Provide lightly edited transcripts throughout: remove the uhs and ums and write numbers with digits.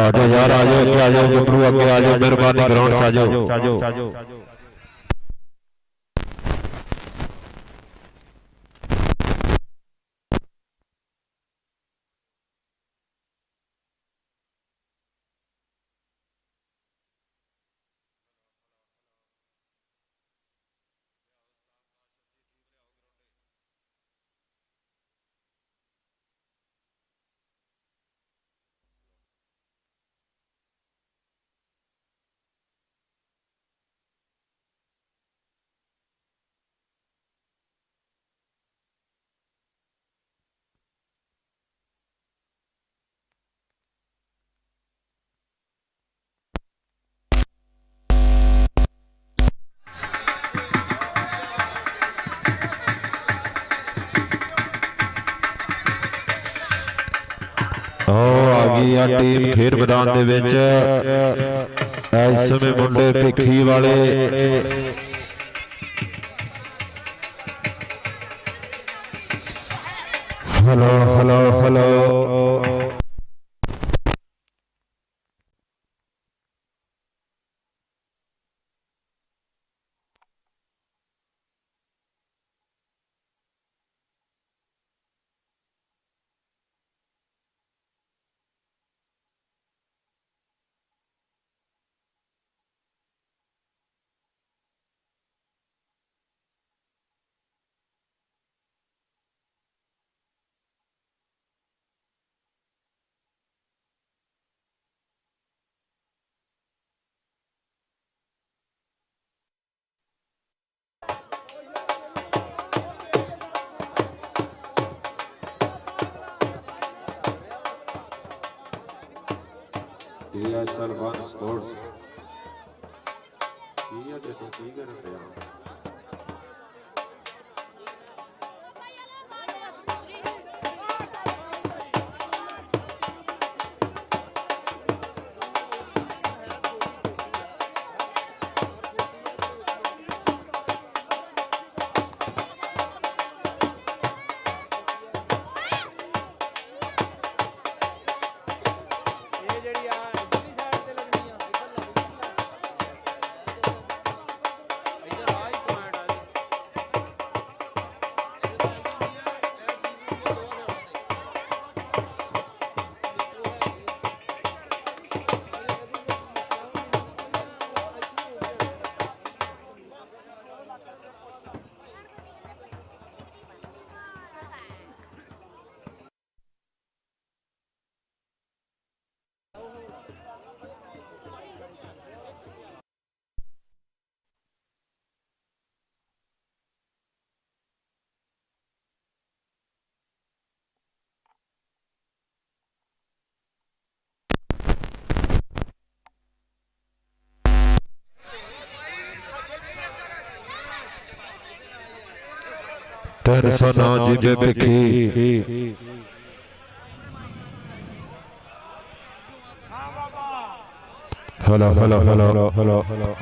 आ जाओ यार, आ जाओ, आ जाओ गबरू, अगे आ जाओ, मेहरबानी ग्राउंड च आ जाओ। आ गई आ टीम खेर मैदान दे विच इस समय मुंडे भिखी वाले hello hello hello DSL One Sports की कर रहे हैं तेरे सो नौ जी Bhikhi hello hello hello hello hello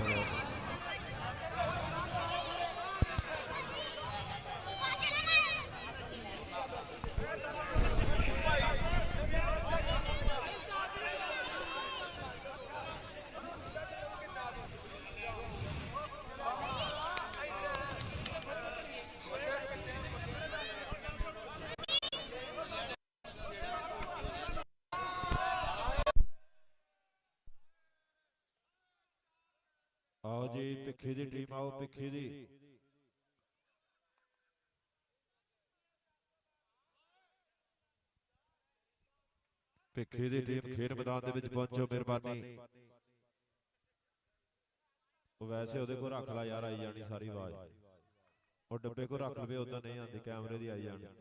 आओ जी भिखी दी टीम आओ भिखी दी भिखी दी टीम खेल मैदान दे विच पहुंचो मेहरबानी वैसे ओदे को रख ला यार आई जानी सारी आवाज और डब्बे को रख लवे उदा नहीं आती कैमरे दी आई जानी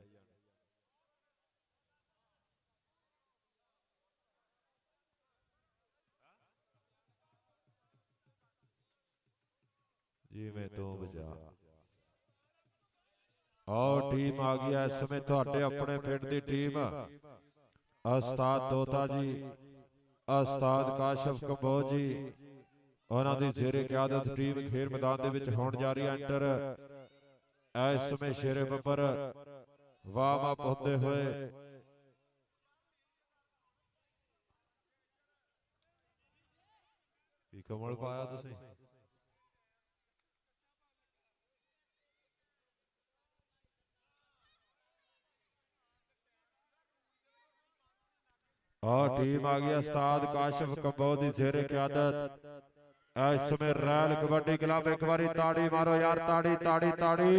जी मैं तो बचा आओ टीम आ गई इस समय तुहाडे अपने पिंड दी टीम उस्ताद दोता जी उस्ताद काशिफ कंबोज जी उन्हां दी जेरे क़यादत टीम खेल मैदान दे विच होण जा रही है एंटर इस समय शेरे बब्बर वार्म अप होते हुए कमल पाया तुसीं और टीम आ गई उस्ताद काशिफ कंबोज दी ज़ेरे क़यादत। इस समय रैल कबड्डी क्लब एक बारी ताड़ी मारो यार, ताड़ी ताड़ी ताड़ी।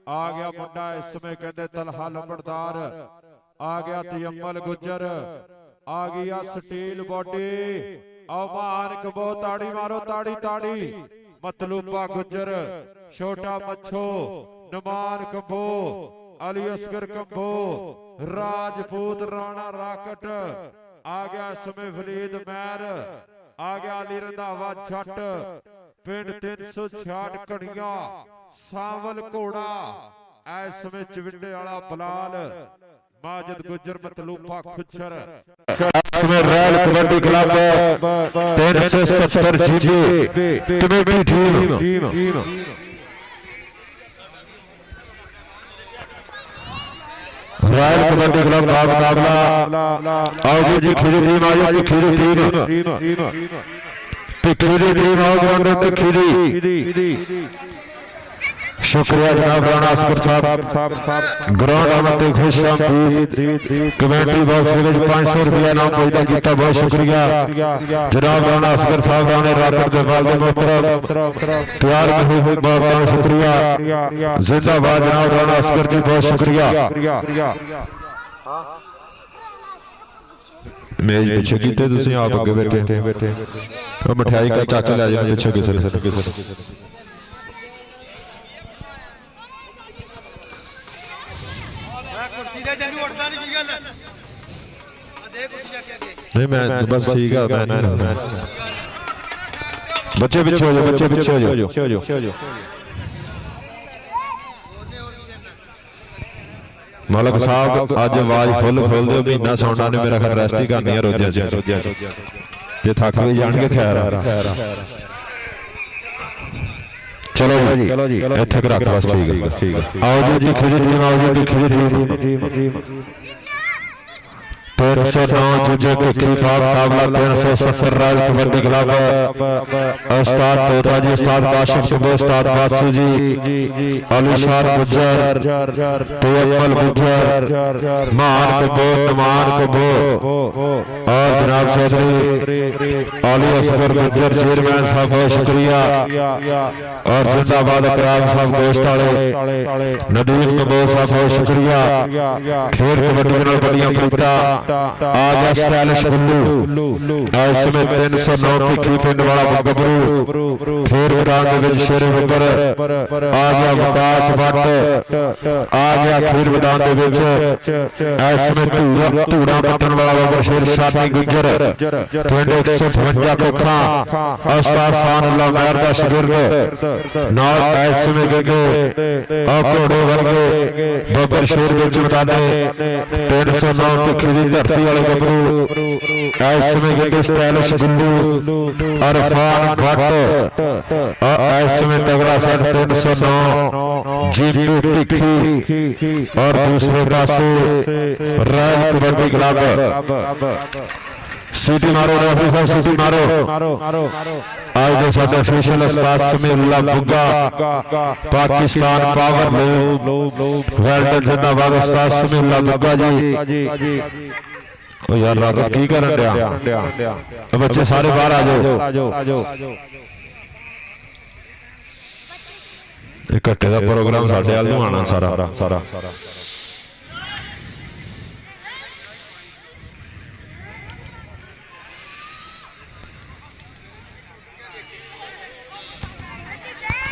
आ गया मुंडा इस समय कहते तलहा लंबड़दार, आ गया तयम्मल गुज्जर, आ गया स्टील बॉडी। अमान कंबोज ताड़ी मारो, ताड़ी ताड़ी। मतलूबा गुज्जर, छोटा मच्छो, नमान कंबोज, अली असगर कंबो, राजपूत राणा राकट। आ गया समय वलीद मैर, आ गया अली रंधावा जट, पिंड 366 घड़िया, सावल घोड़ा। इस समय चविंडे वाला बलाल, माजिद गुज्जर, मतलूबा खुच्चर। रैल kabaddi club 370 GB committee team royal kabaddi club का मुकाबला। आओ जी खीरी टीम, आओ जी खीरी टीम, खीरी टीम आओ ग्राउंड पे खीरी। शुक्रिया जनाब राणा असगर साहब, ग्राउंड आने ते खुश कमेटी बॉक्स में 500 रुपया नाम पैदा किया, बहुत शुक्रिया जनाब राणा असगर साहब, राणे राकट दे वाले मोहतरम प्यार में बहुत शुक्रिया, जिंदाबाद जनाब राणा असगर जी, बहुत शुक्रिया। मेज पिछे कीते तुसीं आप अगे बैठे, मिठाई का चक लै जाओ पिछे किसी नहीं, मैं बस ठीक है। मैं बच्चे पीछे हो जाओ, बच्चे पीछे हो जाओ। मालक साहब अज आवाज फुल खोल दो, महीना सौना ने मेरा घर रेस्ट ही करनी है रोजा जे थक भी जाएंगे। खैर चलो जी इत्थे रख बस, ठीक है। आओ जी खीरी टीम, आओ जी खीरी टीम। 309 जूझे कुकरी का मुकाबला 370 रॉयल कबड्डी क्लब। उस्ताद तोता जी, उस्ताद काशिफ कंबोज, उस्ताद बासु जी, अलीशान गुज्जर, तयम्मल गुज्जर, मान कंबोज, नमान कंबोज और जनाब चौधरी अली असगर गुज्जर चेयरमैन साहब, बहुत शुक्रिया। और जिंदाबाद इकराम साहब गोश्त वाले, नदीम कंबोज साहब, बहुत शुक्रिया। खेल कबड्डी नाल बड़ियां प्रीता आजा स्टाइलिश गुल्लू। इस समय 309 की पिंड वाला गबरू, खेल मैदान दे विच शेर ऊपर आ गया विकास भट्ट, आ गया खेल मैदान दे विच। इस समय धूड़ा पट्टन वाला बाबर शेर शादी गुज्जर, पिंड 158 कोखा, उस्ताद सानुल्लाह महर दा शागिर्द नाल। इस समय के घोड़े वर्गे बाबर शेर विच मैदाने 309 की धरती वाले गबरू। इस समय के स्टाइलिश गुल्लू, अरफान भट्ट, इस समय तगड़ा सेट 309 जीपी टिक्की। और दूसरे पासे रॉयल कबड्डी क्लब। सीटी मारो रेफरी साहब, सीटी मारो। आज के साथ ऑफिशियल उस्ताद Samiullah Bugga, Pakistan power loop, well done जिंदाबाद उस्ताद समीउल्लाह बुग्गा जी। ओ यार राघव की करन दिया, बच्चे सारे बाहर आ जाओ। इकट्ठे दा प्रोग्राम साडे वाल नूं आना सारा।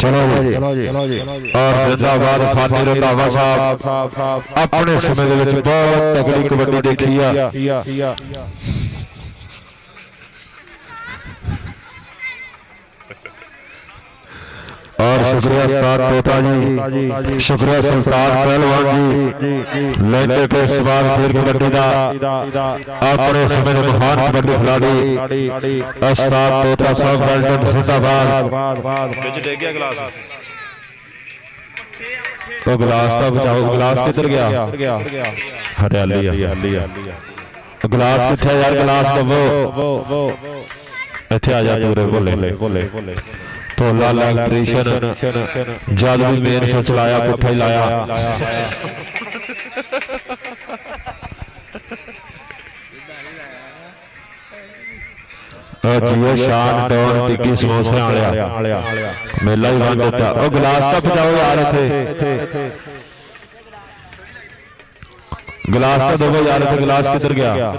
चलो जी। और जिंदाबाद फानी रंधावा साहब, अपने समय दे विच बहुत तगड़ी कबड्डी देखी है। और शुक्रिया उस्ताद तोता जी, शुक्रिया सुल्तान पहलवान जी, लेंदे पे सवाल खेल कबड्डी दा अपने समय दे महान कबड्डी खिलाड़ी उस्ताद तोता साहब, वेल्डन जिंदाबाद। विच डे गया गिलास, तो गिलास का बचाओ, गिलास किधर गया? हरियाली गिलास किथे यार, गिलास दवो। ਇੱਥੇ ਆ ਜਾ ਪੂਰੇ ਭੋਲੇ ਭੋਲਾ ਇਲੈਕਟ੍ਰੀਸ਼ੀਅਨ ਜਦ ਵੀ ਮੇਨ ਸੱਚ ਲਾਇਆ ਪੁੱਠਾ ਹੀ ਲਾਇਆ ਜੀਓ ਸ਼ਾਨ ਡੋਨ ਟਿੱਕੀ ਸਮੋਸੇ ਵਾਲਿਆ ਮੇਲਾ ਹੀ ਬੰਦ ਦਿੱਤਾ ਉਹ ਗਲਾਸ ਤਾਂ ਪਜਾਓ ਯਾਰ ਇੱਥੇ ਗਲਾਸ ਤਾਂ ਦੇਵੋ ਯਾਰ ਇੱਥੇ ਗਲਾਸ ਕਿੱਧਰ ਗਿਆ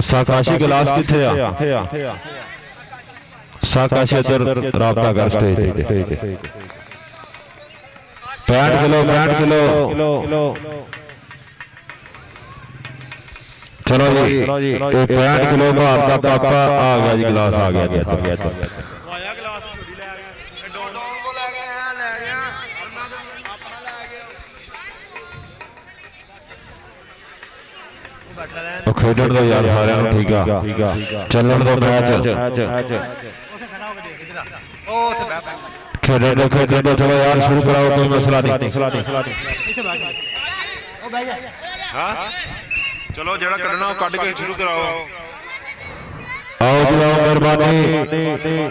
ਸਾਕਾਸ਼ੀ ਗਲਾਸ ਕਿੱਥੇ ਆ ਸਾਕਾਸ਼ੀ ਇੱਧਰ ਰਾਬਤਾ ਕਰ ਸਟੇਜ ਤੇ 65 ਕਿਲੋ ਚਲੋ ਜੀ ਇਹ 65 ਕਿਲੋ ਭਾਰ ਦਾ ਪਾਪਾ ਆ ਗਿਆ ਜੀ ਗਲਾਸ ਆ ਗਿਆ ਜੀ ਆਇਆ ਗਲਾਸ ਛੋਟੀ ਲੈ ਗਿਆ ਡੋਨ ਕੋ ਲੈ ਗਿਆ ਆਪਣਾ ਲੈ ਗਿਆ ਉਹ ਬੱਟਾ ਲੈ ਉਹ ਖੇਡਣ ਦਾ ਯਾਰ ਸਾਰਿਆਂ ਨੂੰ ਠੀਕ ਆ ਚੱਲਣ ਦਾ ਮੈਚ ਉੱਥੇ ਖੜਾ ਹੋ ਕੇ ਦੇਖ ਇਧਰ ਉਹ ਉੱਥੇ ਬਹਿ ਖੇਡਣ ਦਾ ਚਲੋ ਯਾਰ ਸ਼ੁਰੂ ਕਰਾਓ ਕੋਈ ਮਸਲਾ ਨਹੀਂ ਇੱਥੇ ਬਹਿ ਜਾ ਉਹ ਬਹਿ ਜਾ ਹਾਂ ਚਲੋ ਜਿਹੜਾ ਕੱਢਣਾ ਉਹ ਕੱਢ ਕੇ ਸ਼ੁਰੂ ਕਰਾਓ ਆਓ ਜੀ ਆਓ ਮਿਹਰਬਾਨੀ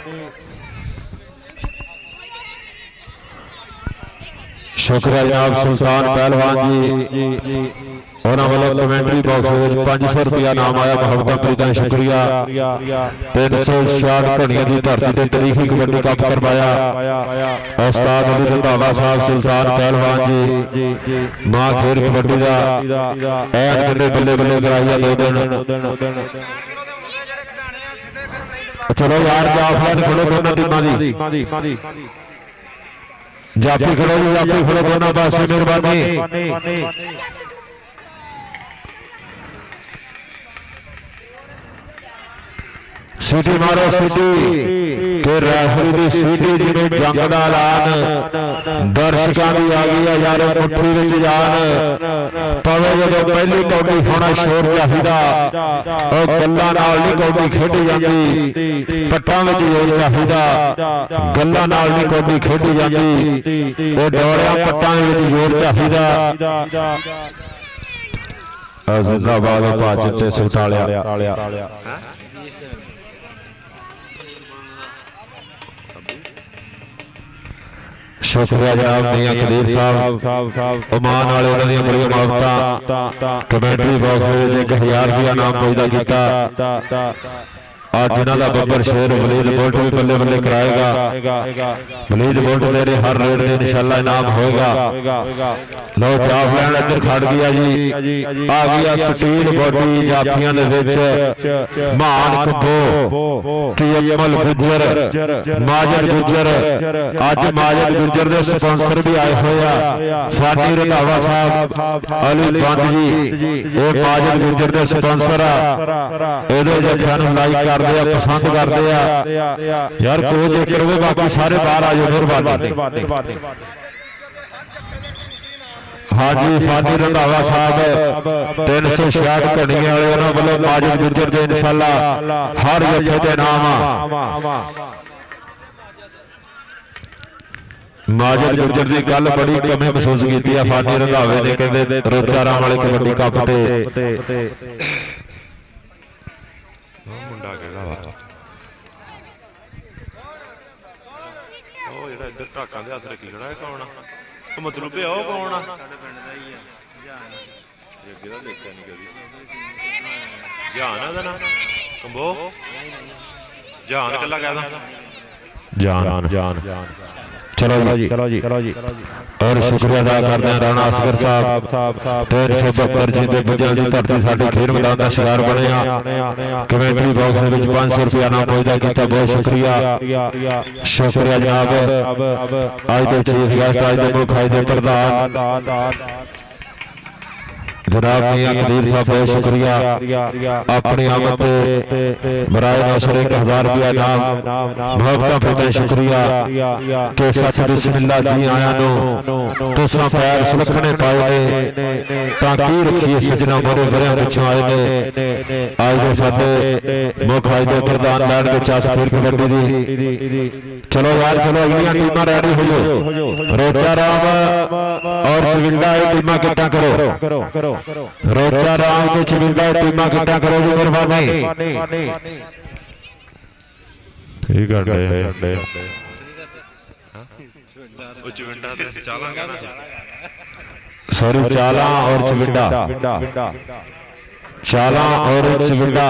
ਸ਼ੁਕਰੀਆ ਜਨਾਬ ਸੁਲਤਾਨ ਪਹਿਲਵਾਨ ਜੀ ਉਹਨਾਂ ਵੱਲੋਂ ਕਮੈਂਟਰੀ ਬਾਕਸ ਵਿੱਚ 500 ਰੁਪਇਆ ਨਾਮ ਆਇਆ ਮੁਹੱਬਤਾਂ ਪ੍ਰੀਤਾਂ ਸ਼ੁਕਰੀਆ 366 ਘੜੀਆਂ ਦੀ ਧਰਤੀ ਤੇ ਤਾਰੀਖੀ ਕਬੱਡੀ ਕੱਪ ਕਰਵਾਇਆ ਉਸਤਾਦ ਅਲੀ ਰੰਧਾਵਾ ਸਾਹਿਬ ਸੁਲਤਾਨ ਪਹਿਲਵਾਨ ਜੀ ਮਾਂ ਖੇਡ ਕਬੱਡੀ ਦਾ ਐਨ ਕਿੰਨੇ ਬੱਲੇ ਕਰਾਈਆ 2 ਦਿਨ ਚਲੋ ਯਾਰ ਜਾਫਰ ਖੜੋ ਦੋਨਾਂ ਟੀਮਾਂ ਦੀ ਜਾਫੀ ਖੜੋ ਜੀ ਜਾਫੀ ਖੜੋ ਦੋਨਾਂ ਪਾਸੇ ਮਿਹਰਬਾਨੀ सीटी मारो सीटी ते रेफरी दी सीटी जिवें जंग दा ऐलान दर्शकां दी आ गई है यार मुट्ठी विच जान पवे जदों पहली कौडी होना शोर चाहिदा ओ गल्लां नाल नहीं कौडी खेडी जांदी पट्टां विच जोर चाहिदा गल्लां नाल नहीं कौडी खेडी जांदी ओ दौड़िया पट्टां विच जोर चाहिदा जिंदाबाद पाचन ते सुटालिया शुक्रिया जनाब मियां कदीर साहब ओमान वाले उन्होंने बड़ी मुहब्बतां कमेंटरी बॉक्स में 1000 रुपया नाम पैदा किया आज जिन्हों का बब्बर शेर वलीद बुल्ट भी बल्ले बल्ले कराएगा वलीद बुल्ट मेरे हर रेड से इंशाल्लाह इनाम होगा लो जाफ लैंड इधर खड़ गया जी आ गया सुशील बॉडी जाफियां दे विच महान कंबो तयम्मल गुज्जर माजिद गुज्जर आज माजिद गुज्जर दे स्पॉन्सर भी आए हुए आ फानी रंधावा साहब अली बंद जी ये माजिद गुज्जर दे स्पॉन्सर आ एदे जफियां नूं लाइक पसंद करते यार कोच एक करोगे बाकी सारे बाहर आ जाओ मेहरबानी हाँ जी फानी रंधावा साहब 366 घड़ियां वाले उन्होंने वालों माजिद गुज्जर दे इंशाल्लाह हर जत्थे ते नाम माजिद गुज्जर की गल बड़ी कमी महसूस की है फानी रंधावे ने कहते रोचारा वाले कबड्डी कप ते ਮੁੰਡਾ ਕਿਹੜਾ ਵਾ ਉਹ ਜਿਹੜਾ ਇੱਧਰ ਢਾਕਾਂ ਦੇ ਹੱਥ ਰੱਖੀ ਖੜਾ ਹੈ ਕੌਣ ਆ ਉਹ ਮਤਲਬ ਹੈ ਉਹ ਕੌਣ ਆ ਸਾਡੇ ਪਿੰਡ ਦਾ ਹੀ ਆ ਜਾਨ ਅੱਗੇ ਦਾ ਦੇਖਿਆ ਨਹੀਂ ਕਦੀ ਜਾਨ ਆ ਦਾ ਨਾ ਕੰਬੋ ਜਾਨ ਕੱਲਾ ਕਹਿਦਾ ਜਾਨ चलो जी और शुक्रिया अदा करते हैं राणा असगर साहब 372 जी के बुजल की धरती साडे खेल मैदान का शिकार बने कमेंटरी बॉक्स में 500 रुपया नाम पैदा किया बहुत शुक्रिया जनाब आज के चीफ गेस्ट आज के मुल्क दे प्रधान जनाब मियां कदीर साहब बहुत शुक्रिया अपनी आमद बराए नौसर 1000 रुपया नाम बहुत बहुत शुक्रिया कि सच बिस्मिल्लाह जी आया नो तुसा पैर सुलखने पाए ने ताकि रखिए सजना मोरे बरिया पिछों आए ने आज दे साडे मुख आज दे प्रधान लैंड विच आस फिर कबड्डी दी चलो यार चलो अगलियां टीमां रेडी हो जाओ रोचा राम और चविंदा टीमां किट्ठा करो रोचा राम ते चविंदा टीमां किट्ठा करो जी मेहरबानी ठीक है चविंडा ते चाला कहना सॉरी चाला और चविंडा चाला और चविंडा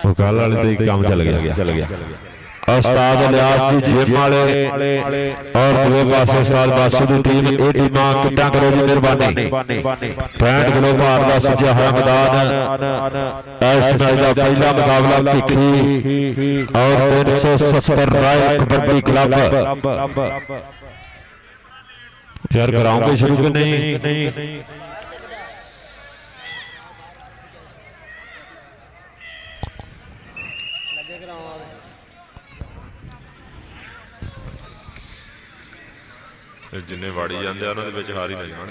वो कल वाले तो काम चल गया उस्ताद इलियास जी जिम वाले और दूसरे पासे उस्ताद बासु की टीम ये टीमां किट्ठा करो जी मेहरबानी 65 किलो भार का सज्जा होया मैदान इस मैच का पहला मुकाबला भिखी और 370 राय कबड्डी क्लब यार कराओगे शुरू कि नहीं जिन्ने वाड़ी जाते उन्होंने विच हार ही नहीं जान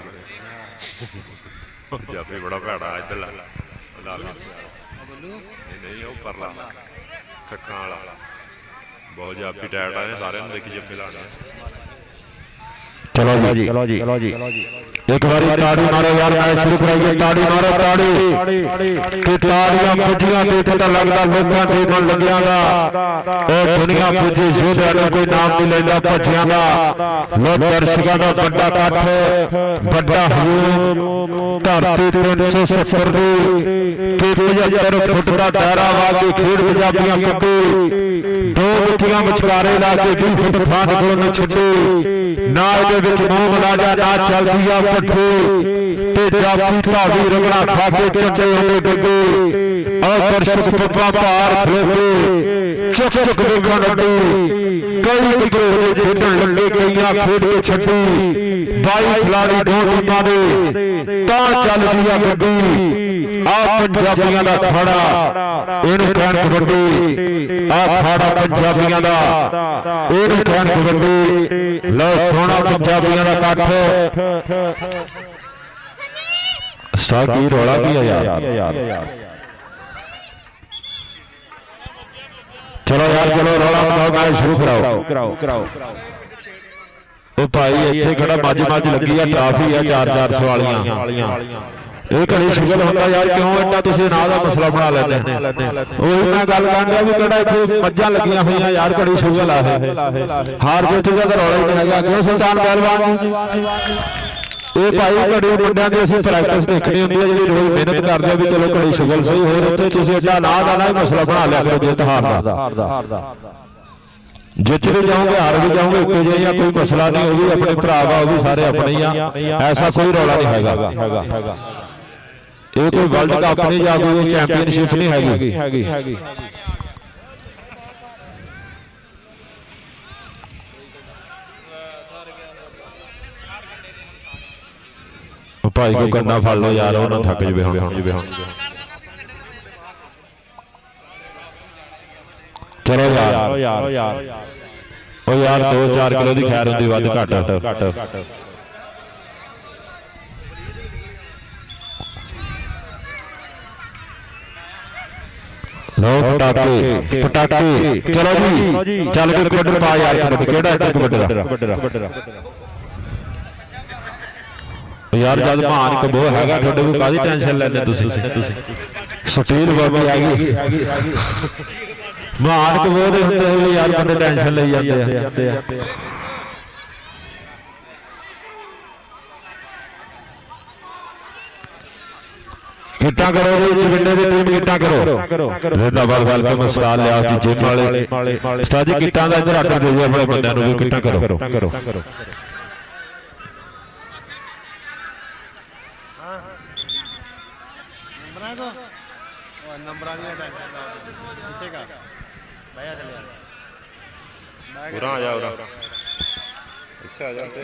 जाफी बड़ा भैड़ा इधर नहीं वो परला कक्खां वाला बहुत जाफी टाइट आए सारे देखी जप्पे लाने चलो जी एक बार ताड़ी मारो यार मैच शुरू कराइए ताड़ी मारो ताड़ी कि ताड़ियां पुजियां ते पता लगदा लोकां ते मन लग्यागा ओ दुनिया पुजी योद्धा दा कोई नाम नहीं लैंदा भज्जियां दा लोक दर्शकां दा बड़ा इकट्ठ बड़ा हजूम धरती 370 दी कि 75 फुट दा दायरा वागी खेड पंजाबियां कबड्डी दो मुठियां विचकारे ला के 20 फुट फाट कोल न छड्डी ना इहदे विच मोह मलाजा ना चलदी आ पट्टी ते जाफी धावी रगड़ा खा के चंगे होंदे डगे और दर्शक पप्पा भार खलोते चुक चुक वेखण लगे कई टकोरे खेडण लगे कईयां खेड के छड्डी 22 खिलाड़ी दो टीमां दे तां चलदी आ गड्डी आ पंजाबियां दा खाड़ा इहनूं कहण कबड्डी आ खाड़ा पंजाबियां दा इहनूं कहण कबड्डी लो सोना पंजाबियां दा इकट्ठ सा की रौला की है यार चलो यार चलो रौला पाओ मैच शुरू कराओ ओ भाई इत्थे खड़ा मज लगी है ट्राफी है 4-400 वालियां ਇਹ ਘੜੀ ਸ਼ੁਗਲ ਹੁੰਦਾ ਯਾਰ ਕਿਉਂ ਇੰਨਾ ਤੁਸੀਂ ਨਾ ਦਾ ਮਸਲਾ ਬਣਾ ਲੈਂਦੇ ਉਹੀ ਮੈਂ ਗੱਲ ਕਰਦਾ ਵੀ ਕਿਹੜਾ ਇੱਥੇ ਮੱਝਾਂ ਲੱਗੀਆਂ ਹੋਈਆਂ ਯਾਰ ਘੜੀ ਸ਼ੁਗਲ ਆ ਹਾਰ ਜਿੱਤ ਦਾ ਰੌਲਾ ਹੀ ਨਹੀਂ ਹੈਗਾ ਕਿਉਂ ਸੁਲਤਾਨ ਪਹਿਲਵਾਨ ਇਹ ਭਾਈ ਘੜੀ ਮੁੰਡਿਆਂ ਦੀ ਅਸੀਂ ਪ੍ਰੈਕਟਿਸ ਦੇਖਣੀ ਹੁੰਦੀ ਹੈ ਜਿਹੜੀ ਰੋਜ਼ ਮਿਹਨਤ ਕਰਦੇ ਆ ਵੀ ਚਲੋ ਘੜੀ ਸ਼ੁਗਲ ਸਹੀ ਹੋਰ ਉੱਥੇ ਤੁਸੀਂ ਇੱਡਾ ਨਾ ਦਾ ਹੀ ਮਸਲਾ ਬਣਾ ਲਿਆ ਕਰੋ ਜਿੱਤ ਹਾਰ ਦਾ ਜਿੱਤ ਵੀ ਜਾਓਗੇ ਹਾਰ ਵੀ ਜਾਓਗੇ ਇੱਕੋ ਜਿਹੇ ਆ ਕੋਈ ਮਸਲਾ ਨਹੀਂ ਉਹ ਵੀ ਆਪਣੇ ਭਰਾ ਵਾ ਉਹ ਵੀ ਸਾਰੇ ਆਪਣੇ ਹੀ ਆ ਐਸਾ ਕੋਈ ਰੌਲਾ ਨਹੀਂ ਹੈਗਾ ਇਹ ਕੋਈ ਵਰਲਡ ਕੱਪ ਨਹੀਂ ਜਾਂ ਕੋਈ ਚੈਂਪੀਅਨਸ਼ਿਪ ਨਹੀਂ ਹੈਗੀ ਭਾਈ ਕੋ ਕੰਨਾ ਫੜ ਲਓ ਯਾਰ ਉਹਨਾਂ ਥੱਕ ਜਵੇ ਹੁਣ ਚਲੋ ਯਾਰ ਉਹ ਯਾਰ 2-4 ਕਿਲੋ ਦੀ ਖੈਰ ਹੁੰਦੀ ਵੱਧ ਘੱਟ लो पटाके चलो जी चल के कबड्डी पा यार कबड्डी केड़ा है कबड्डी यार जद महान कबो हैगा थोड़े को कादी टेंशन लेने तुसी सुटील बाबी आ गई महान कबो दे हुंदे यार बंदे टेंशन ले जांदे आ किट्टा करो जी चविंडे दी टीम किट्टा करो जिंदाबाद वेलकम उस्ताद लियास जी जिम वाले उस्ताद जी किट्टा दा इधर आर्डर दे अपने बंदे नु किट्टा करो नंबरां दी टेंशन ला किथे का भैया चले उरा आ जा उरा अच्छा आ जा ते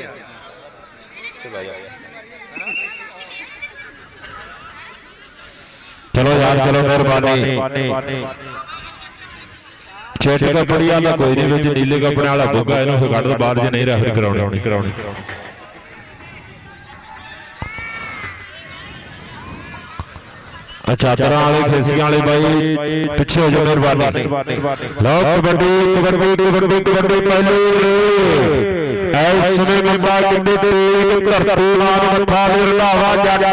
ला जा चलो यार चलो मेहरबानी चिट कपड़ी वाला कोई नहीं विच नीले कपड़े वाला बुग्गा इहनूं फिर कढ दो बाहर जे नहीं रेफरी कराउणी चादर वाले खेसियां वाले भाई पिछे हो जाओ मेहरबानी लो कबड्डी कबड्डी कबड्डी कबड्डी पहले ऐसे मुंडा किंडे ते धरती मां मत्था रंधावा जट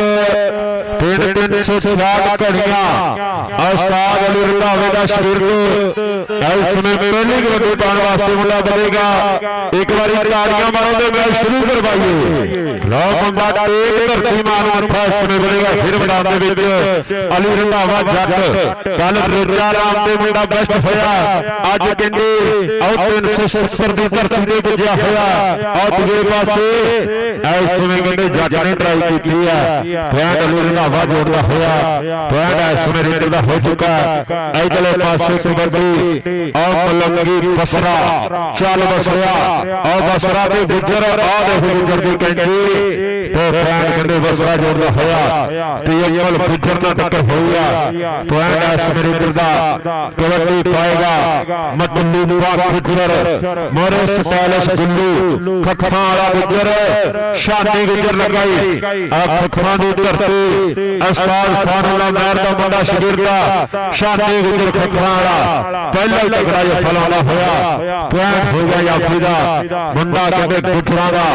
पिंड 360 घड़ियां उस्ताद अली रंधावे दा शरीर ऐसे पहली कबड्डी पाने वास्ते मुंडा बनेगा एक बार तालियां मारो ते मैच शुरू करवाइए लो मुंडा तेज धरती मां मत्था इसमें बनेगा फिर मैदान दे विच अली रंधावा जट कल रेजा राम दे मुंडा बेस्ट होया अज कहंदे और 370 दी धरती ते पुज्या होया और दूजे पासे इस समय कहंदे जट ने ट्राई की है पॉइंट अली रंधावा जोड़दा होया पॉइंट इस समय रेडर दा हो चुका इधरले पासे कबड्डी और मलंगी बसरा चल बसरा और बसरा ते गुजर आ देखो गुजर दी कैंची तो पॉइंट कहंदे बसरा जोड़दा होया ते अमल गुजर दा टक्कर होया पॉइंट इस समय रेडर दा कबड्डी पाएगा मतलू गुजर मोरे स्टाइलिश गुल्लू खखा वाला गुजर शादी गुजर लगाई खखा दी धरती उस्ताद सानुल्लाह महर दा मुंडा शरीर दा शादी गुजर खखा वाला पहला ही तगड़ा जो फलाना होया पॉइंट हो गया याफी दा मुंडा कहते गुजरा दा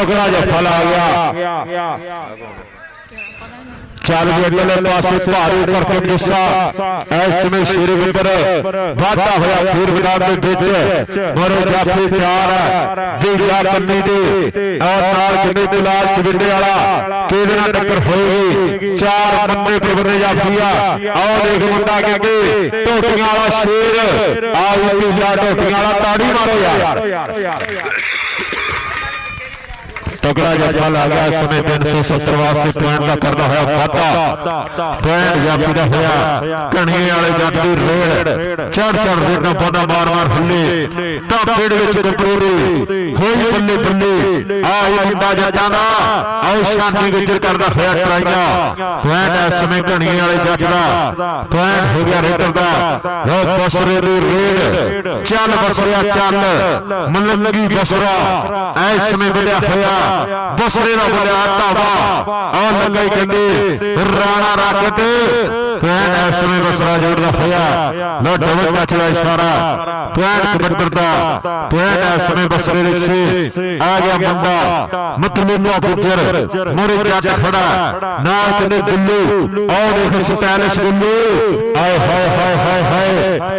तगड़ा जो फल आ गया चल अगले पासे भारी करके गुस्सा ऐसे शेर विकर वाधा होया फिर मैदान के विच मरो जाफी चार दूजा कन्नी दे और नाल किन्नी दुलाल चविंडे वाला किहदे नाल टक्कर होएगी चार बंदे पे बने जाफिया और देख मुंडा कहके टोटियां वाला शेर आओ दूजा टोटियां वाला ताड़ी मारो यार तगड़ा जफा आ गया इस समय 370 वास्ते पॉइंट का करना होया वाधा पॉइंट जाफी दा होया कणिए वाले जट दी रेड चढ़ रेडा पाना मार मार हल्ले तां पेड़ विच कपड़ोरी होई बल्ले बल्ले आई मुंडा जटां दा आओ शांति गुजर करदा होया ट्राइयां पॉइंट इस समय कणिए वाले जट दा पॉइंट हो गया रेडर दा लो बसरे दी रेड चल बसरिया चल मलंगी बसरा इस समय बढ़िया होया बसरे दा बोलिया धावा और लगाई कहंदे राणा राकट पॉइंट इस समय बसरा जोड़दा होया लो डबल टच दा इशारा पॉइंट कबड्डी दा पॉइंट इस समय बसरे दे से आ गया मुंडा मतलूबा गुजर मोरे जट खड़ा नाल कहंदे गुल्लू और देख स्टाइलिश गुल्लू आए हाय हाय हाय हाय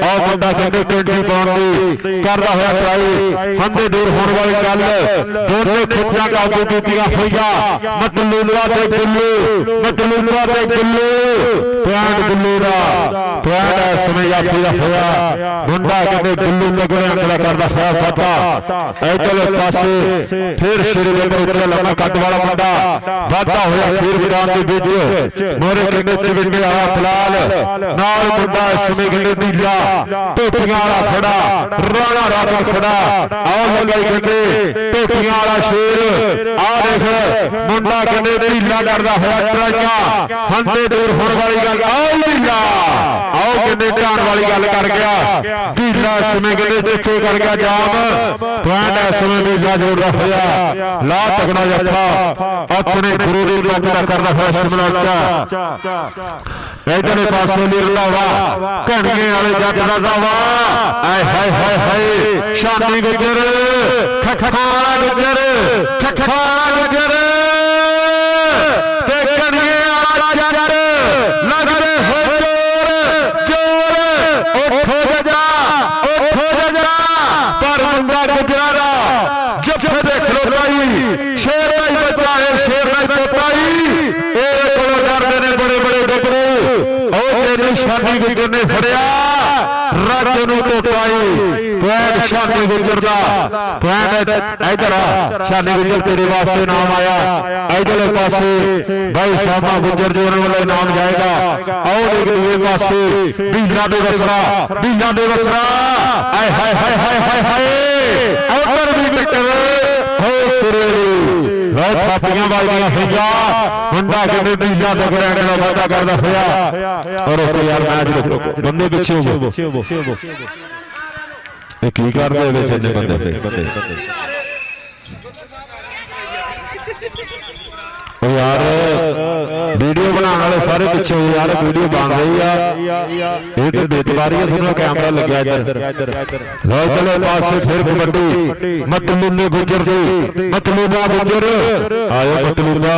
और मुंडा कहंदे कैंची पाउण दी करदा होया ट्राई हंदे दूर होण वाली गल दोने खिच्चा काबू कीतियां होईया मतलूबा ते गुल्लू पॉइंट गुल्लू दा पॉइंट इस समय याफी दा होया मुंडा कहंदे गुल्लू लगने अंकड़ा करदा होया वाधा इधरले पासे फिर श्री विकर उच्चा लम्मा कट वाला मुंडा वाधा होया फिर मैदान दे विच मोरे कहंदे चविंडे वाला फिलहाल नाल मुंडा इस समय कहंदे नीला टोटियां वाला खड़ा राणा राकट खड़ा और लगाई कहंदे टोटियां वाला शेर आ देख मुंडा कहंदे नीला करदा होया ट्राइयां हंदे दूर होण वाली गल आओ नीला आओ कहंदे ध्यान वाली गल कर गया नीला इस समय कहंदे देखो कर गया जाम पॉइंट इस समय नीला जोड़दा होया ला तगड़ा जफा अपने गुरु दी रक्षा करदा होया शिमला इधरले पासे अली रंधावा कणिए वाले जट दा दावा आए हाय हाय हाय शादी गुजर खखा गुजर गुजर ते कणिए वाला जट लगदे हो जोर उठो जा पर मुंडा गुजरा जफे देख लो भाई शेर नहीं बचा है शेर नहीं पोताई ए कोलो डरदे ने बड़े बड़े डबरू और तेरी शादी गुजर ने फड़िया राजू नूं टोटाई पॉइंट शादी गुजर दा पॉइंट इधर शादी गुजर तेरे वास्ते नाम आया इधरले पासे भाई सामा गुजर जो वाले नाम जाएगा और एक दूसरे पासे बीजा दे बसरा आए हाय हाय हाय हाय हाय और भी टक्कर हो सुरेली ਲੋ ਥਾਪੀਆਂ ਵੱਜਦੀਆਂ ਹੋਈਆਂ ਮੁੰਡਾ ਕਿਵੇਂ ਬੀਜਾ ਦੇ ਗ੍ਰੈਂਡ ਦਾ ਵਾਅਦਾ ਕਰਦਾ ਹੋਇਆ ਔਰ ਉਹ ਯਾਰ ਮੈਚ ਰੁਕੋ ਬੰਦੇ ਪਿੱਛੇ ਹੋ ਇਹ ਕੀ ਕਰਦੇ ਵਿੱਚ ਇੰਨੇ ਬੰਦੇ ਉਹ ਯਾਰ ਵੀਡੀਓ ਬਣਾਉਣ ਵਾਲੇ ਸਾਰੇ ਪਿੱਛੇ ਹੋ ਯਾਰ ਵੀਡੀਓ ਬਣ ਰਹੀ ਆ ਇਹ ਤੇ ਬੇਤਬਾਰੀ ਆ ਤੁਹਾਨੂੰ ਕੈਮਰਾ ਲੱਗਿਆ ਇੱਧਰ ਲਓ ਚਲੋ ਪਾਸੇ ਫਿਰ ਕਬੱਡੀ ਮਤਲੂਬੇ ਗੁੱਜਰ ਜੀ ਮਤਲੂਬਾ ਗੁੱਜਰ ਆਇਓ ਮਤਲੂਬਾ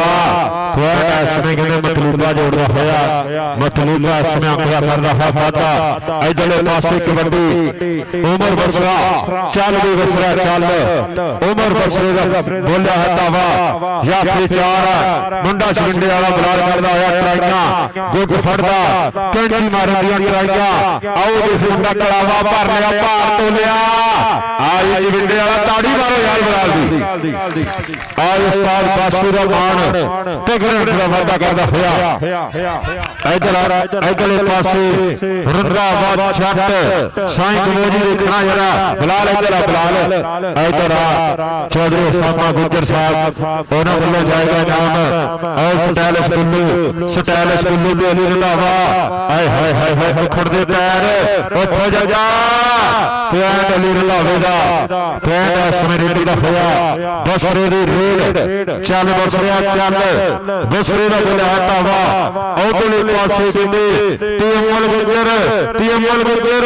ਥੋੜਾ ਐਸਵੇਂ ਕਹਿੰਦੇ ਮਤਲੂਬਾ ਜੋੜਦਾ ਹੋਇਆ ਮਤਲੂਬਾ ਐਸਵੇਂ ਆਪਣਾ ਕਰਦਾ ਹੈ ਵਾਦਾ ਇੱਧਰਲੇ ਪਾਸੇ ਕਬੱਡੀ ਉਮਰ ਬਸਰਾ ਚੱਲ ਵੀ ਬਸਰਾ ਚੱਲ ਉਮਰ ਬਸਰੇ ਦਾ ਬੋਲਿਆ ਹੈ ਤਾਵਾ ਜਾਂ ਫਿਰ ਚਾਰ ਮੁੰਡਾ ਛਿੰਡੇ ਵਾਲਾ ਬਲਾਲ ਕਰਦਾ ਹੋਇਆ ਟਰਾਈਆਂ ਗੁੱਗ ਫੜਦਾ ਕੈਂਚੀ ਮਾਰਨ ਦੀਆਂ ਟਰਾਈਆਂ ਆਓ ਦੇਖ ਮੁੰਡਾ ਕਲਾਵਾ ਭਰ ਲਿਆ ਭਾਰ ਤੋਲਿਆ ਆਈ ਛਿੰਡੇ ਵਾਲਾ ਤਾੜੀ ਮਾਰੋ ਯਾਰ ਬਲਾਲ ਦੀ ਆਏ ਉਸਤਾਦ ਬਾਸੂ ਦਾ ਮਾਣ ਤੇ ਗ੍ਰੈਂਡ ਦਾ ਵਾਅਦਾ ਕਰਦਾ ਹੋਇਆ ਇੱਧਰਲੇ ਪਾਸੇ ਰੰਗਾਵਾ ਛੱਟ ਸਾਈਂ ਕਮੋਜੀ ਦੇਖਣਾ ਜਰਾ ਬਲਾਲ ਇੱਧਰ ਚੌਧਰੀ ਉਸਾਮਾ ਗੁੱਜਰ ਸਾਹਿਬ ਉਹਨਾਂ ਵੱਲੋਂ ਜਾਏਗਾ ਨਾਮ ਔਰ ਸਟਾਈਲਿਸ਼ ਗੁੱਲੂ ਦੇ ਅਲੀ ਰੰਧਾਵਾ ਹਾਏ ਹਾਏ ਹਾਏ ਹਾਏ ਖੜਦੇ ਪੈਰ ਉੱਠੋ ਜਾ ਪੈਂਡ ਅਲੀ ਰੰਧਾਵੇ ਦਾ ਪੈਂਡ ਐਸਵੇਂ ਰੇਡੀ ਦਾ ਹੋਇਆ ਬਸਰੇ ਦੀ ਰੇਡ ਚੱਲ ਬਸਰਿਆ ਚੱਲ ਬਸਰੇ ਦਾ ਬੋਲਿਆ ਤਾਵਾ ਉਧਰਲੇ ਪਾਸੇ ਕਹਿੰਦੇ ਟੀਐਮਐਲ ਗੁੱਜਰ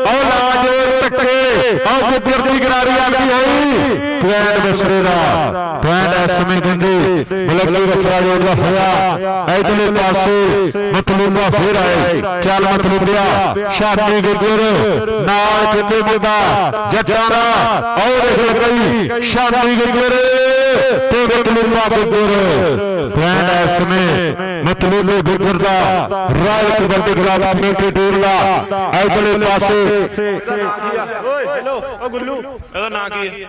ਔ ਲਾਜੋਰ ਟੱਕੇ ਔ ਗੁੱਜਰ ਦੀ ਗਰਾਰੀ ਆਂਦੀ ਹੋਈ ਪੈਂਡ ਬਸਰੇ ਦਾ ਪੈਂਡ ਐਸਵੇਂ ਕਹਿੰਦੇ ਮਲਕੀ ਬਸਰਾ ਜੋੜਦਾ ਹੋਇਆ ਇੱਧਰਲੇ ਪਾਸੇ ਮਤਲੂਬਾ ਫੇਰ ਆਏ ਚੱਲ ਮਤਲੂਬਿਆ ਸ਼ਾਦੀ ਗੁੱਜਰ ਨਾਲ ਕਿਤੇ ਮੁੰਡਾ ਜੱਟਾਂ ਦਾ ਔ ਦੇਖ ਲਗਈ ਸ਼ਾਦੀ ਗੁੱਜਰ ਤੇ ਮਤਲੂਬਾ ਗੁੱਜਰ ਪੈਂਡ ਐਸਵੇਂ ਮਤਲੂਬੇ ਗੁੱਜਰ ਦਾ ਰਾਇਲ ਕਬੱਡੀ ਕਲੱਬ ਕਮੇਟੀ ਟੂਰਲਾ ਇੱਧਰਲੇ ਪਾਸੇ ਓਏ ਹੈਲੋ ਓ ਗੁੱਲੂ ਇਹਦਾ ਨਾਂ ਕੀ ਹੈ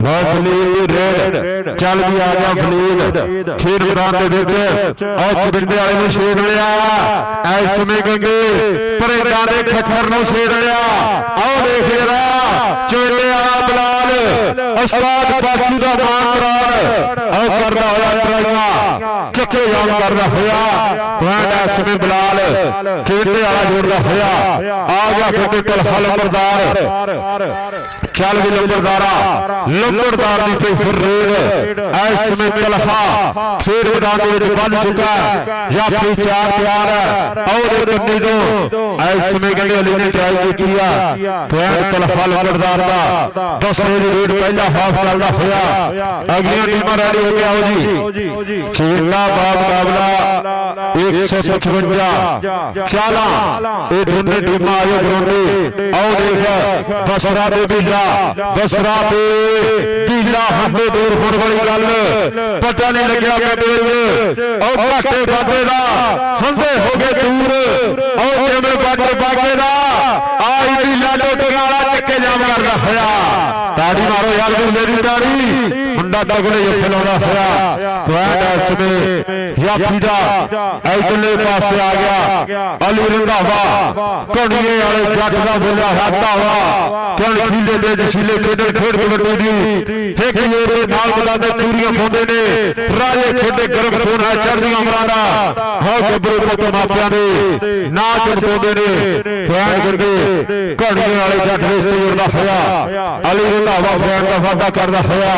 ਫਲੀਦ ਰੇਡ ਚੱਲ ਵੀ ਆ ਗਿਆ ਫਲੀਦ ਖੇਡ ਮੈਦਾਨ ਦੇ ਵਿੱਚ ਔ ਚਿੰਡੇ ਵਾਲੇ ਨੂੰ ਛੇੜ ਲਿਆ ਐ ਸਮੇਂ ਗੰਗੇ ਪਰੇਡਾਂ ਦੇ ਖੱਖਰ ਨੂੰ ਛੇੜ ਲਿਆ ਆਓ ਦੇਖ ਜਰਾ ਚਿੰਡੇ ਵਾਲਾ ਬਲਾਲ ਉਸਤਾਦ ਬਾਸੂ ਦਾ ਮਾਨ ਕਰਾਰ ਔ ਕਰਦਾ ਹੋਇਆ ਟਰਾਈਆਂ ਚੱਕੇ ਜਾਮ ਕਰਦਾ ਹੋਇਆ ਪੁਆਇੰਟ ਐ ਸਮੇਂ ਬਲਾਲ ਚਿੰਡੇ ਵਾਲਾ ਜੋੜਦਾ ਹੋਇਆ ਆ ਗਿਆ ਕਿਤੇ ਕਲਫਾ ਲੰਬਰਦਾਰ ਚੱਲ ਵੀ ਲੰਬਰਦਾਰ ਦੀ ਪਈ ਫਿਰ ਰੇਡ ਇਸ ਸਮੇਂ ਤਲਫਾ ਖੇਡ ਮੈਦਾਨ ਦੇ ਵਿੱਚ ਬਣ ਚੁੱਕਾ ਜਾਫੀ ਚਾਰ ਤਿਆਰ ਹੈ ਔਰ ਕੰਨੀ ਤੋਂ ਇਸ ਸਮੇਂ ਕਹਿੰਦੇ ਅਲੀ ਨੇ ਟਰਾਈ ਕੀਤੀ ਆ ਪੁਆਇੰਟ ਤਲਫਾ ਲੰਬਰਦਾਰ ਦਾ 10 ਦੀ ਰੇਡ ਪਹਿਲਾ ਹਾਫ ਚੱਲਦਾ ਹੋਇਆ ਅਗਲੀਆਂ ਟੀਮਾਂ ਰੈਡੀ ਹੋ ਕੇ ਆਓ ਜੀ ਛੇਲਾ ਬਾਬ ਮੁਕਾਬਲਾ 155 ਚਾਲਾ ਇਹ ਦੋਨੇ ਟੀਮਾਂ ਆਇਓ ਗਰਾਉਂਡੇ ਆਓ ਦੇਖ ਬਸਰਾ ਦੇ ਬਸਰਾ ਤੇ ਢੀਲਾ ਹੰਦੇ ਦੂਰ ਹੋਣ ਵਾਲੀ ਗੱਲ ਪਤਾ ਨਹੀਂ ਲੱਗਿਆ ਪਿੰਡ ਵਿੱਚ ਉਹ ਘਾਟੇ ਬਾਬੇ ਦਾ ਹੰਦੇ ਹੋ ਗਏ ਦੂਰ ਉਹ ਜਿਵੇਂ ਬਾਗੇ ਦਾ ਆਈ ਢੀਲਾ ਟੋਟੇ ਵਾਲਾ ਚੱਕੇ ਜਾਮ ਕਰਦਾ ਹੋਇਆ ਤਾੜੀ ਮਾਰੋ ਯਾਰ ਗੁੱਲੇ ਦੀ ਤਾੜੀ ਮੁੰਡਾ ਤਗੜੇ ਜੱਫੇ ਲਾਉਂਦਾ ਹੋਇਆ ਪੁਆਇੰਟ ਐਸਵੇਂ ਯਾਫੀ ਦਾ ਇੱਧਰਲੇ ਪਾਸੇ ਆ ਗਿਆ ਅਲੀ ਰੰਧਾਵਾ ਘੜੀਏ ਵਾਲੇ ਜੱਟ ਦਾ ਬੋਲਿਆ ਹੈ ਧਾਵਾ ਕਣਖੀਲੇ ਦੇ ਜਸੀਲੇ ਖੇਡ ਕਬੱਡੀ ਦੀ ਠੇਕ ਜੋਰ ਦੇ ਨਾਲ ਬਲਾਦੇ ਚੂਰੀਆਂ ਪਾਉਂਦੇ ਨੇ ਰਾਜੇ ਖੇਡੇ ਗਰਮ ਖੂਨ ਹੈ ਚੜ੍ਹਦੀਆਂ ਉਮਰਾਂ ਦਾ ਹਾਂ ਗੱਭਰੂ ਪੁੱਤ ਮਾਪਿਆਂ ਦੇ ਨਾਚ ਚਮਕਾਉਂਦੇ ਨੇ ਪੁਆਇੰਟ ਕਰਕੇ ਘੜੀਏ ਵਾਲੇ ਜੱਟ ਦੇ ਸਿਰ ਦਾ ਹੋਇਆ ਅਲੀ ਰੰਧਾਵਾ ਪੁਆਇੰਟ ਦਾ ਵਾਅਦਾ ਕਰਦਾ ਹੋਇਆ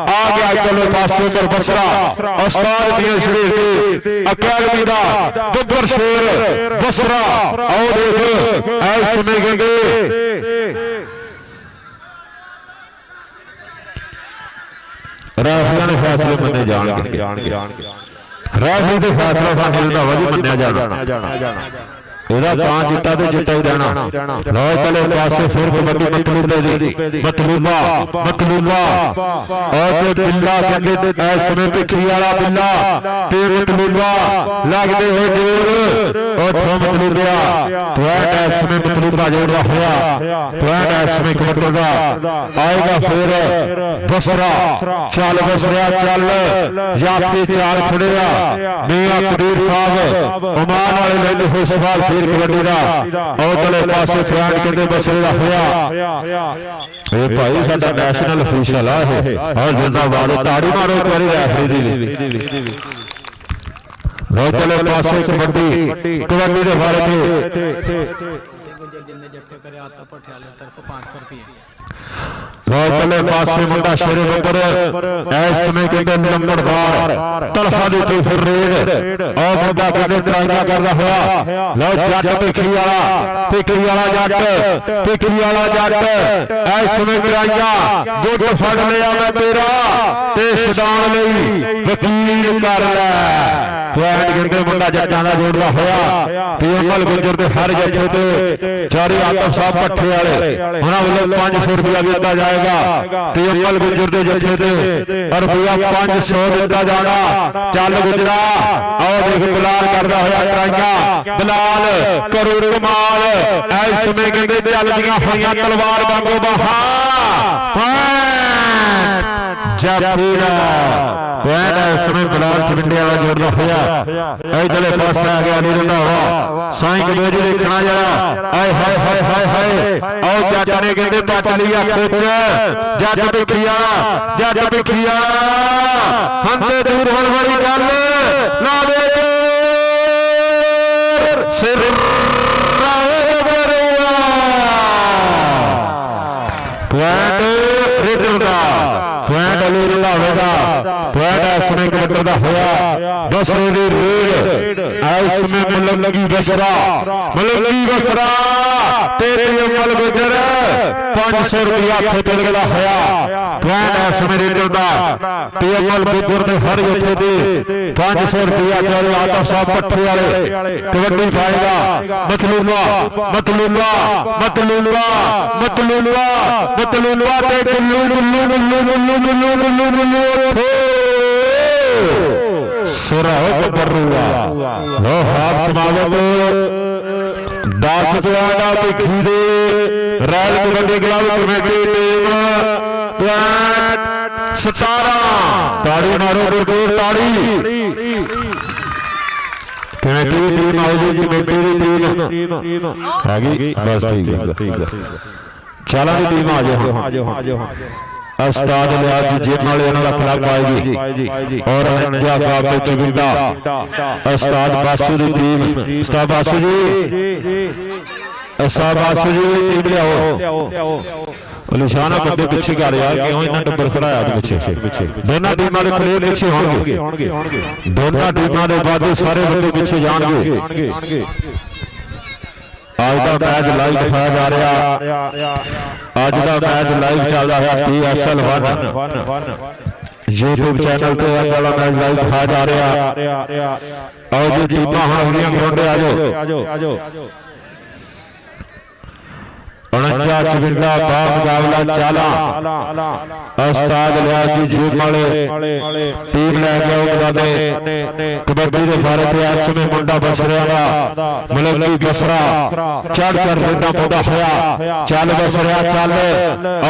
ਆ ਗਿਆ ਇੱਧਰਲੇ ਪਾਸੇ ਪਰ ਬਸਰਾ ਉਸਤਾਦ ਦੀਆਂ ਸ਼ਰੀਰ ਤੇ ਅਕੈਡਮੀ ਦਾ ਦੁੱਬਰ ਸ਼ੇਰ ਬਸਰਾ ਆਓ ਦੇਖ ਐ ਸਮੇਂ ਗੰਗੇ ਰਾਫੀਆਂ ਦੇ ਫੈਸਲੇ ਮੰਨੇ ਜਾਣਗੇ ਰਾਫੀ ਦੇ ਫੈਸਲਾ ਸਾਡੇ ਦਾ ਵਜ ਮੰਨਿਆ ਜਾਣਾ ਇਹਦਾ ਤਾਂ ਜਿੱਤਾ ਤੇ ਜਿੱਤਾ ਹੀ ਰਹਿਣਾ ਲੋ ਚਲੇ ਪਾਸੇ ਫਿਰ ਕਬੱਡੀ ਮਤਲੂਬੇ ਦੀ ਮਤਲੂਬਾ ਔਰ ਤੇ ਬਿੱਲਾ ਕਹਿੰਦੇ ਐ ਸਮੇਂ ਭਿੱਖੀ ਵਾਲਾ ਬਿੱਲਾ ਤੇ ਮਤਲੂਬਾ ਲੱਗਦੇ ਹੋਏ ਜੋਰ ਔਰ ਤੋਂ ਮਤਲੂਬਿਆ ਪੁਆਇੰਟ ਐ ਸਮੇਂ ਮਤਲੂਬਾ ਜੋੜਦਾ ਹੋਇਆ ਪੁਆਇੰਟ ਐ ਸਮੇਂ ਕਬੱਡੀ ਦਾ ਆਏਗਾ ਫਿਰ ਬਸਰਾ ਚੱਲ ਬਸਰਿਆ ਚੱਲ ਜਾਫੀ ਚਾਲ ਖੜਿਆ ਮੀਆਂ ਕਬੀਰ ਸਾਹਿਬ ਉਮਾਨ ਵਾਲੇ ਲੈਂਦੇ ਹੋਏ ਸਵਾਲ ਖੇਡ ਕਬੱਡੀ ਦਾ ਉਧਰਲੇ ਪਾਸੇ ਫਰਾਂਡ ਕਹਿੰਦੇ ਬਸਰੇ ਦਾ ਹੋਇਆ ਇਹ ਭਾਈ ਸਾਡਾ ਨੈਸ਼ਨਲ ਅਫੀਸ਼ੀਅਲ ਆ ਇਹ ਹਾਂ ਜ਼ਿੰਦਾਬਾਦ ਤਾੜੀ ਮਾਰੋ ਇੱਕ ਵਾਰੀ ਰੈਫਰੀ ਦੀ ਉਧਰਲੇ ਪਾਸੇ ਕਬੱਡੀ ਦੇ ਬਾਰੇ जिन्ने जट्टे करे आता पटियाले तरफ 500 रुपये रोकले पासे मुंडा शेरे नंबर इस समय के नंबरदार तलफा दी थी फिर रेड और मुंडा कहते ट्राइंगा कर रहा हुआ लो जट टिकरी वाला जट इस समय ट्राइंगा गुट फड़ लिया मैं तेरा ते छडाण लई वकील कर लै फैन गिनके मुंडा जट्टां दा जोड़दा होया पीएमएल गुजर दे हर जत्थे ते चारी आतफ साहब पट्ठे वाले उन्हां ਵੱਲੋਂ 500 रुपया दिता जाएगा पीएमएल गुजर दे जत्थे ते रुपया 500 दिता जाना चल गुजरा आओ देख बिलाल करदा होया ट्राइंगा बिलाल करो कमाल इस समय कहंदे चलदियां होईयां तलवार वांगू बाहा जाफीरा पैन इस समय बिलाल चविंडे वाला जोड़दा होया इधरले पासे आ गया नी रंधावा साईं कबेरी देखना जरा आए हाय हाय हाय हाय आओ जट ने कहंदे पट लिया खिच जट बिखिया हंते दूर होण वाली गल ना वे सिर पॉइंट रेडर का पॉइंट अली रंधावेगा पॉइंट इसमें कबड्डी का होया बसरे दी रेड इसमें मलंगी बसरा तेरे अमल गुजर 500 रुपया खेत लगदा होया पॉइंट इसमें रेडर का पीएमएल गुजर दे हर जत्थे दे 500 रुपया चल आतफ साहब पट्टे वाले कबड्डी पाएगा मतलूलवा ते गुल्लू सुराहो बरुआ लो हाथ समावत 10 रुपया बिखी दे रैल कबड्डी क्लब कमेटी टीम 17 ताड़ी मारो बिल्कुल ताड़ी कमेटी की टीम आएगी कमेटी की टीम आ गई बस ठीक है चला दी टीम आ जाओ उस्ताद लियाज जेब वाले इन्हां दा क्लब आएगी और पंजाब दे चविंडा उस्ताद बासु दी टीम उस्ताद बासु जी टीम लियाओ निशाना बंदे पीछे कर रहा क्यों इन्हां नंबर खड़ाया पीछे दोनों टीमां दे प्लेयर पीछे होणगे दोनों टीमां दे बादे सारे बंदे पीछे जाणगे आज का मैच लाइव दिखाया जा रहा आज का मैच लाइव चल रहा है PSL 1 यूट्यूब चैनल पे आज वाला मैच लाइव दिखाया जा रहा और जो टीमां हुण होणीआं ग्राउंडे आ जाओ 49 चविंडा बा मुकाबला चाला उस्ताद लियाज जी जेब वाले टीम लैके आओ कबड्डी के बारे पे इस समय मुंडा बसरिया दा मलंगी बसरा चढ़ रेडा पौधा होया चल बसरिया चल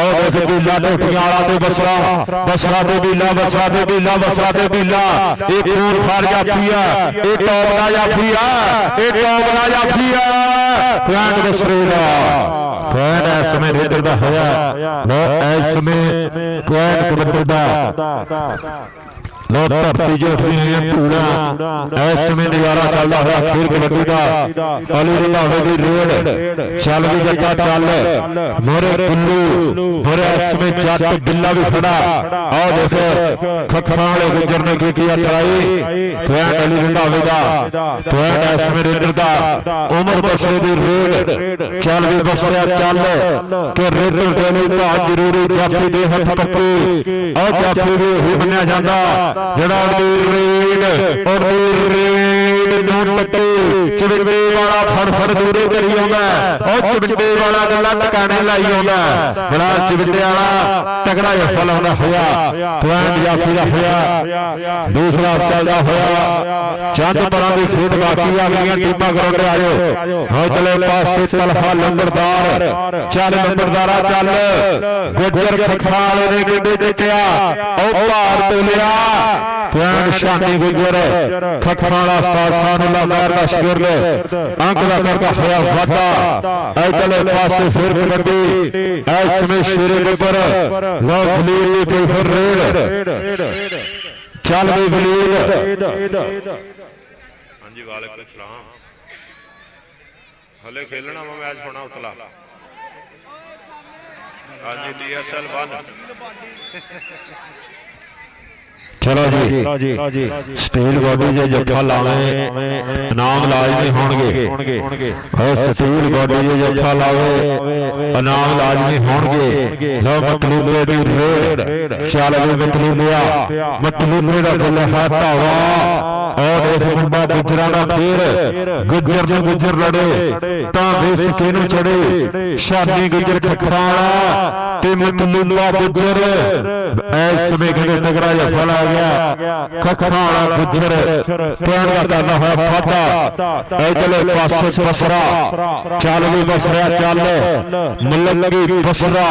आओ देख बीला टोटियां वाला ते बसरा ते बीला एक खून फार जाफी है एक टॉप का जाफी है प्लांट बसरे दा पॉइंट इस समय रेडर का होया इस समय पॉइंट कबड्डी दा लो धरती जो उठी हुई है पूरा इस समय नजारा चलता हुआ फिर कबड्डी का अली रंधावे की रेड चल भी जट्टा चल मोरे गुल्लू मोरे इस समय जट बिल्ला भी खड़ा आओ देखो खखरा वाले गुजर ने की किया ट्राई पॉइंट अली रंधावे का पॉइंट इस समय रेडर का उमर बसरे की रेड चल भी बसरिया चल के रेडर देने का जरूरी जाफी दे हथ पक्की और जाफी भी ही बनया जाता जड़ा नून पट्टी चिबिंडे वाला फड़ दूरे करी आंदा और चिबिंडे वाला गल्ला टकाने लाई आंदा बड़ा चिबिंडे वाला तगड़ा सफल होना होया पॉइंट जाफी दा होया दूसरा चलदा होया चंद परां दी खेड बाकी आ गईयां टीमां ग्राउंड आ जाओ हां चले पासे तलफा नंबरदार चल नंबरदारा चल गुजर खखरा वाले ने कहंदे जितया ओ भार तोलिया ਪੁਆਇੰਟ ਸ਼ਾਨੀ ਗੁੱਜਰ ਖੱਖਾਂ ਵਾਲਾ ਉਸਤਾਦ ਸਾਨੂਲਾ ਮਹਿਰ ਦਾ ਸ਼ਗਿਰਦ ਅੰਕ ਦਾ ਕਰਦਾ ਹੋਇਆ ਵਾਧਾ ਇਧਰਲੇ ਪਾਸੇ ਫਿਰ ਕਬੱਡੀ ਇਸ ਸਮੇਂ ਸ਼ੇਰੇ ਦੇ ਉੱਪਰ ਲੋ ਫਲੀਲ ਦੀ ਫਿਰ ਰੇਡ ਚੱਲ ਵੀ ਫਲੀਲ ਹਾਂਜੀ ਵਾਲੇਕੁਮ ਸਲਾਮ ਹਲੇ ਖੇਲਣਾ ਵਾ ਮੈਚ ਹੋਣਾ ਉਤਲਾ ਹਾਂਜੀ DSL 1 ਚਲੋ ਜੀ ਸਟੀਲ ਬੋਡੀ ਜੇ ਜੱਫਾ ਲਾਵੇ ਇਨਾਮ ਲਾਜ਼ਮੀ ਹੋਣਗੇ ਸਟੀਲ ਬੋਡੀ ਜੇ ਜੱਫਾ ਲਾਵੇ ਇਨਾਮ ਲਾਜ਼ਮੀ ਹੋਣਗੇ ਲੋ ਮਤਲੂਬੇ ਦੀ ਰੇਡ ਚੱਲ ਵੀ ਮਤਲੂਬਿਆ ਮਤਲੂਬੇ ਦਾ ਬੱਲੇ ਹੈ ਧਾਵਾ ਔਰ ਦੇਖ ਮੁੰਡਾ ਗੁੱਜਰਾਂ ਦਾ ਫੇਰ ਗੁੱਜਰ ਨੂੰ ਗੁੱਜਰ ਲੜੇ ਤਾਂ ਬੇਸਕੇ ਨੂੰ ਚੜੇ ਸ਼ਾਨੀ ਗੁੱਜਰ ਖੱਖਰਾਂ ਵਾਲਾ ਤੇ ਮਤਲੂਬਾ ਗੁੱਜਰ ਐਸ ਸਮੇਂ ਕਹਿੰਦੇ ਤਗੜਾ ਜੱਫਾ ਲਾ ਗਿਆ ਖੱਖਾਂ ਵਾਲਾ ਗੁੱਜਰ ਪੁਆਇੰਟ ਦਾ ਕਰਨਾ ਹੋਇਆ ਫਾਟਾ ਇਧਰਲੇ ਪਾਸੇ ਬਸਰਾ ਚੱਲ ਵੀ ਬਸਰਾ ਚੱਲ ਮੱਲਗੀ ਬਸਰਾ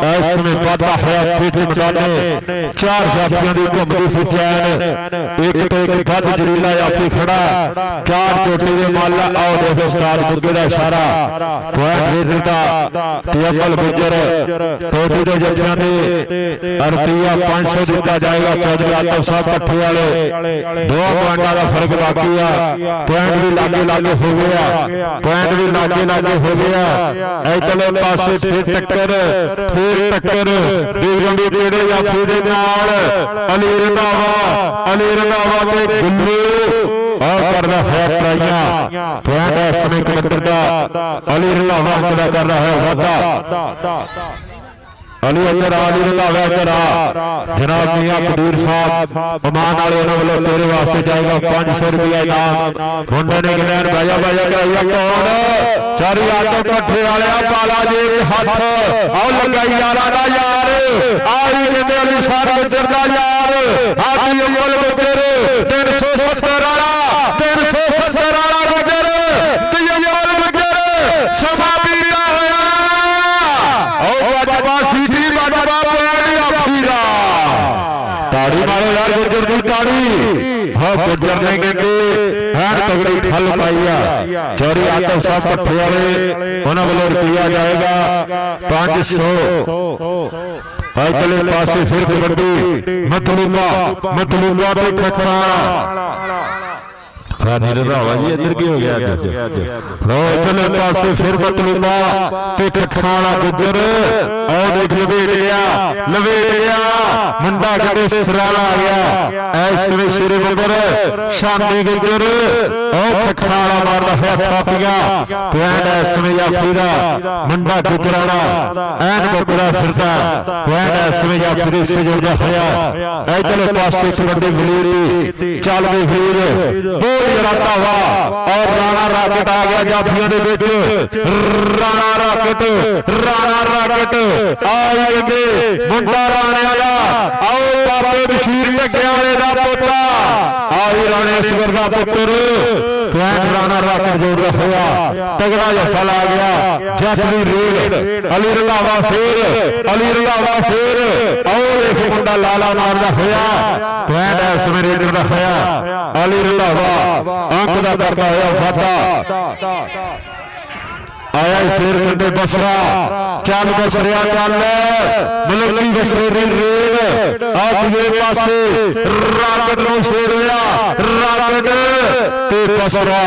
ਇਸ ਸਮੇਂ ਵਾਧਾ ਹੋਇਆ ਪਿੱਛ ਮਟਾਨੇ ਚਾਰ ਜਾਫੀਆਂ ਦੀ ਘੁੰਮਦੀ ਫਿਚੈਨ ਇੱਕ ਤੋਂ ਇੱਕ ਵੱਧ ਜਰੀਲਾ ਜਾਫੀ ਖੜਾ ਚਾਰ ਚੋਟੀ ਦੇ ਮੱਲ ਆਓ ਦੇਖੋ ਉਸਤਾਦ ਗੁੱਗੇ ਦਾ ਇਸ਼ਾਰਾ ਪੁਆਇੰਟ ਦੇ ਦਿੱਤਾ ਤੇ ਅਮਲ ਗੁੱਜਰ ਟੋਟੀ ਦੇ ਜੱਫਿਆਂ ਦੇ ਰੁਪਈਆ 500 ਦਿੱਤਾ ਜਾਏਗਾ ਚੌਧਰੀ ਆਤਮ ਸਾਹਿਬ ਪੱਠੇ ਵਾਲੇ 2 ਪੁਆਇੰਟਾਂ ਦਾ ਫਰਕ ਬਾਕੀ ਆ ਪੁਆਇੰਟ ਵੀ ਲਾਗੇ ਹੋ ਗਿਆ ਪੁਆਇੰਟ ਵੀ ਲਾਗੇ ਹੋ ਗਿਆ ਇਧਰਲੇ ਪਾਸੇ ਫੇਰ ਟੱਕਰ ਦੇਵਗੰਡੀ ਕਿਹੜੇ ਜਾਫੀ ਦੇ ਨਾਲ ਅਲੀ ਰੰਧਾਵਾ ਤੇ ਗੁੱਲੂ ਆ ਕਰਦਾ ਹੈ ਟਰਾਈਆਂ ਪੁਆਇੰਟ ਇਸ ਸਮੇਂ ਕਮੰਦਰ ਦਾ ਅਲੀ ਰੰਧਾਵਾ ਦਾ ਕਰਦਾ ਹੈ ਵਾਧਾ ਅਲੀ ਅੰਦਰ ਆਲੀ ਰੰਧਾਵਾ ਇੱਧਰ ਜਨਾਬ ਮੀਆਂ ਕਬੀਰ ਸਾਹਿਬ ਅਮਾਨ ਵਾਲੇ ਉਹਨਾਂ ਵੱਲੋਂ ਤੇਰੇ ਵਾਸਤੇ ਜਾਏਗਾ 500 ਰੁਪਏ ਇਨਾਮ ਮੁੰਡੇ ਨੇ ਗਿਣਿਆ ਬਾਜਾ ਕਰਾਇਆ ਕੌਣ ਚਾਰੀ ਆਟੋ ਪੱਠੇ ਵਾਲਿਆ ਬਾਲਾ ਜੀ ਹੱਥ ਆਉ ਲਗਾਈ ਯਾਰਾਂ ਦਾ ਯਾਰ ਆਈ ਕਹਿੰਦੇ ਅਲੀ ਸ਼ਾਹ ਗੁੱਜਰ ਦਾ ਯਾਰ ਆਦੀ ਅਮਲ ਗੁੱਜਰ 370 ਵਾਲਾ ਗੁੱਜਰ ਤੇ ਅਮਲ ਗੁੱਜਰ ਸਭਾ ਪੀੜਾ ਹੋਇਆ ਆਓ ਬਾਜਵਾ ਸੀਟੀ ਬਾਜਵਾ ਪੁਆਇੰਟ ਆਫੀਰਾ ਤਾੜੀ ਮਾਰੋ ਯਾਰ ਗੁੱਜਰ ਦੀ ਤਾੜੀ ਹਾਂ ਗੁੱਜਰ ਨੇ ਕਹਿੰਦੇ ਹੈਨ ਤਗੜੀ ਠੱਲ ਪਾਈ ਆ ਚੌਰੀ ਆਤਮ ਸਾਹਿਬ ਪੱਠੇ ਵਾਲੇ ਉਹਨਾਂ ਵੱਲੋਂ ਰੁਪਈਆ ਜਾਏਗਾ 500 ਇਧਰਲੇ ਪਾਸੇ ਫਿਰ ਕਬੱਡੀ ਮਤਲੂਬਾ ਤੇ ਖੱਖਾਂ ਸਾਡੀ ਰੰਧਾਵਾ ਜੀ ਇੱਧਰ ਕੀ ਹੋ ਗਿਆ ਅੱਜ ਲੋ ਇਧਰਲੇ ਪਾਸੇ ਫਿਰ ਮਤਲੂਬਾ ਤੇ ਖੱਖਾਂ ਵਾਲਾ ਗੁੱਜਰ ਆਓ ਦੇਖ ਲਵੇਟ ਗਿਆ ਮੁੰਡਾ ਜਿਹੜੇ ਸਿਰਾਲਾ ਆ ਗਿਆ ਐਸ ਵੇ ਸ਼ੇਰੇ ਬੰਦਰ ਸ਼ਾਨੀ ਗੁੱਜਰ ਆਓ ਖੱਖਾਂ ਵਾਲਾ ਮਾਰਦਾ ਹੋਇਆ ਥਾਪੀਆਂ ਪੁਆਇੰਟ ਐਸ ਵੇ ਜਾਫੀ ਦਾ ਮੁੰਡਾ ਗੁੱਜਰਾਂ ਦਾ ਐਨ ਬੱਕਰਾ ਫਿਰਦਾ ਪੁਆਇੰਟ ਐਸ ਵੇ ਜਾਫੀ ਦੇ ਹਿੱਸੇ ਜੁੜਦਾ ਹੋਇਆ ਇਧਰਲੇ ਪਾਸੇ ਕਬੱਡੀ ਵਲੀਰ ਚੱਲ ਵੀ ਫੀਰ ਧਾਵਾ ਔਰ ਰਾਣਾ ਰਾਕਟ ਆ ਗਿਆ ਜਾਫੀਆਂ ਦੇ ਵਿੱਚ ਰਾਣਾ ਰਾਕਟ ਆਈ ਕਹਿੰਦੇ ਮੁੰਡਾ ਰਾਣੇ ਵਾਲਾ ਆਓ ਬਾਬੇ ਬਸ਼ੀਰ ਢੱਕਿਆਂ ਵਾਲੇ ਦਾ ਪੋਤਾ ਆਈ ਰਾਣੇ ਅਸਗਰ ਦਾ ਪੁੱਤਰ ਪੁਆਇੰਟ ਰਾਣਾ ਰਾਕਟ ਜੋੜਦਾ ਹੋਇਆ ਤਗੜਾ ਜੱਫਾ ਲਾ ਗਿਆ ਜੱਟ ਦੀ ਰੇਡ ਅਲੀ ਰੰਧਾਵਾ ਫੇਰ ਆਓ ਦੇਖ ਮੁੰਡਾ ਲਾਲਾ ਮਾਰਦਾ ਹੋਇਆ ਪੁਆਇੰਟ ਇਸ ਸਮੇਂ ਰੇਡਰ ਦਾ ਹੋਇਆ ਅਲੀ ਰੰਧਾਵਾ ਅੰਕ ਦਾ ਕਰਦਾ ਹੋਇਆ ਵਾਧਾ ਆਇਆ ਫੇਰ ਕੰਡੇ ਬਸਰਾ ਚੱਲ ਬਸਰਿਆ ਚੱਲ ਮਲਕੀ ਬਸਰੇ ਦੀ ਰੇਡ ਆ ਦੂਜੇ ਪਾਸੇ ਰਾਕਟ ਨੂੰ ਛੇੜ ਲਿਆ ਰਾਕਟ ਤੇ ਬਸਰਾ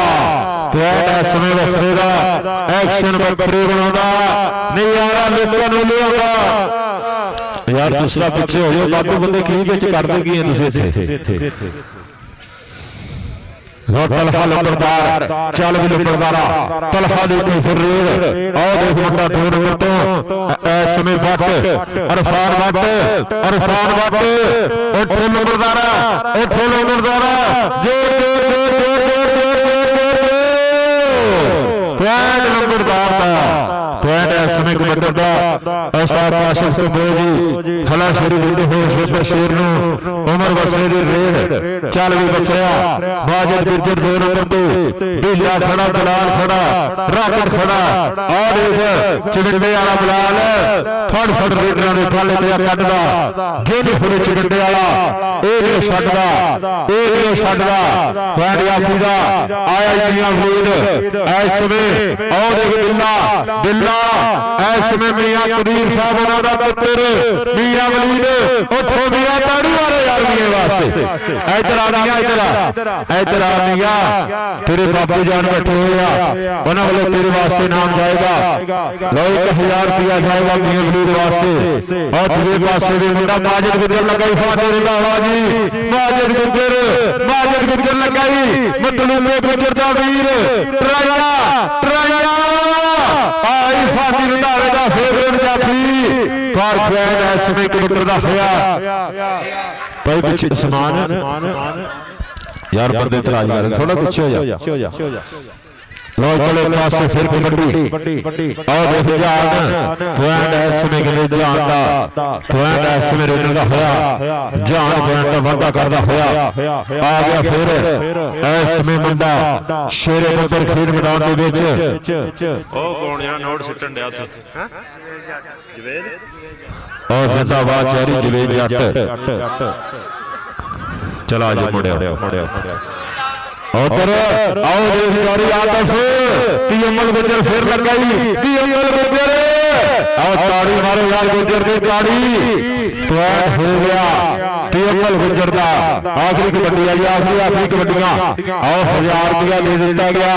ਪੁਆਇੰਟ ਇਸ ਸਮੇਂ ਬਸਰੇ ਦਾ ਐਕਸ਼ਨ ਬੱਕਰੇ ਬਣਾਉਂਦਾ ਨਜ਼ਾਰਾ ਲੋਕਾਂ ਨੂੰ ਲਿਆਉਂਦਾ ਯਾਰ ਦੂਸਰਾ ਪਿੱਛੇ ਹੋ ਜਾਓ ਬਾਬੂ ਬੰਦੇ ਕੀ ਵਿੱਚ ਕਰਦੇ ਕੀ ਹੈ ਤੁਸੀਂ ਇੱਥੇ ਤਲਹਾ ਲੰਬਰਦਾਰ ਚੱਲ ਵੀ ਲੰਬਰਦਾਰਾ ਤਲਹਾ ਦੇ ਕੋਈ ਫਿਰ ਰੇਡ ਆਓ ਦੇਖ ਮੁੰਡਾ 2 ਨੰਬਰ ਤੋਂ ਇਸ ਸਮੇਂ ਵੱਟ ਅਰਫਾਨ ਵੱਟ ਉੱਠੋ ਲੰਬਰਦਾਰਾ ਜੋਰ ਪੁਆਇੰਟ ਲੰਬਰਦਾਰ ਦਾ ਪੁਆਇੰਟ इस समय कबड्डी का उस्ताद काशिफ कंबोज जी हला शुरू होते हुए सुपर शेर नु उमर बसरे दी रेड चल भी बसया माजिद गुर्जर 2 नंबर ते बिल्ला खड़ा बलाल खड़ा राकट खड़ा और एक चिमटे वाला बलाल फड़ रेडरां दे पाले ते कटदा जेने फुरे चिमटे वाला ए नहीं छड्डदा फैन याफूदा आया इंडिया वीर इस समय और एक बिल्ला इस समय मियां कबीर साहब उन्हां दा पुत्र मियां वलीद उठो मियां ताड़ी वाले आदमी वास्ते इधर आ मियां तेरे बाबू जान बैठे हुए आ उन्हां वालों तेरे वास्ते नाम जाएगा लो 1000 रुपया जाएगा मियां वलीद वास्ते और दूसरे पासे भी मुंडा माजिद गुजर लगाई फाते रंधावा जी माजिद गुजर लगाई मतलूबे गुजर दा वीर ट्राया आई फाती रंधावे दा फेवरेट जाफी पर फैन इस समय कबूतर दा होया भाई पीछे समान यार पर्दे तलाश कर थोड़ा पीछे हो जा लो चले पासे फिर कबड्डी और देख जान पॉइंट इस समय के लिए जान दा पॉइंट इस समय रेडर दा होया जान पॉइंट दा वादा करदा होया आ गया फिर इस समय मुंडा शेरे बकर खेल मैदान दे विच ओ कौन यार नोट सिटन दिया थे हैं जवेद और जिंदाबाद चेहरी जवेद जट चला जो मुड़िया उधर आओ देशकारी आदर्श टीएमएल गुजर फिर लगाई टीएमएल गुजर आओ ताड़ी मारो यार गुजर की ताड़ी पॉइंट हो गया टीएमएल गुजर का आखिरी कबड्डी आई आखिरी कबड्डियां आओ 1000 रुपया दे दिया गया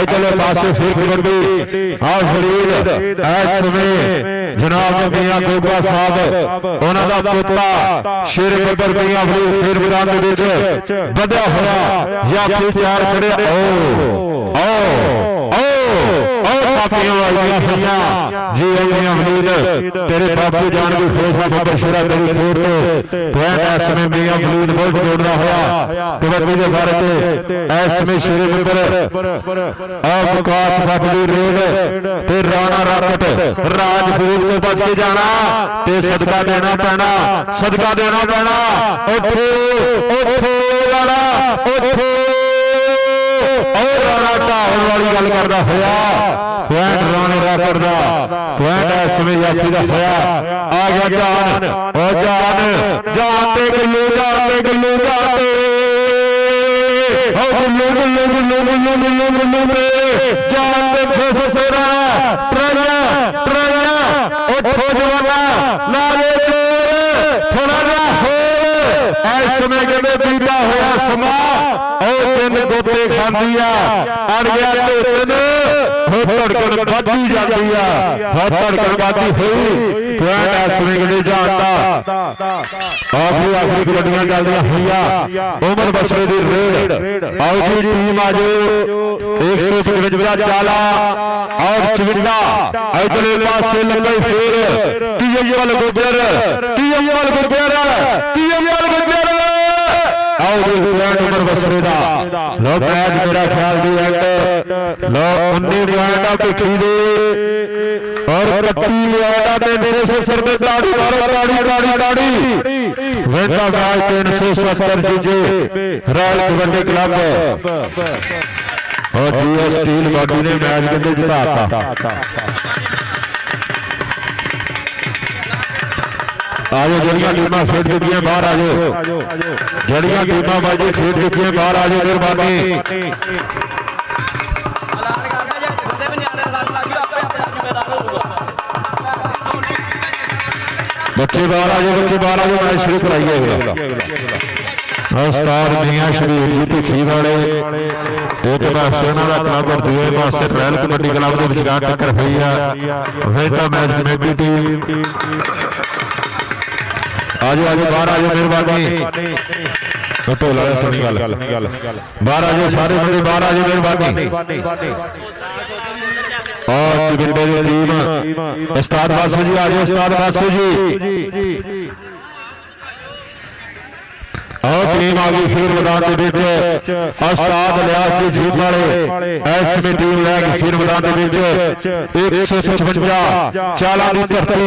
इधरले पासे फिर कबड्डी आओ फरीद इस समय जनाब मियां गोगा साहब उन्हां दा पोता शेर बबर मियां फिर मैदान दे विच बढ़िया होया या चार खड़े पापियों वालियां भैया जी मियां वलीद तेरे बापू जान की फौजा बबर शेरा तेरी खेत पॉइंट इस समय मियां वलीद बहुत जोड़ना होया कबड्डी के बारे में इस समय शेर बबर और विकास बाबू रेड ते राणा राकट राजपूत को बच के जाना ते सदका देना पैना उठो राणा उठो और राणा ढाहन वाली गल करदा होया पॉइंट राणा राकट दा पॉइंट इस समय यात्री दा होया आ गया जान ते गुल्लू जान ते फस सेरा ट्राया उठो जवाना नाले थोड़ा जा हो इस समय कहते बीता होया समा गोते खांदी अड़ गया धड़कन बढ़ती जाती धड़कन बढ़ती हुई पॉइंट इस समय के लिए जाता आखिरी कबड्डियां चलदियां होईया उमर बसरे दी रेड आउट टीम आज 155 चाला और चिविंदा इधरले पासे लंबई फिर टीएमएल गुजर उमर बसरे दा लो मैच मेरा ख्याल दी एंड लो 19 पॉइंट भिखी दे और 31 पॉइंट ते मेरे सिर में ताड़ी मारो वेंदा मैच 370 जीते रॉयल कबड्डी क्लब और जीएस स्टील बॉडी ने मैच के जिताता आज जड़ियां टीमां खेड चुकी हैं बाहर आ जाओ जड़ियां टीमां बाजी खेड चुकी हैं बाहर आ जाओ मेहरबानी बच्चे बाहर आ जाओ मैच शुरू कराइए उस्ताद मियां शरीफ जी भिखी वाले एक पासे उन्होंने क्लब और दूसरे पासे रॉयल कबड्डी क्लब के विचकार टक्कर हुई है वेदा मैच कमेटी टीम आज बाहर आज मेहरबानी ढोला सुनी गल बाहर आज सारे बंदे बाहर आज मेहरबानी और चिबिंडे की टीम उस्ताद बासु जी आज उस्ताद बासु जी और टीम आ गई फिर मैदान के बीच उस्ताद लियास जी जीप वाले ऐसी टीम लैके फिर मैदान के बीच 155 चाला की धरती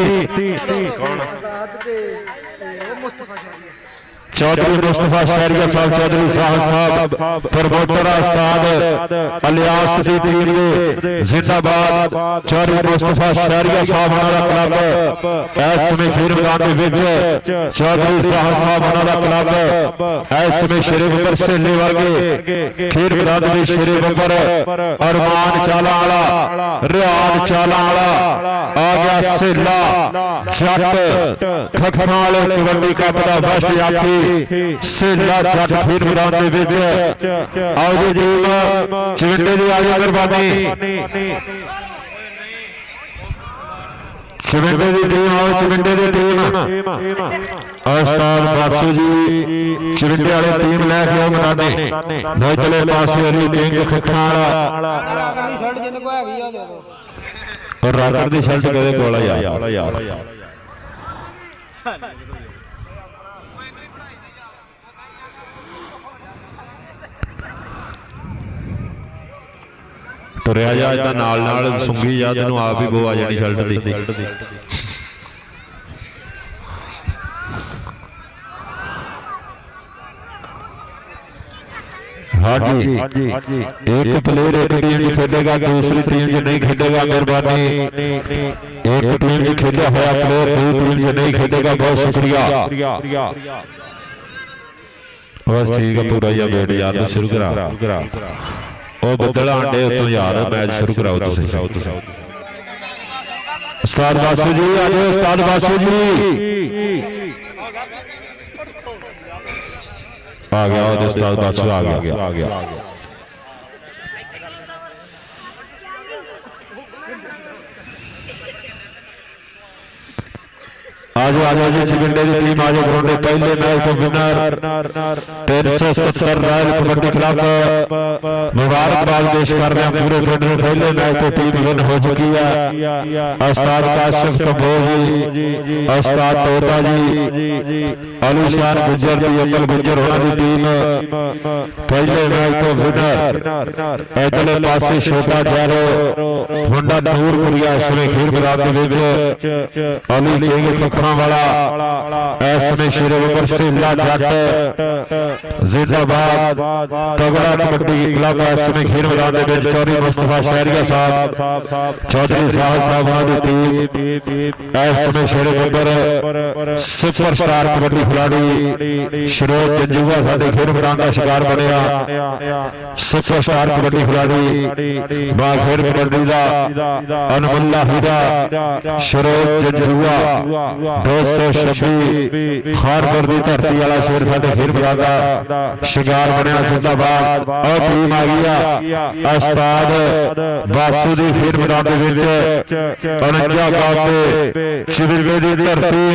चौधरी मुस्तफा शहरिया साहब चौधरी साहब प्रमोटर उस्ताद इलियास की टीम ने जिंदाबाद चौधरी मुस्तफा शहरिया साहब हमारा क्लब इस समय फिर मैदान के बीच चौधरी साहब हमारा क्लब इस समय शेरे बकर सेले वर्गे फिर मैदान में शेरे बकर अरमान चाला वाला रियाद चाला वाला आ गया सेला जट खखना वाले कबड्डी कप का फर्स्ट यात्री सेला जट फिर मैदान के बीच आओ जी टीम चिमटे दी आगे मेहरबानी चिमटे दी टीम आओ चिमटे दी टीम उस्ताद बासु जी चिमटे वाली टीम लेके आओ मैदाने निचले पासे अली किंग खखना वाला और राकर दी शर्ट कदे कोल यार तुरिया जा नाल नाल सुंगी जा तेन आप ही गो आ जानी शर्ट दी हाँ जी एक प्लेयर एक टीम जी खेलेगा दूसरी टीम जी नहीं खेलेगा मेहरबानी एक टीम जी खेला हुआ प्लेयर दूसरी टीम जी नहीं खेलेगा बहुत शुक्रिया बस ठीक है पूरा या बैठ यार शुरू करा ओ बदल आंडे तो यार मैच शुरू कराओ तुसी उस्ताद बासु जी आ जाओ उस्ताद बासु जी आ गया उस्ताद बासु आ गया आज जी चिमटे की टीम आज ग्राउंड पहले मैच तो विनर 370 रॉयल कबड्डी क्लब मुबारकबाद पेश कर रहे हैं पूरे ग्राउंड में पहले मैच तो टीम विन हो चुकी है उस्ताद काशिफ कंबोज जी उस्ताद तोता जी अलीशान गुज्जर जी अकल गुज्जर होना की टीम पहले मैच तो विनर इधरले पासे छोटा जैरो मुंडा नूरपुरिया इसमें खेल मैदान के बीच अली किंग खखना वाला ऐसे शेरे बकर सेला जट जिंदाबाद तगड़ा कबड्डी क्लब ऐसे खेल मैदान के बीच चौधरी मुस्तफा शहरिया साहब चौधरी साहब हमारी टीम ऐसे शेरे बकर सुपरस्टार कबड्डी खिलाड़ी शरोज जंजुआ साडे खेल मैदान का शिकार बनया सुपरस्टार कबड्डी खिलाड़ी बाखेर कबड्डी का अनमुल्ला हीरा शरोज जंजुआ 226 खारपुर की धरती वाला शेर साडे खेल मैदान का शिकार बनया जिंदाबाद और टीम आ गया उस्ताद बासु दी खेल मैदान के विच 49 गांव पे शिविर की धरती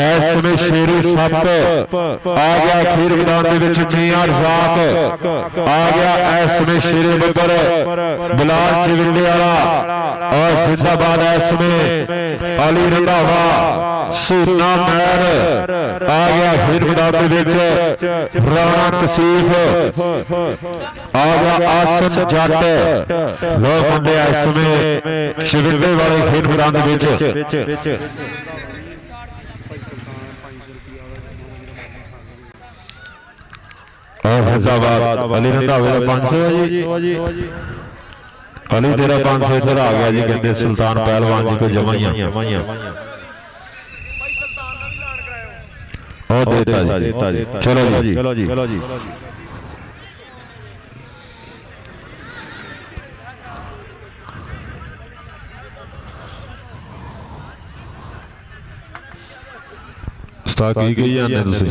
ऐसे शेरी सप आ गया खेल मैदान के विच मियां रज़ाक आ गया ऐसे शेरे बकर बिलाल चिविंडे वाला और जिंदाबाद ऐसे अली रंधावा सूना मैर आ गया फिर मैदान के बीच राणा कसीफ आ गया आसन जट लोग मुंडे इसमें शिविर वाले खेल मैदान के बीच और जिंदाबाद अली रंधावे का 500 है जी अली तेरा 500 इधर आ गया जी कहते सुल्तान पहलवान जी को जमाइया और देता जी चलो जी स्टार्ट की गई है दूसरी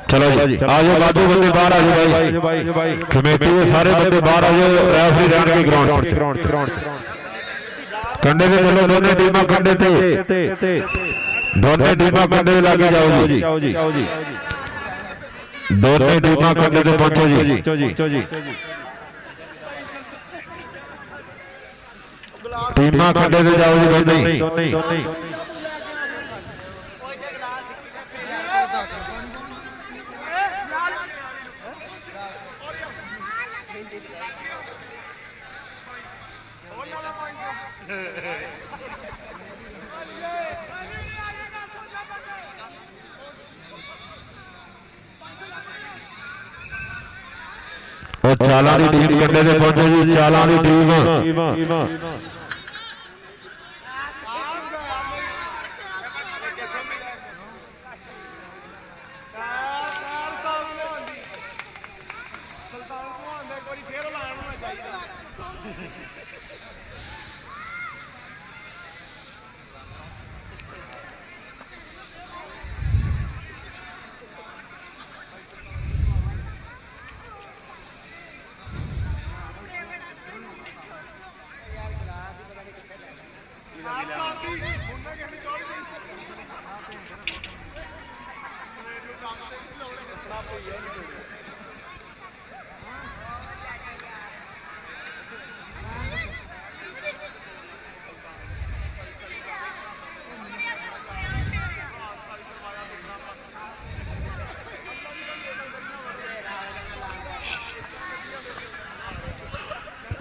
चलो जी आ जाओ बादू बंदे बाहर आ जाओ भाई कमेटी के सारे बंदे बाहर आ जाओ रेफरी रहन के ग्राउंड कंडे पे चलो दोनों टीमां कंडे थे दोनों टीमां कंडे लागे जाओ जी ਦੋਨੇ ਟੀਮਾਂ ਕੰਡੇ ਤੇ ਪਹੁੰਚੋ ਜੀ ਟੀਮਾਂ ਕੰਡੇ ਤੇ ਜਾਓ ਜੀ ਦੋਨੇ ਉਹ ਚਾਲਾਂ ਦੀ ਟੀਮ ਕੰਡੇ ਤੇ ਪਹੁੰਚੋ ਜੀ ਚਾਲਾਂ ਦੀ ਟੀਮ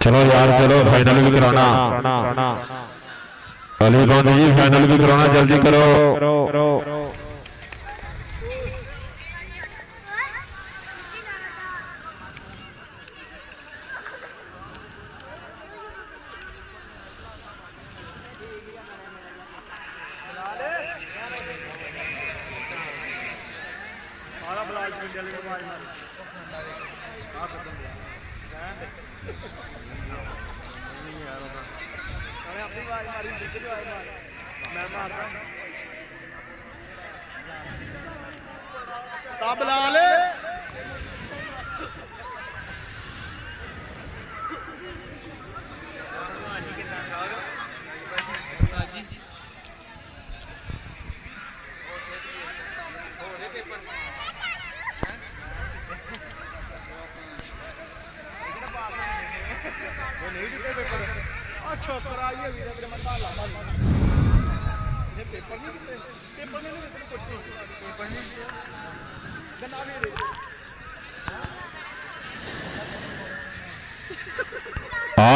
चलो यार चलो फाइनल भी कराना अलीगंज जी फाइनल भी कराना जल्दी करो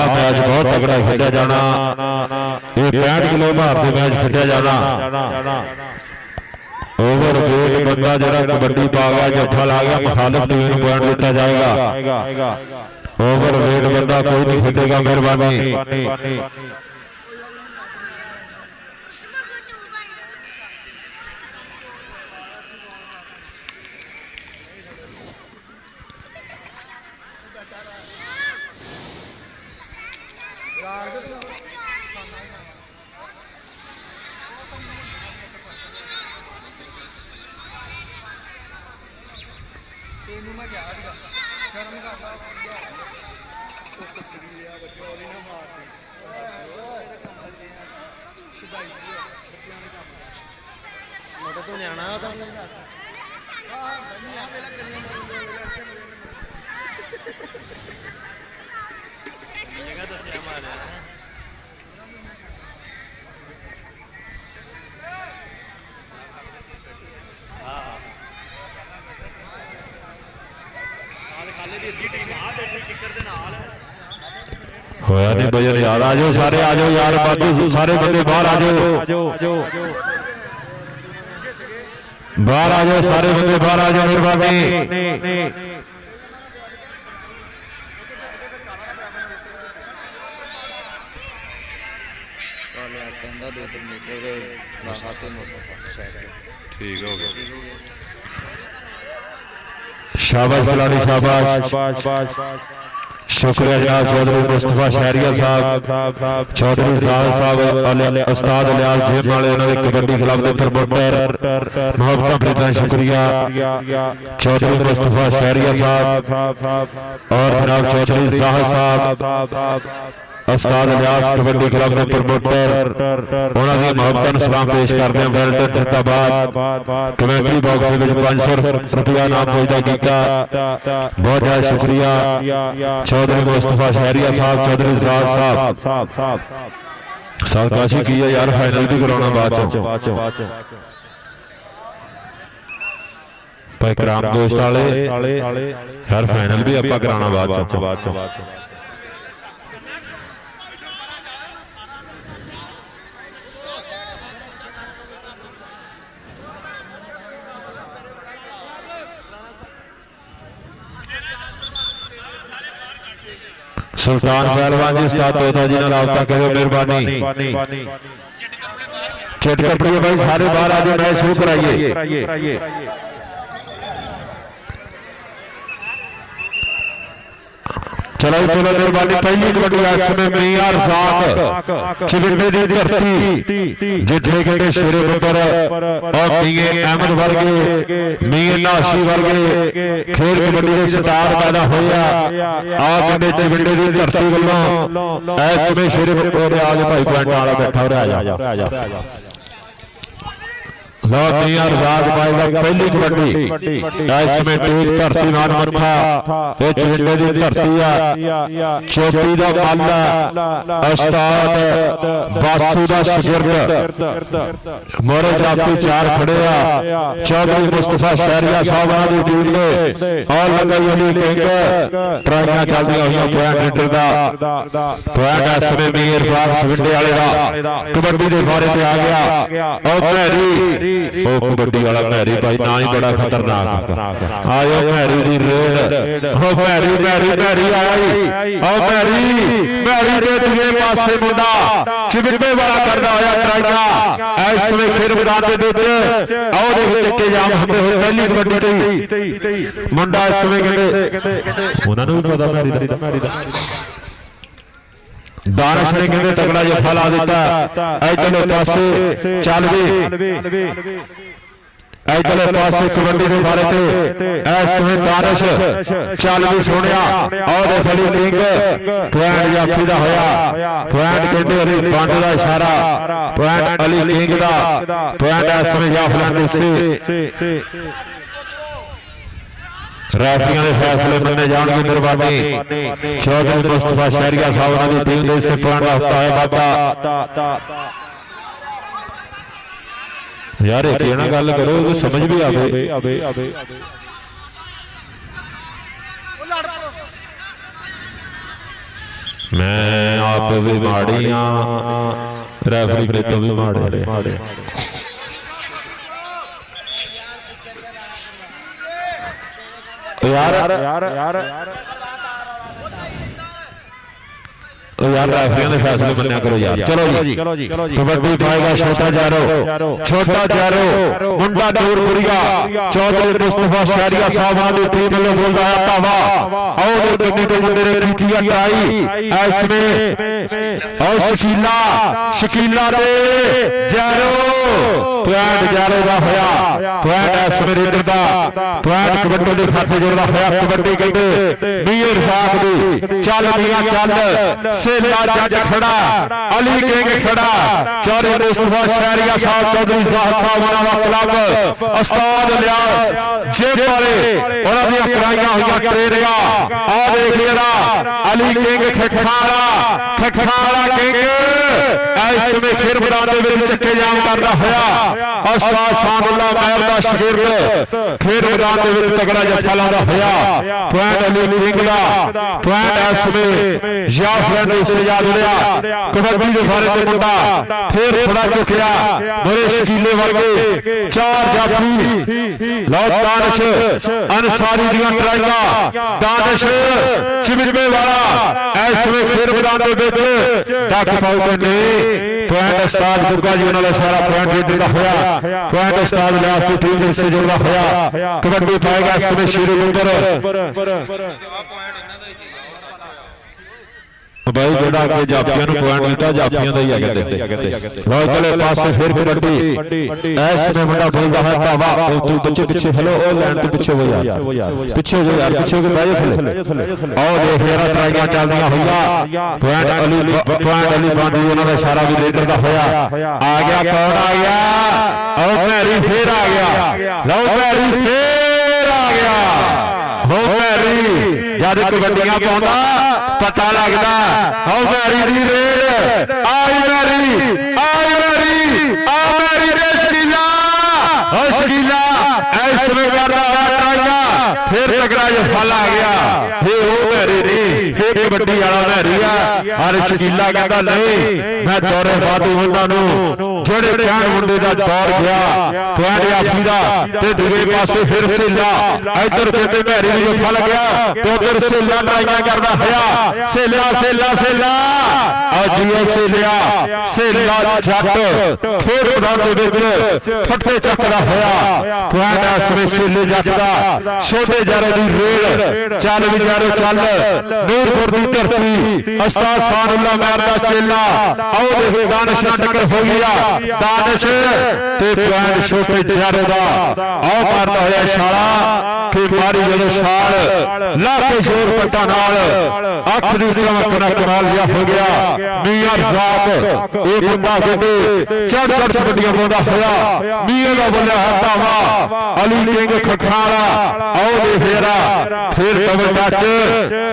मैच बहुत तगड़ा खेलिया जाना ये 65 किलो भार से मैच खेलिया जाना ओवर वेट बंदा जरा कबड्डी पा गया जफा ला गया मुखालिफ टीम को पॉइंट दिता जाएगा ओवर वेट बंदा कोई नहीं खेलेगा मेहरबानी होया नहीं बजर यार आ जाओ सारे आ जाओ यार बाजू सारे बंदे बाहर आ जाओ बाहर आ जाओ सारे बंदे बाहर आ जाओ मेहरबानी ठीक हो गया शाबाश खिलाड़ी शाबाश शुक्रिया जनाब चौधरी मुस्तफा शहरिया साहब चौधरी साहब उस्ताद इलियास जेब वाले उन्होंने कबड्डी क्लब के प्रमोटर मोहब्बत प्रीता शुक्रिया चौधरी मुस्तफा शहरिया साहब और जनाब चौधरी साहब ਉਸਤਾਦ ਇਲਿਆਸ ਕਬੱਡੀ ਕਲੱਬ ਦੇ ਪ੍ਰਮੋਟਰ ਉਹਨਾਂ ਦੀ ਮੁਹੱਬਤਾਂ ਨੂੰ ਸਲਾਮ ਪੇਸ਼ ਕਰਦੇ ਹਾਂ। ਵੈਲਟਨ ਜਿੰਦਾਬਾਦ। ਕਮੇਟੀ ਬਾਕਸ ਦੇ ਵਿੱਚ 500 ਰੁਪਇਆ ਨਾਮ ਪੁੱਜਦਾ ਕੀਤਾ। ਬਹੁਤ ਬਹੁਤ ਸ਼ੁਕਰੀਆ ਚੌਧਰੀ ਮੁਸਤਫਾ ਸ਼ਹਿਰੀਆ ਸਾਹਿਬ, ਚੌਧਰੀ ਰਜ਼ਾਕ ਸਾਹਿਬ ਕਾਸ਼ੀ ਕੀ ਹੈ ਯਾਰ, ਫਾਈਨਲ ਵੀ ਕਰਾਉਣਾ ਬਾਅਦ ਚ ਭਾਈ ਕਰਾਮ ਦੋਸਤ ਵਾਲੇ ਯਾਰ, ਫਾਈਨਲ ਵੀ ਆਪਾਂ ਕਰਾਉਣਾ ਬਾਅਦ ਚ सुल्तान पहलवान जी उस्ताद तोता जी ने राबता करो, मेहरबानी। चिट कपड़िए भाई सारे बाहर आ जाओ, मैच शुरू कराइए। चलो चलो मेहरबानी। पहली कबड्डी इस समय मियां रज़ाक चिबिंडे की धरती जिथे के शेरे पुत्र और मियां अहमद वर्गे, मियां नाशी वर्गे खेल कबड्डी के सितार पैदा होया। आ कहते चिबिंडे की धरती वालों इस समय शेरे पुत्र आगे भाई पॉइंट वाला बैठा हो रहा। लो मियां रज़ाक भाई का पहली कबड्डी इस समय टेक धरती मान मथा ये चिबिंडे की धरती आ। चोटी दा मल उस्ताद बासू दा शागिर्द मोरे जाफी चार खड़े आ। चौधरी मुस्तफा शहरिया साहब दी टीम ने और लगाई अली किंग ट्राइयां चलदियां होईयां। पॉइंट लीडर दा पॉइंट इस समय मियां रज़ाक चिबिंडे वाले दा कबड्डी दे बारे ते आ गया। और भैरी कबड्डी वाला भैरी भाई ना ही बड़ा खतरनाक आयो भैरी दी रेड। ओ भैरी भैरी भैरी आई ओ भैरी भैरी दे दूजे पासे मुंडा चिबिंडे वाला करदा होया ट्राइया। इस वे फिर मैदान दे विच आओ दे विच चक्के जाम हुंदे होए पहली कबड्डी ते मुंडा इस वे कहंदे उन्हां नूं भी पता भैरी दा दानिश ने कहते तगड़ा जफा ला दिता। इधरले पासे चल वे इधरले पासे कबड्डी के बारे ते इस समय दानिश चल भी सोनिया और अली किंग पॉइंट जाफी दा होया। पॉइंट कहते अली बंद दा इशारा, पॉइंट अली किंग दा पॉइंट इस समय जाफला ने रेफरियां के फैसले मन्ने जाने की मेहरबानी। चौधरी मुस्तफा शहरिया साहब की टीम ने से पॉइंट रखता है बाबा। यार एक ना गल करो तो समझ भी आवे। मैं आप भी माड़ी हाँ, रेफरी के तो भी माड़े। यार रेफरियां ने फैसले मन्या करो यार। चलो जी कबड्डी पाएगा छोटा जारो मुंडा नूरपुरिया। चौधरी मुस्तफा शहरिया साहब की टीम ने बोल रहा है तावा और कन्नी तो मेरे पीटिया आई इसमें और शकीला दे जारो पॉइंट जारो दा होया। पॉइंट इस मेरे दा पॉइंट कबड्डी दे खाते जोड़दा होया। कबड्डी कहंदे मियां रज़ाक दी चल मियां चल सेला जज खड़ा, अली किंग खड़ा, चौधरी मुस्तफा शहरिया साहब, चौधरी ज़ाहिद साहब वाला क्लब उस्ताद इलियास जेब वाले और दी कराईयां होईयां ट्रेनियां आ देख लेना। अली किंग खटखाड़ा किंग इस में फिर मैदान दे विच चक्के जाम करदा होया। उस्ताद सामुल्लाह महल दा शागिर्द फिर मैदान दे विच तगड़ा जफा लांदा होया। पॉइंट अली किंग दा पॉइंट इस में जाफर से याद लिया। कबड्डी के बारे में मुंडा फिर थोड़ा चुकिया बड़े शकीले वर्गे चार जाफी लौट दानिश अंसारी दियां ट्राइयां दानिश चिबिंडे वाला इस में फिर मैदान दे विच डक पाउ करने। पॉइंट उस्ताद गुरगा जी वाला सारा पॉइंट लीडर का होया। पॉइंट उस्ताद इलियास की टीम से जुड़ा होया। कबड्डी पाएगा इस में शेरू गुंदर ਬਾਈ ਜਿਹੜਾ ਅੱਗੇ ਜਾਫੀਆਂ ਨੂੰ ਪੁਆਇੰਟ ਦਿੱਤਾ ਜਾਫੀਆਂ ਦਾ ਹੀ ਆ ਕਹਿੰਦੇ ਲਓ ਚਲੇ ਪਾਸੇ ਫਿਰ ਕਬੱਡੀ ਐਸ ਨੇ ਮੁੰਡਾ ਬੋਲਦਾ ਹੈ ਧਾਵਾ ਉਹ ਤੂੰ ਪਿੱਛੇ ਹਲੋ ਉਹ ਲੈਣ ਤੋਂ ਪਿੱਛੇ ਹੋ ਯਾਰ ਪਿੱਛੇ ਜੋ ਯਾਰ ਪਿੱਛੇ ਹੋ ਬਹਿ ਥੱਲੇ ਆਓ ਦੇਖ ਯਾਰ ਟਰਾਈਆਂ ਚੱਲਦੀਆਂ ਹੋਈਆਂ ਪੁਆਇੰਟ ਅਲੀ ਬਾਂਦੀ ਉਹਨਾਂ ਦਾ ਇਸ਼ਾਰਾ ਵੀ ਲੀਡਰ ਦਾ ਹੋਇਆ ਆ ਗਿਆ ਕੌਣ ਆ ਗਿਆ ਆਓ ਭੈਰੀ ਫੇਰ ਆ ਗਿਆ ਲਓ ਭੈਰੀ ਫੇਰ ਆ ਗਿਆ ਹੋ ਭੈਰੀ ਜਦ ਕਬੱਡੀਆਂ ਪਾਉਂਦਾ ਪਤਾ ਲੱਗਦਾ ਆਓ ਭੈਰੀ ਦੀ ਰੇਡ ਆਈ ਮੈਰੀ ਆ ਮੈਰੀ ਦੇ ਸ਼ਕੀਲਾ ਐਸ ਵੇ ਕਰਦਾ ਟਰਾਈਆਂ ਫਿਰ ਤਗੜਾ ਜਿਹਾ ਫਲ ਆ ਗਿਆ ਇਹ ਉਹ ਮੈਰੀ ਨਹੀਂ ਇਹ ਕਬੱਡੀ ਵਾਲਾ ਮੈਰੀ ਆ ਹਰ ਸ਼ਕੀਲਾ ਕਹਿੰਦਾ ਨਹੀਂ ਮੈਂ ਦੌਰੇ ਬਾਦੂ ਉਹਨਾਂ ਨੂੰ ਜਿਹੜੇ ਕਹਿਣ ਮੁੰਡੇ ਦਾ ਦੌਰ ਗਿਆ ਪੁਆਇੰਟ ਆਫੀ ਦਾ ਤੇ ਦੂਜੇ ਪਾਸੇ ਫਿਰ ਸੇਲਾ ਇੱਧਰ ਕਹਿੰਦੇ ਮੈਰੀ ਨੂੰ ਫਲ ਗਿਆ ਤੇ ਉਧਰ ਸੇਲਾ ਟਰਾਈਆਂ ਕਰਦਾ ਹੋਇਆ ਸੇਲਾ ਅਜੀਓ ਸੇਲਾ ਜੱਟ ਖੇਡ ਮੈਦਾਨ ਦੇ ਵਿੱਚ ਫੱਟੇ ਚੱਕਦਾ ਹੋਇਆ ਪੁਆਇੰਟ ਆਸਰੇ ਸੇਲੇ ਜੱਟ ਦਾ ਛੋਟੇ ਜਾਰੇ ਦੀ ਰੇਡ ਚੱਲ ਵਿਚਾਰੇ ਚੱਲ ਨੂਰਪੁਰ ਦੀ ਧਰਤੀ ਉਸਤਾਦ ਸਾਨੁੱਲਾ ਮੈਰ ਦਾ ਚੇਲਾ ਆਓ ਦੇਖੋ ਦਾਨਿਸ਼ ਨਾਲ ਟੱਕਰ ਹੋ ਗਿਆ ਦਾਨਿਸ਼ ਤੇ ਪੁਆਇੰਟ ਛੋਟੇ ਜਾਰੇ ਦਾ ਆਓ ਮਾਰਦਾ ਹੋਇਆ ਛਾਲਾ ਕਿ ਮਾਰੀ ਜਦੋਂ ਛਾਲ ਲਾ ਕੇ ਸ਼ੋਰ ਪੱਟਾ ਨਾਲ ਅੱਖ ਦੀ ਚਮਕ ਨਾਲ ਕਮਾਲ ਜਿਹਾ ਹੋ ਗਿਆ ਮੀਆਂ ਰਜ਼ਾਕ ਇਹ ਮੁੰਡਾ ਕਿਤੇ ਚੜ ਕਬੱਡੀਆਂ ਪਾਉਂਦਾ ਹੋਇਆ ਮੀਆਂ ਦਾ ਬੋਲਿਆ ਹੱਥਾਵਾ ਅਲੀ ਕਿੰਗ ਖਖਾਲਾ ਆਓ ਦੇ ਫੇਰਾ ਫਿਰ ਡਬਲ ਟੱਚ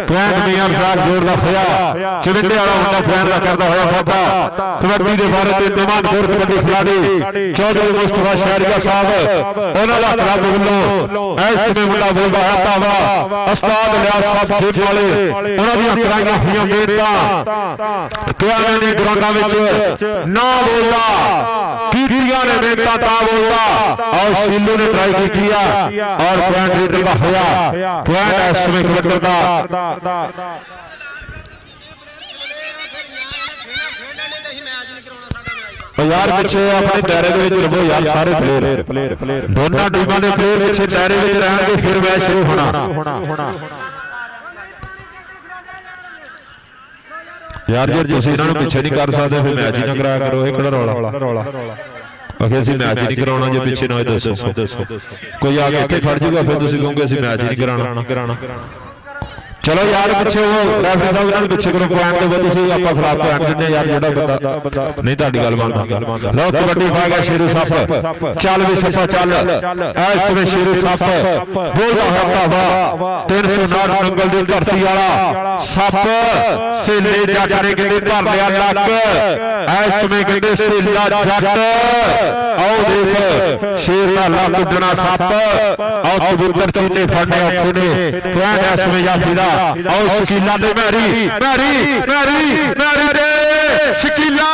ਪੁਆਇੰਟ ਮੀਆਂ ਰਜ਼ਾਕ ਜੋੜਦਾ ਹੋਇਆ ਚਿੰਡੇ ਵਾਲਾ ਮੁੰਡਾ ਪੁਆਇੰਟ ਦਾ ਕਰਦਾ ਹੋਇਆ ਵਾਧਾ ਕਬੱਡੀ ਦੇ ਬਾਰੇ ਤੇ ਨਿਮਾਨਪੁਰ ਕਬੱਡੀ ਖਿਡਾਰੀ ਚੌਧਰੀ ਮੁਸਤਫਾ ਸ਼ਹਿਰੀਆ ਸਾਹਿਬ ਉਹਨਾਂ ਦਾ ਕਲੱਬ ਵੱਲੋਂ ਐਸ ਨੇ ਮੁੰਡਾ ਬੋਲਦਾ ਹੱਥਾਵਾ ਉਸਤਾਦ ਲਿਆ ਸਾਹਿਬ ਜੇਬ ਵਾਲੇ ਉਹਨਾਂ ਦੀਆਂ ਕਰਾਈਆਂ ਹੋਈਆਂ ਮਿਹਨਤਾਂ ਕਿਆਵੇਂ ਨੇ ਗਰਾਊਂਡਾਂ ਵਿੱਚ ਨਾ ਬੋਲਦਾ ਕੀਤੀਆਂ ਨੇ ਮਿਹਨਤਾਂ ਤਾਂ ਬੋਲਦਾ ਔਰ ਸ਼ੀਲੂ ਨੇ ਟਰਾਈ ਕੀਤੀ ਆ ਔਰ ਪੁਆਇੰਟ ਲੀਡਰ ਦਾ ਹੋਇਆ ਪੁਆਇੰਟ ਇਸ ਸਮੇਂ ਕਬੱਡੀ ਦਾ ਯਾਰ ਪਿੱਛੇ ਆਪਣੇ ਦਾਇਰੇ ਦੇ ਵਿੱਚ ਰਹੋ ਯਾਰ ਸਾਰੇ ਪਲੇਅਰ ਦੋਨਾਂ ਟੀਮਾਂ ਦੇ ਪਲੇਅਰ ਪਿੱਛੇ ਦਾਇਰੇ ਵਿੱਚ ਰਹਿਣਗੇ ਫਿਰ ਮੈਚ ਸ਼ੁਰੂ ਹੋਣਾ ਯਾਰ ਜੇ ਤੁਸੀਂ ਇਹਨਾਂ ਨੂੰ ਪਿੱਛੇ ਨਹੀਂ ਕਰ ਸਕਦੇ ਫਿਰ ਮੈਚ ਹੀ ਨਾ ਕਰਾਇਆ ਕਰੋ ਇਹ ਕਿਹੜਾ ਰੌਲਾ ਅਖੇ ਅਸੀਂ ਮੈਚ ਹੀ ਨਹੀਂ ਕਰਾਉਣਾ ਜੇ ਪਿੱਛੇ ਨਾ ਦੱਸੋ ਕੋਈ ਆ ਕੇ ਇੱਥੇ ਖੜ ਜਾਊਗਾ ਫਿਰ ਤੁਸੀਂ ਕਹੋਗੇ ਅਸੀਂ ਮੈਚ ਹੀ ਨਹੀਂ ਕਰਾਉਣਾ ਚਲੋ ਯਾਰ ਪਿੱਛੇ ਉਹ ਰੈਫਰੀ ਸਾਹਿਬ ਇਹਨਾਂ ਨੂੰ ਪਿੱਛੇ ਕਰੋ ਪੁਆਇੰਟ ਦੇ ਤੁਸੀਂ ਆਪਾਂ ਖਿਲਾਫ ਪੁਆਇੰਟ ਦਿੰਦੇ ਯਾਰ ਜਿਹੜਾ ਬੰਦਾ ਨਹੀਂ ਤੁਹਾਡੀ ਗੱਲ ਮੰਨਦਾ ਲਓ ਕਬੱਡੀ ਪਾ ਗਿਆ ਸ਼ੇਰੂ ਸੱਪ ਚੱਲ ਵੀ ਸੱਪਾ ਚੱਲ ਐਸ ਵੇ ਸ਼ੇਰੂ ਸੱਪ ਬੋਲਦਾ ਹੋਇਆ ਵਾ 359 ਨੰਗਲ ਦੀ ਧਰਤੀ ਵਾਲਾ ਸੱਪ ਸੇਲੇ ਜੱਟ ਨੇ ਕਿਤੇ ਧਰ ਲਿਆ ਲੱਕ ਐਸ ਵੇ ਕਹਿੰਦੇ ਸੇਲਾ ਜੱਟ ਆਓ ਦੇਖ ਸ਼ੇਰ ਦਾ ਲੱਕ ਉੱਡਣਾ ਸੱਪ ਆਓ ਕਬੂਤਰ ਚੀਨੇ ਫੜਨੇ ਔਖੇ ਨੇ ਪੁਆਇੰਟ ਐਸ ਵੇ ਜਾਫੀ ਦਾ ਆਓ ਸ਼ਕੀਲਾ ਤੇ ਮੈਰੀ ਦੇ ਸ਼ਕੀਲਾ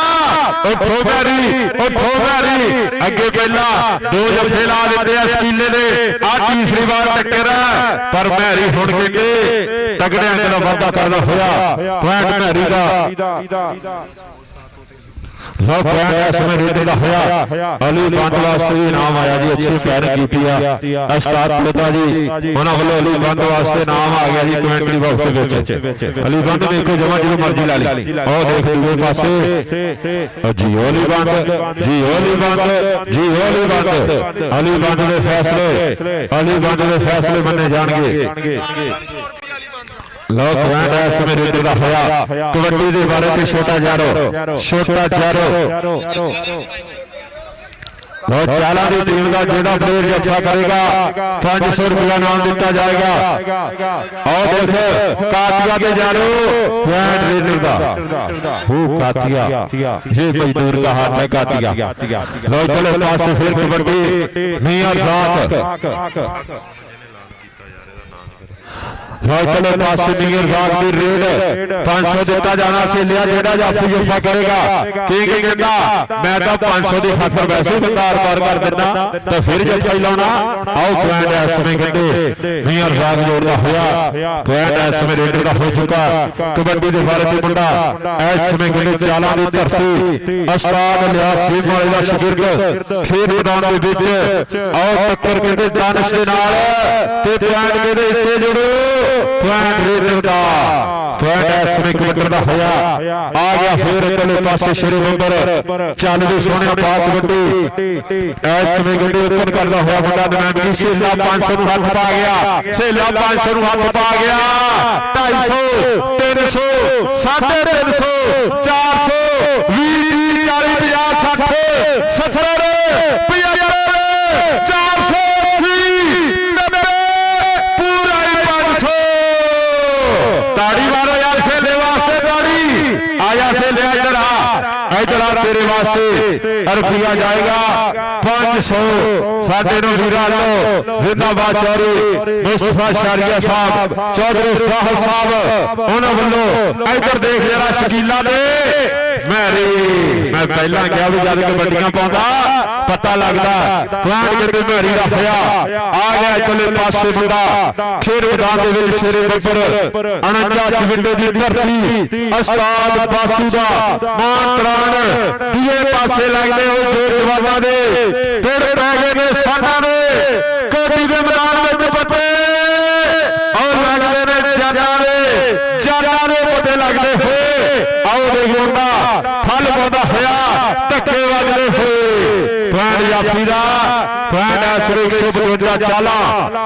ਉੱਠੋ ਮੈਰੀ ਅੱਗੇ ਪਹਿਲਾਂ ਦੋ ਜੱਫੇ ਲਾ ਦਿੱਤੇ ਆ ਸ਼ਕੀਲੇ ਨੇ ਆ ਤੀਸਰੀ ਵਾਰ ਟੱਕਰ ਪਰ ਮੈਰੀ ਹੁਣ ਕਹਿੰਦੇ ਤਗੜਿਆਂ ਦਾ ਵਾਅਦਾ ਕਰਦਾ ਹੋਇਆ ਪੁਆਇੰਟ ਮੈਰੀ ਦਾ ਲਓ ਪੁਆਇੰਟ ਇਸ ਸਮੇਂ ਰੀਤੇ ਦਾ ਹੋਇਆ ਅਲੀ ਬੰਦ ਵਾਸਤੇ ਵੀ ਨਾਮ ਆਇਆ ਜੀ ਅੱਛੀ ਪੈਰਿੰਗ ਕੀਤੀ ਆ ਉਸਤਾਦ ਪਲਤਾ ਜੀ ਉਹਨਾਂ ਵੱਲੋਂ ਅਲੀ ਬੰਦ ਵਾਸਤੇ ਨਾਮ ਆ ਗਿਆ ਜੀ ਕਮੈਂਟਰੀ ਬਾਕਸ ਦੇ ਵਿੱਚ ਅਲੀ ਬੰਦ ਦੇਖੋ ਜਮਾ ਜਦੋਂ ਮਰਜ਼ੀ ਲਾ ਲਈ ਉਹ ਦੇਖ ਦੂਜੇ ਪਾਸੇ ਜੀ ਅਲੀ ਬੰਦ ਅਲੀ ਬੰਦ ਦੇ ਫੈਸਲੇ ਮੰਨੇ ਜਾਣਗੇ ਲਓ ਪੁਆਇੰਟ ਇਸ ਸਮੇਂ ਰੀਤੇ ਦਾ ਹੋਇਆ ਕਬੱਡੀ ਦੇ ਬਾਰੇ ਤੇ ਛੋਟਾ ਜਾਰੋ ਲਓ ਚਾਲਾਂ ਦੀ ਟੀਮ ਦਾ ਜਿਹੜਾ ਪਲੇਅਰ ਜੱਫਾ ਕਰੇਗਾ 500 ਰੁਪਇਆ ਨਾਮ ਦਿੱਤਾ ਜਾਏਗਾ ਆਓ ਦੇਖੋ ਕਾਤੀਆ ਤੇ ਜਾਰੋ ਪੁਆਇੰਟ ਲੀਡਰ ਦਾ ਉਹ ਕਾਤੀਆ ਇਹ ਮਜ਼ਦੂਰ ਦਾ ਹੱਥ ਹੈ ਕਾਤੀਆ ਲਓ ਚਲੋ ਪਾਸੇ ਫਿਰ ਕਬੱਡੀ ਮੀਆਂ ਰਜ਼ਾਕ ਚਲੋ ਪਾਸੇ ਮੀਆਂ ਰਜ਼ਾਕ ਦੀ ਰੇਡ 500 ਦਿੱਤਾ ਜਾਣਾ ਸੀ ਲਿਆ ਜਿਹੜਾ ਜਾਫੀ ਜੱਫਾ ਕਰੇਗਾ ਕੀ ਕਹਿੰਦਾ ਮੈਂ ਤਾਂ 500 ਦੀ ਖਾਤਰ ਵੈਸੇ ਬੰਦਾਰ ਪਾਰ ਕਰ ਦਿੰਦਾ ਤਾਂ ਫਿਰ ਜੱਫਾ ਹੀ ਲਾਉਣਾ ਆਓ ਪੁਆਇੰਟ ਇਸ ਸਮੇਂ ਕਹਿੰਦੇ ਮੀਆਂ ਰਜ਼ਾਕ ਜੋੜਦਾ ਹੋਇਆ ਪੁਆਇੰਟ ਇਸ ਸਮੇਂ ਰੇਡਰ ਦਾ ਹੋ ਚੁੱਕਾ ਕਬੱਡੀ ਦੇ ਬਾਰੇ ਤੇ ਮੁੰਡਾ ਇਸ ਸਮੇਂ ਕਹਿੰਦੇ ਚਾਲਾਂ ਦੀ ਧਰਤੀ ਉਸਤਾਦ ਲਿਆ ਸਿੰਘ ਵਾਲੇ ਦਾ ਸ਼ਾਗਿਰਦ ਖੇਡ ਮੈਦਾਨ ਦੇ ਵਿੱਚ ਆਓ ਟੱਕਰ ਕਹਿੰਦੇ ਦਾਨਿਸ਼ ਦੇ ਨਾਲ ਤੇ ਪੁਆਇੰਟ ਕਹਿੰਦੇ ਇਸੇ ਜੁੜੋ ਪੁਆਇੰਟ ਰੇਡਰ ਦਾ ਪੁਆਇੰਟ ਐਸ ਵਿੱਚ ਕਬੱਡੀ ਦਾ ਹੋਇਆ ਆ ਗਿਆ ਫਿਰ ਇਧਰਲੇ ਪਾਸੇ ਸ਼੍ਰੀ ਬੰਬਰ ਚੱਲ ਵੀ ਸੋਹਣਿਆ ਪਾ ਕਬੱਡੀ ਐਸ ਵਿੱਚ ਗੱਡੀ ਉੱਪਰ ਕਰਦਾ ਹੋਇਆ ਮੁੰਡਾ ਦਮਨ ਸੇਲਾ 500 ਨੂੰ ਹੱਥ ਪਾ ਗਿਆ ਸੇਲਾ 500 ਨੂੰ ਹੱਥ ਪਾ ਗਿਆ 250 300 350 400 20 40 50 60 70 75 480 90 ਪੂਰਾ ਹੀ 500 ਤਾੜੀ ਮਾਰੋ ਯਾਰ ਸੇਲੇ ਵਾਸਤੇ ਤਾੜੀ ਆਇਆ ਸੇਲੇ ਇੱਧਰ ਆ ਤੇਰੇ ਵਾਸਤੇ ਰੁਪਿਆ ਜਾਏਗਾ 500 ਸਾਡੇ ਨੂੰ ਵੀਰਾਂ ਲੋ ਜ਼ਿੰਦਾਬਾਦ ਚੌਧਰੀ ਮੁਸਤਫਾ ਸ਼ਾਰੀਆ ਸਾਹਿਬ ਚੌਧਰੀ ਸਾਹਿਬ ਸਾਹਿਬ ਉਹਨਾਂ ਵੱਲੋਂ ਇੱਧਰ ਦੇਖ ਜਰਾ ਸ਼ਕੀਲਾ ਦੇ ਮੈਂ ਪਹਿਲਾਂ ਕਿਹਾ ਵੀ ਜਦ ਕਬੱਡੀਆਂ ਪਾਉਂਦਾ ਪਤਾ ਲੱਗਦਾ ਪੁਆਇੰਟ ਕਿਤੇ ਮੈਰੀ ਦਾ ਹੋਇਆ ਆ ਗਿਆ ਚਲੇ ਪਾਸੇ ਮੁੰਡਾ ਖੇਡ ਮੈਦਾਨ ਦੇ ਵਿੱਚ ਸ਼ੇਰੇ ਬੱਬਰ 49 ਵਿੰਡੇ ਦੀ ਧਰਤੀ ਉਸਤਾਦ ਬਾਸੂ ਦਾ ਮਾਨ ਪ੍ਰਾਣ ਦੂਏ ਪਾਸੇ ਲੱਗਦੇ ਹੋ ਜੋਰ ਜਵਾਨਾਂ ਦੇ ਫਿਰ ਪੈ ਗਏ ਨੇ ਸਾਡਾ ਦੇ ਕੋਟੀ ਦੇ ਮੈਦਾਨ ਵਿੱਚ ਬੱਬੇ ਔਰ ਲੱਗਦੇ ਨੇ ਜਾਨਾਂ ਦੇ ਪੱਤੇ ਲੱਗਦੇ ਹੋਏ ਆਓ ਦੇਖ ਮੁੰਡਾ ਫਲ ਪਾਉਂਦਾ ਹੋਇਆ ਧੱਕੇ ਵੱਜਦੇ ਹੋਏ ਪੁਆਇੰਟ ਜਾਫੀ ਦਾ ਪੁਆਇੰਟ ਐਸਰੇ 155 ਚਾਲਾ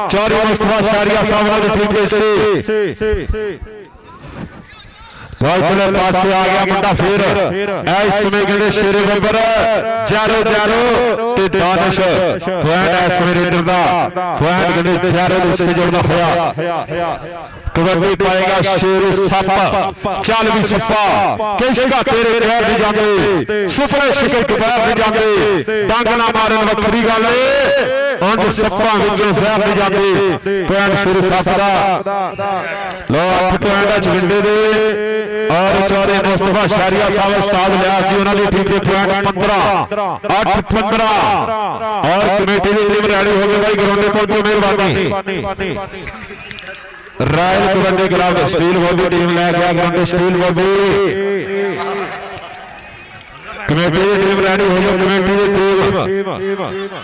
ਚੌਧਰੀ ਮੁਸਤਫਾ ਸ਼ਾਰੀਆ ਸਾਹਿਬ ਦੇ ਟੀਮ ਦੇ ਵਾਇਕਲੇ ਪਾਸੇ ਆ ਗਿਆ ਮੁੰਡਾ ਫਿਰ ਇਸ ਸਮੇਂ ਜਿਹੜੇ ਸ਼ੇਰੇ ਬੱਬਰ ਜਾਰੋ ਤੇ ਦਾਨਿਸ਼ ਪੁਆਇੰਟ ਇਸ ਸਮੇਂ ਰੇਡਰ ਦਾ ਪੁਆਇੰਟ ਜਿਹੜੇ ਚਾਰੇ ਦੇ ਉੱਤੇ ਜੁੜਦਾ ਹੋਇਆ ਕਬੱਡੀ ਪਾਏਗਾ ਸ਼ੇਰੂ ਸੱਪ ਚੱਲ ਵੀ ਸੱਪਾ ਕਿਸ਼ਕਾ ਤੇਰੇ ਕਹਿਰ ਦੀ ਜਾਂਦੇ ਸੁਪਨੇ ਸ਼ਿਕਰ ਕਬੈਰ ਦੀ ਜਾਂਦੇ ਡੰਗ ਨਾ ਮਾਰਨ ਵੱਖਰੀ ਗੱਲ ਏ ਉਹਨਾਂ ਸੱਪਾਂ ਵਿੱਚੋਂ ਜ਼ਹਿਰ ਦੀ ਜਾਂਦੇ ਪੁਆਇੰਟ ਸ਼ੇਰੂ ਸੱਪ ਦਾ ਲੋ 8 ਪੁਆਇੰਟ ਚਵਿੰਡੇ ਦੇ ਔਰ ਚੌਧਰੀ ਮੁਸਤਫਾ ਸ਼ਾਰੀਆ ਸਾਹਿਬ ਉਸਤਾਦ ਲਿਆ ਸੀ ਉਹਨਾਂ ਦੀ ਟੀਮ ਦੇ ਪੁਆਇੰਟ 15 8-15 ਔਰ ਕਮੇਟੀ ਦੀ ਟੀਮ ਰੈਡੀ ਹੋ ਗਈ ਬਾਈ ਗਰਾਊਂਡੇ ਪਹੁੰਚੋ ਮਿਹਰਬਾਨੀ royal kabaddi club steel body team ਲੈ ਕੇ ਆ ਗਰਾਊਂਡੇ ਸਟੀਲ ਬੋਡੀ ਕਮੇਟੀ ਦੀ ਟੀਮ ਰੈਡੀ ਹੋ ਜਾਓ ਕਮੇਟੀ ਦੀ ਟੀਮ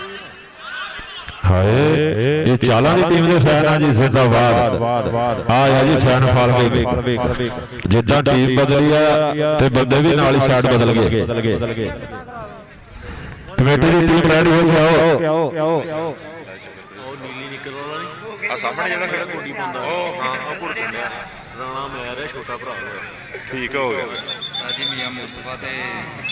ਹਾਏ ਇਹ ਚਾਲਾਂ ਦੀ ਟੀਮ ਦੇ ਫੈਨ ਆ ਜੀ ਜ਼ਿੰਦਾਬਾਦ ਆ ਜੀ ਫੈਨ ਫਾਰਮਿੰਗ ਜਿੱਦਾਂ ਟੀਮ ਬਦਲੀ ਆ ਤੇ ਬੰਦੇ ਵੀ ਨਾਲ ਹੀ ਸਾਈਡ ਬਦਲ ਗਏ ਕਮੇਟੀ ਦੀ ਟੀਮ ਰੈਡੀ ਹੋ ਜਾਓ ਉਹ ਨੀਲੀ ਨਿਕਲ ਵਾਲਾ ਨਹੀਂ ਆ ਸਾਹਮਣੇ ਜਿਹੜਾ ਖੇੜਾ ਕੋਡੀ ਪਾਉਂਦਾ ਉਹ ਘੁੜ ਕੰਡਿਆ ਰਾਣਾ ਮੈਂ ਰਿਹਾ ਛੋਟਾ ਭਰਾ ਠੀਕ ਹੋ ਗਿਆ ਸਾਜੀ ਮੀਆਂ ਮੁਸਤਫਾ ਤੇ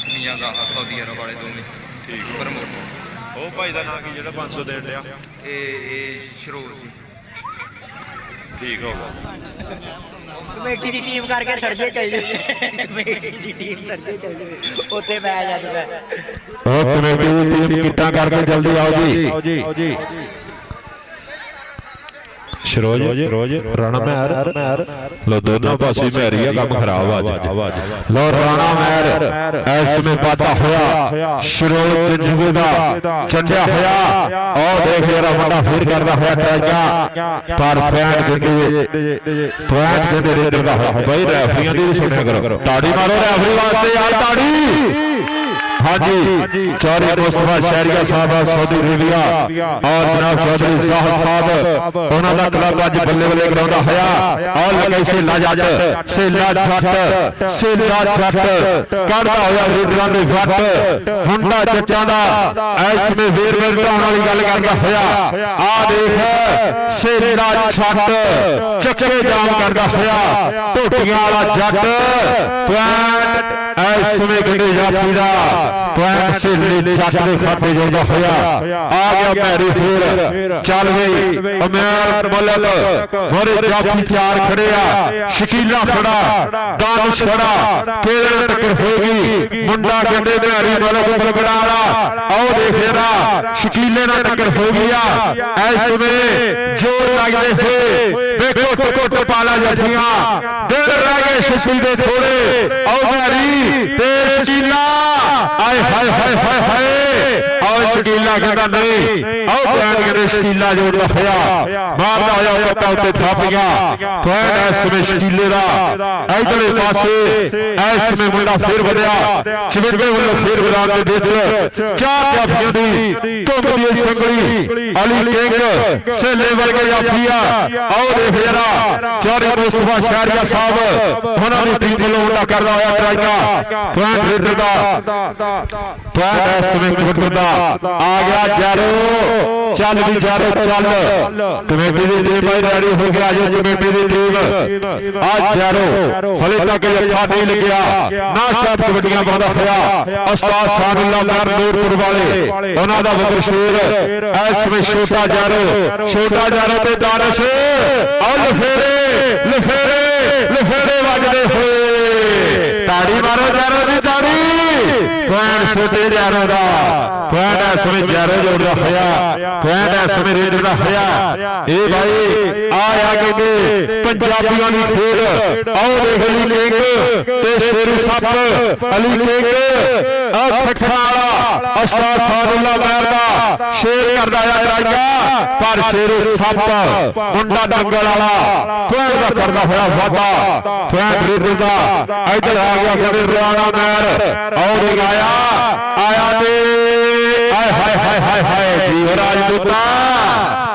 ਮੀਆਂ ਜ਼ਾਹਾ ਸਾਊਦੀ ਅਰਬ ਵਾਲੇ ਦੋਵੇਂ ਠੀਕ ਪ੍ਰਮੋਟਰ ਉਹ ਭਾਈ ਦਾ ਨਾਂ ਕੀ ਜਿਹੜਾ 500 ਦੇਣ ਲਿਆ ਇਹ ਸ਼ਰੂਰ ਜੀ ਠੀਕ ਹੋ ਗਿਆ ਕਮੇਟੀ ਦੀ ਟੀਮ ਕਰਕੇ ਸਰਜੇ ਚੱਲ ਜੇ ਕਮੇਟੀ ਦੀ ਟੀਮ ਸਰਜੇ ਚੱਲ ਜੇ ਉੱਥੇ ਮੈਚ ਅੱਜ ਦਾ ਉਹ ਕਮੇਟੀ ਦੀ ਟੀਮ ਕਿੱਟਾਂ ਕਰਕੇ ਜਲਦੀ ਆਓ ਜੀ ਸ਼ਰੋਜ ਰਾਣਾ ਮਹਿਰ ਲੋ ਦੋਨੋਂ ਪਾਸੇ ਮੈਰੀ ਆ ਕੰਮ ਖਰਾਬ ਅੱਜ ਲੋ ਰਾਣਾ ਮਹਿਰ ਐਸ ਵਿੱਚ ਪਾਤਾ ਹੋਇਆ ਸ਼ਰੋਜ ਜੁਗੇ ਦਾ ਚੰਡਿਆ ਹੋਇਆ ਉਹ ਦੇਖ ਜਰਾ ਮੁੰਡਾ ਫੇਰ ਕਰਦਾ ਹੋਇਆ ਟੈਗਾ ਪਰ ਪੁਆਇੰਟ ਦੇ ਰੇਡਰ ਦਾ ਹੋਇਆ ਬਈ ਰੈਫਰੀਆਂ ਦੀ ਵੀ ਸੁਣਿਆ ਕਰੋ ਤਾੜੀ ਮਾਰੋ ਰੈਫਰੀ ਵਾਸਤੇ ਯਾਰ ਤਾੜੀ ਹਾਂਜੀ ਚੌਧਰੀ ਮੁਸਤਫਾ ਸ਼ਾਰੀਆ ਸਾਹਿਬ ਸਾਊਦੀ ਅਰੇਬੀਆ ਔਰ ਜਨਾਬ ਚੌਧਰੀ ਸਾਹਿਬ ਸਾਹਿਬ ਉਹਨਾਂ ਦਾ ਕਲੱਬ ਅੱਜ ਬੱਲੇ ਬੱਲੇ ਕਰਾਉਂਦਾ ਹੋਇਆ ਔਰ ਲੱਗੇ ਸੇਲਾ ਜੱਟ ਕੱਢਦਾ ਹੋਇਆ ਰੀਡਰਾਂ ਦੇ ਵੱਟ ਮੁੰਡਾ ਚੱਚਾਂ ਦਾ ਐਸ ਮੇ ਵੇਰ ਢਾਉਣ ਵਾਲੀ ਗੱਲ ਕਰਦਾ ਹੋਇਆ ਆ ਦੇਖ ਸੇਲਾ ਛੱਟ ਚੱਕੇ ਜਾਮ ਕਰਦਾ ਹੋਇਆ ਢੋਟੀਆਂ ਵਾਲਾ ਜੱਟ ਪੁਆਇੰਟ ਐਸ ਸਮੇਂ ਗੱਡੇ ਜਾਫੀ ਦਾ ਪੁਆਇੰਟ ਸੇਲੇ ਛੱਟ ਦੇ ਖਾਤੇ ਜੁੜਦਾ ਹੋਇਆ ਆ ਗਿਆ ਭੈਰੀ ਫੇਰ ਚੱਲ ਗਈ ਅਮਰ ਮਲਕ ਹੋਰੇ ਜਾਫੀ ਚਾਰ ਖੜੇ ਆ ਸ਼ਕੀਲਾ ਖੜਾ ਦਾਨਿਸ਼ ਖੜਾ ਕਿਹੜੇ ਟੱਕਰ ਹੋਏਗੀ ਮੁੰਡਾ ਗੱਡੇ ਭੈਰੀ ਮਲਕ ਬਲਬੜਾ ਵਾਲਾ ਆਓ ਦੇਖੇਗਾ ਸ਼ਕੀਲੇ ਨਾਲ ਟੱਕਰ ਹੋ ਗਈ ਆ ਐਸ ਸਮੇਂ ਜੋਰ ਲੱਗਦੇ ਹੋਏ ਵੇਖੋ ਟੁੱਟ ਪਾਲਾ ਜੱਫੀਆਂ ਦਿਲ ਰਹਿ ਗਏ ਸ਼ਕੀਲ ਦੇ ਥੋੜੇ ਆਓ ਭੈਰੀ ਤੇ ਸ਼ਕੀਲਾ ਆਏ ਹਾਏ ਹਾਏ ਹਾਏ ਹਾਏ ਆਓ ਸ਼ਕੀਲਾ ਕਹਿੰਦਾ ਨਹੀਂ ਆਓ ਪੁਆਇੰਟ ਕਹਿੰਦੇ ਸ਼ਕੀਲਾ ਜੋੜਦਾ ਹੋਇਆ ਮਾਰਦਾ ਹੋਇਆ ਪੱਟਾ ਉੱਤੇ ਥੱਪ ਗਿਆ ਪੁਆਇੰਟ ਇਸ ਸਮੇਂ ਸ਼ਕੀਲੇ ਦਾ ਇਧਰਲੇ ਪਾਸੇ ਇਸ ਸਮੇਂ ਮੁੰਡਾ ਫੇਰ ਵਧਿਆ ਚਿਵੜੇ ਵੱਲੋਂ ਫੇਰ ਮੈਦਾਨ ਦੇ ਵਿੱਚ ਚਾਰ ਜਾਫੀਆਂ ਦੀ ਘੁੰਮਦੀ ਸੰਗਲੀ ਅਲੀ ਕਿੰਗ ਸੇਲੇ ਵਰਗੇ ਜਾਫੀਆ ਆਓ ਦੇਖ ਜਰਾ ਚੌਧਰੀ ਮੁਸਤਫਾ ਸ਼ਹਿਰੀਆ ਸਾਹਿਬ ਉਹਨਾਂ ਦੀ ਟੀਮ ਵੱਲੋਂ ਮੁੰਡਾ ਕਰਦਾ ਹੋਇਆ ਟਰਾਈਕਾ ਪੁਆਇੰਟ ਲੀਡਰ ਦਾ ਪੁਆਇੰਟ ਇਸ ਸਮੇਂ ਕਬੱਡੀ ਦਾ ਆ ਗਿਆ ਜਾਰੋ ਚੱਲ ਵੀ ਜਾਰੋ ਚੱਲ ਕਮੇਟੀ ਦੀ ਟੀਮ ਆਈ ਰੈਡੀ ਹੋ ਗਿਆ ਜੋ ਕਮੇਟੀ ਦੀ ਟੀਮ ਆ ਜਾਰੋ ਹਲੇ ਤੱਕ ਜੱਫਾ ਨਹੀਂ ਲੱਗਿਆ ਨਾ ਸਟਾਪ ਕਬੱਡੀਆਂ ਪਾਉਂਦਾ ਹੋਇਆ ਉਸਤਾਦ ਸਾਦੁੱਲਾ ਮੈਰ ਨੂਰਪੁਰ ਵਾਲੇ ਉਹਨਾਂ ਦਾ ਵਕਰ ਸ਼ੇਰ ਇਸ ਸਮੇਂ ਛੋਟਾ ਜਾਰੋ ਤੇ ਦਾਨਿਸ਼ ਆਓ ਲਫੇਰੇ ਵੱਜਦੇ ਹੋਏ ਤਾੜੀ ਮਾਰੋ ਜਾਰੋ ਦੀ ਤਾੜੀ ਪੁਆਇੰਟ ਛੋਟੇ ਜਾਰੋ ਦਾ ਪੁਆਇੰਟ ਇਸ ਸਮੇਂ ਜਾਰੋ ਜੋੜਦਾ ਹੋਇਆ ਪੁਆਇੰਟ ਇਸ ਸਮੇਂ ਰੇਡਦਾ ਹੋਇਆ ਇਹ ਭਾਈ ਆ ਕਹਿੰਦੇ ਪੰਜਾਬੀਆਂ ਦੀ ਖੇਡ ਆਓ ਦੇਖ ਲਈ ਕਿੰਗ ਤੇ ਸ਼ੇਰੂ ਸੱਪ ਅਲੀ ਕਿੰਗ ਆ ਖੱਖਾ ਵਾਲਾ ਉਸਤਾਦ ਸਾਦੁੱਲਾ ਮੈਰ ਦਾ ਸ਼ੇਰ ਕਰਦਾ ਆ ਰਾਜਾ ਪਰ ਸ਼ੇਰੂ ਸੱਪ ਮੁੰਡਾ ਡੰਗਲ ਵਾਲਾ ਪੁਆਇੰਟ ਦਾ ਕਰਦਾ ਹੋਇਆ ਵਾਧਾ ਪੁਆਇੰਟ ਰੇਡਰ ਦਾ ਇੱਧਰ ਆ ਗਿਆ ਕਹਿੰਦੇ ਰਿਆਣਾ ਮੈਰ ਆਓ ਦੇਖ ਆਇਆ ਤੇ ਹਾਏ ਜੀ ਰਾਜਦੂਤਾ